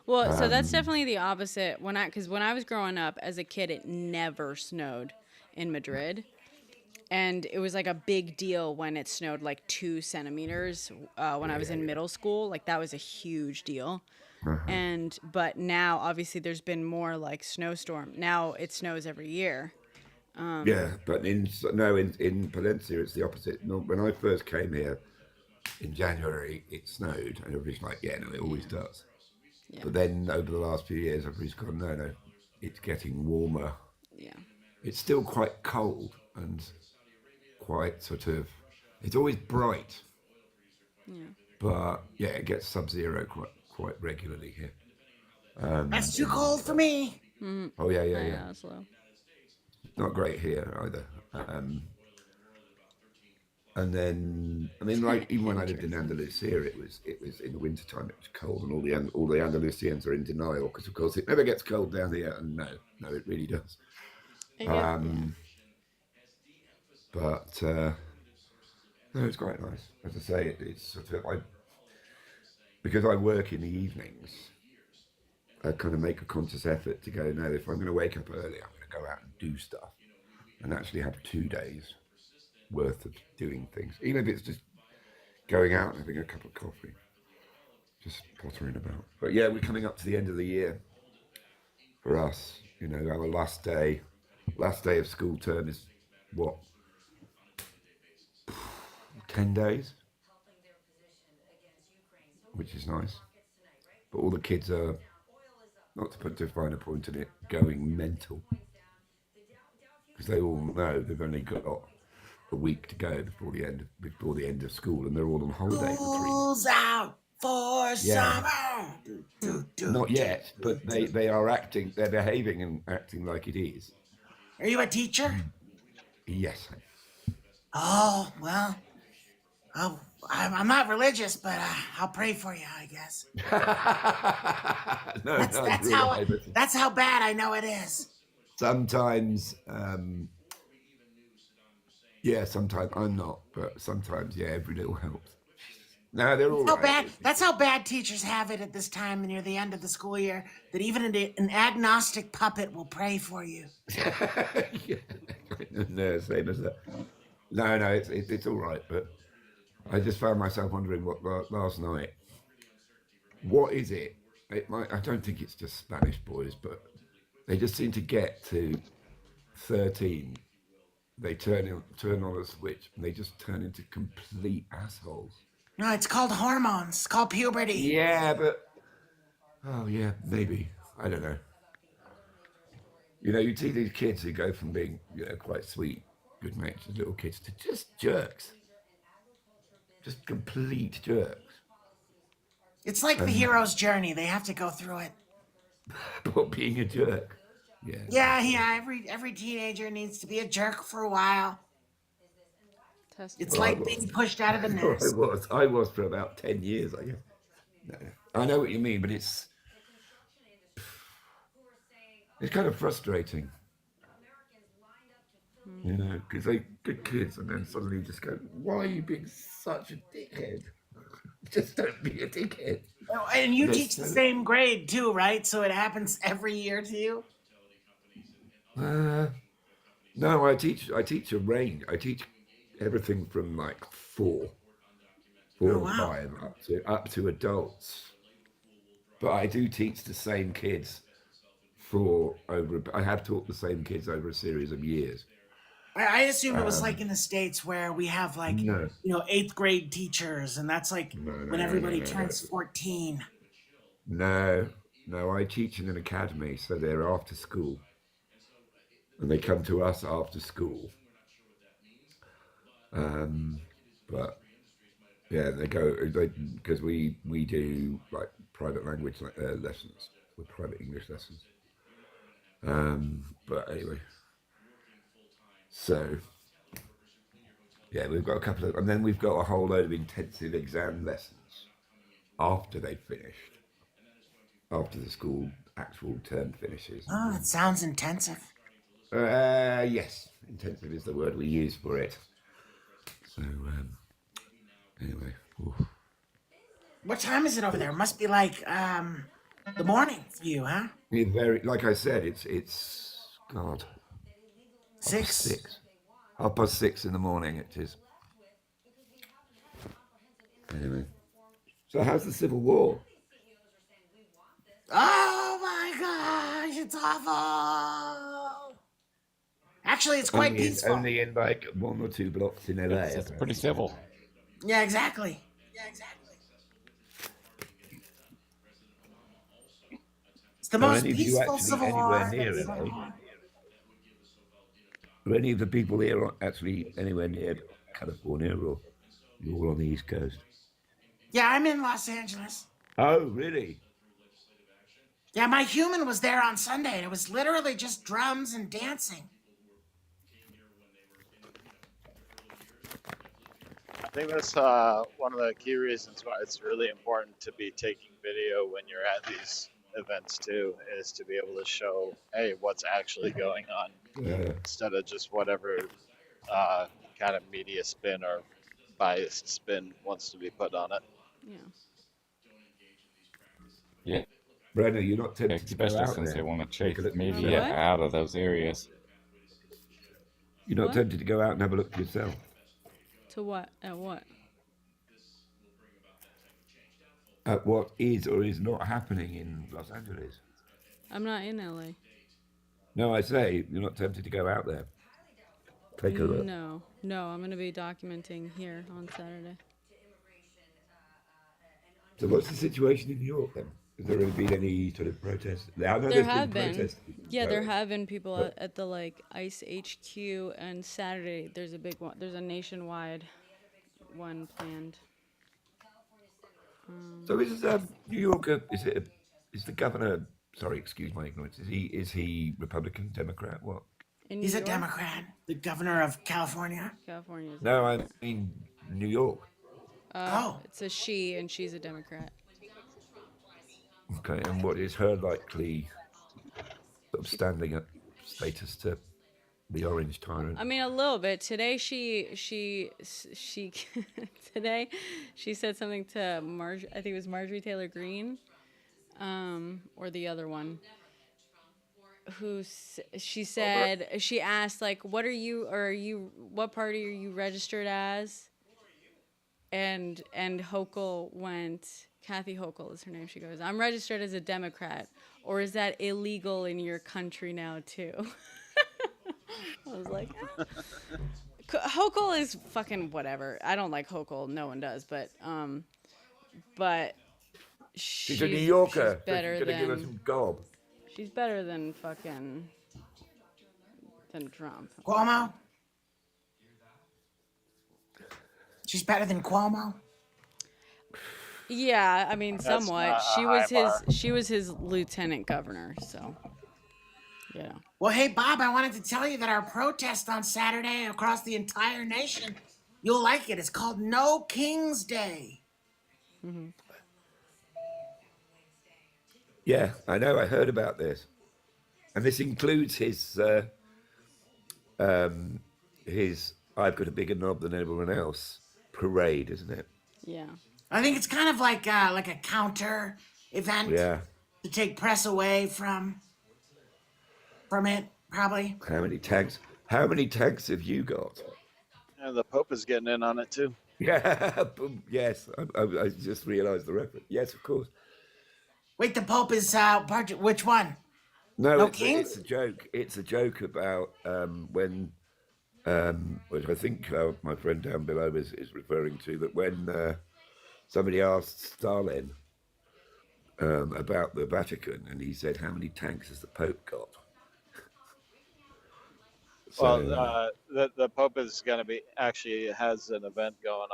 Well, so that's definitely the opposite. Because when I was growing up as a kid, it never snowed in Madrid, and it was like a big deal when it snowed like 2 centimeters. When I was in middle school, like that was a huge deal. But now obviously there's been more like snowstorm. Now it snows every year. Yeah, but in Palencia it's the opposite. No, when I first came here in January, it snowed, and everybody's like, "Yeah, no, it always does." Yeah. But then over the last few years, everybody's gone, "No, it's getting warmer." Yeah. It's still quite cold and quite sort of. It's always bright, Yeah. but yeah, it gets sub-zero quite regularly here. That's too cold for me. Oh yeah. Yeah, that's low. Not great here either. And then, I mean, like even when I lived in Andalusia, it was in the wintertime. It was cold, and all the Andalusians are in denial because, of course, it never gets cold down here. And no, it really does. But no, it's quite nice. As I say, it's sort of because I work in the evenings. I kind of make a conscious effort to go. No, if I'm going to wake up early, I'm going to go out and do stuff, and actually have 2 days worth of doing things, even if it's just going out and having a cup of coffee, just pottering about. But yeah, we're coming up to the end of the year for us. You know, our last day of school term is what, 10 days, which is nice. But all the kids are, not to put too fine a point in it, going mental because they all know they've only got a week to go before the end of school, and they're all on holiday for 3 months. School's out for summer. Not yet, but they are acting. They're behaving and acting like it is. Are you a teacher? Yes. Oh, well, I'm not religious, but I'll pray for you, I guess. No, That's how bad I know it is. sometimes, sometimes I'm not, but sometimes, every little helps. No, they're all right. That's how bad teachers have it at this time near the end of the school year, that even an agnostic puppet will pray for you. No, same as that. No, it's all right, but I just found myself wondering what last night. What is it? I don't think it's just Spanish boys, but they just seem to get to 13. They turn on a switch and they just turn into complete assholes. No, it's called hormones. It's called puberty. Yeah, but maybe, I don't know. You know, you see these kids who go from being, quite sweet, good natured little kids to just jerks, just complete jerks. It's like the hero's journey. They have to go through it. But being a jerk, Yeah. Every teenager needs to be a jerk for a while. It's like being pushed out of the nest. I was for about 10 years, I guess. No, I know what you mean, but it's kind of frustrating. You know, because they're good kids, and then suddenly you just go, "Why are you being such a dickhead? Just don't be a dickhead." Oh, and you teach the same grade too, right? So it happens every year to you? No, I teach a range. I teach everything from like 4 4 Oh or wow. 5 up to adults. But I do teach the same kids I have taught the same kids over a series of years. I assumed it was like in the States where we have like, No, 8th grade teachers, and that's like no, no, when no, no, everybody no, no, turns 14. no, no. I teach in an academy, so they're after school, and they come to us after school. But yeah, they go because we do like private language lessons with private English lessons. But anyway, so yeah, we've got a couple of, and then we've got a whole load of intensive exam lessons after they've finished, after the school actual term finishes. Oh, it sounds intensive. Yes, intensive is the word we use for it. So anyway, oof. What time is it over there? It must be like the morning for you, huh? It's very, like I said, it's God, 6. 6, 6:30 in the morning. It is. Anyway, so how's the Civil War? Oh my gosh, it's awful. Actually, it's quite peaceful. Only in like 1 or 2 blocks in LA. It's pretty civil. Yeah, exactly. It's the Are most any of you peaceful actually Civil anywhere War. near LA? Are any of the people here actually anywhere near California, or you're all on the East Coast? Yeah, I'm in Los Angeles. Oh, really? Yeah, my human was there on Sunday, and it was literally just drums and dancing. I think that's one of the key reasons why it's really important to be taking video when you're at these events too, is to be able to show, hey, what's actually going on, instead of just whatever kind of media spin or biased spin wants to be put on it. Yeah. Yeah, Brenna, you're not tempted to go especially out since they there? want to Take chase a look media yourself? What? out of those areas. You're not What? tempted to go out and have a look yourself? To what? At what? At what is or is not happening in Los Angeles? I'm not in LA. No, I say you're not tempted to go out there. Take a look. No, I'm gonna be documenting here on Saturday. So what's the situation in New York then? Has there really been any sort of protests? I know There there's have been been. protests. Yeah, there have been people But- at the like ICE HQ, and Saturday there's a big one. There's a nationwide one planned. So is New York? Is the governor? Sorry, excuse my ignorance. Is he Republican, Democrat? What? In He's New a York? Democrat, the governor of California. California's. No, I mean New York. Oh. It's a she, and she's a Democrat. Okay, and what is her likely sort of standing up status to the Orange Tyrant? I mean, a little bit. Today today she said something to I think it was Marjorie Taylor Greene, or the other one. She asked like, what party are you registered as? And Hochul went, Kathy Hochul is her name. She goes, I'm registered as a Democrat, or is that illegal in your country now too? I was like, Hochul is fucking whatever. I don't like Hochul. No one does, but She's a New Yorker. She's better She's gonna give us than some gob. she's better than Trump. Cuomo? She's better than Cuomo? Yeah, I mean, That's somewhat. not a high bar. She was his lieutenant governor, so yeah. Well, hey, Bob, I wanted to tell you that our protest on Saturday across the entire nation, you'll like it. It's called No King's Day. Mm-hmm. Yeah, I know. I heard about this, and this includes his "I've got a bigger knob than everyone else" parade, isn't it? Yeah. I think it's kind of like a counter event Yeah. to take press away from it, probably. How many tanks? How many tanks have you got? And the Pope is getting in on it too. Yeah, yes. I just realised the reference. Yes, of course. Wait, the Pope is which one? No, No it's kings? a joke. It's a joke about when, which I think my friend down below is referring to, that when somebody asked Stalin about the Vatican, and he said, "How many tanks has the Pope got?" Well, So, the Pope is going to be actually has an event going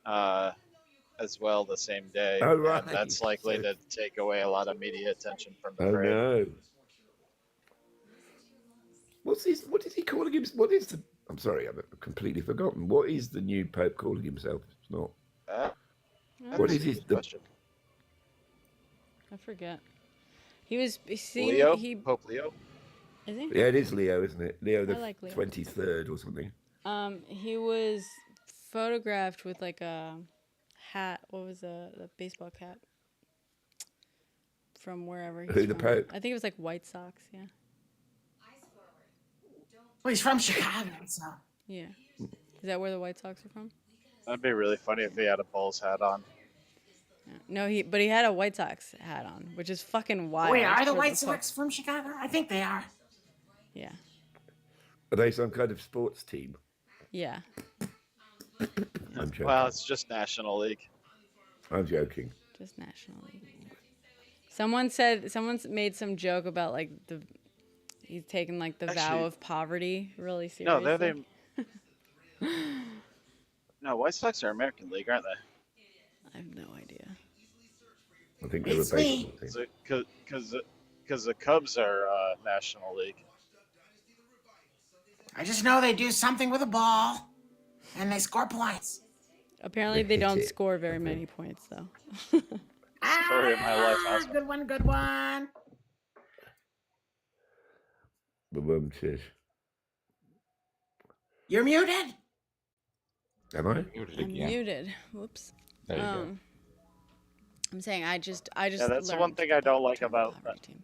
on as well the same day, oh and right. that's likely So, to take away a lot of media attention from the oh parade. no. What's this? What is he calling him? What is the? I'm sorry, I've completely forgotten. What is the new Pope calling himself? It's not. What That's is a his? good question. I forget. He was Leo? he Pope Leo? is he? Yeah, it is Leo, isn't it? Leo I the like Leo. 23rd or something. He was photographed with like a hat. What was the baseball cap from wherever he's Who, the from? Pope? I think it was like White Sox. Yeah. Well, he's from Chicago, so. Yeah. Is that where the White Sox are from? That'd be really funny if he had a Bulls hat on. Yeah. No, but he had a White Sox hat on, which is fucking wild. Wait, are the for White Sox from Chicago? I think they are. Yeah. Are they some kind of sports team? Yeah. I'm joking. Well, it's just National League. I'm joking. Just National League. Someone's made some joke about like he's taken like the vow Actually- of poverty really seriously. No, they're the. No, White Sox are American League, aren't they? I have no idea. I think they're It's a me. baseball team. Because the Cubs are National League. I just know they do something with a ball, and they score points. Apparently They they hit don't it. score very many points though. Story of my life, also. Good one, good one. The mum says, You're muted. am I? Muted I'm again. muted. Whoops. There you go. I'm saying I just Yeah, that's the one learned thing I don't like term about poverty team.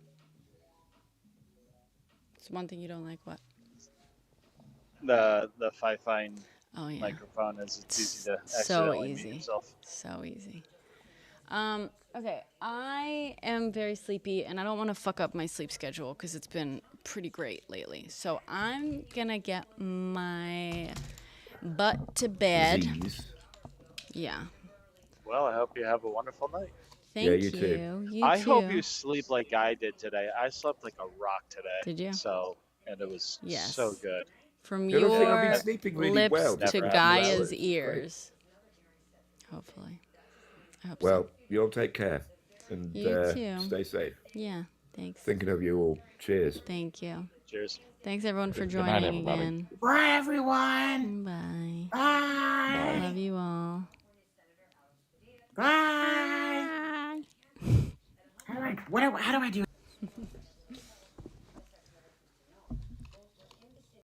It's one thing you don't like. What? the Fi-Fine Oh yeah. microphone is it's easy to So accidentally easy. mute yourself. So easy. Okay, I am very sleepy and I don't want to fuck up my sleep schedule because it's been pretty great lately. So I'm gonna get my butt to bed. Disease. Yeah. Well, I hope you have a wonderful night. Thank you you. too. You I too. hope you sleep like I did today. I slept like a rock today. Did you? So, and it was Yes. so good. From The other thing, I've your been sleeping really lips well. to Never happened. Gaia's It's great. ears. Hopefully. I hope Well, you all take care and You too. stay safe. so. Yeah. Thanks. Thinking of you all. Cheers. Thank you. Cheers. Thanks everyone for Good night, joining everybody. again. Bye, everyone. Bye. Bye. Love you all. Bye. How do I do it?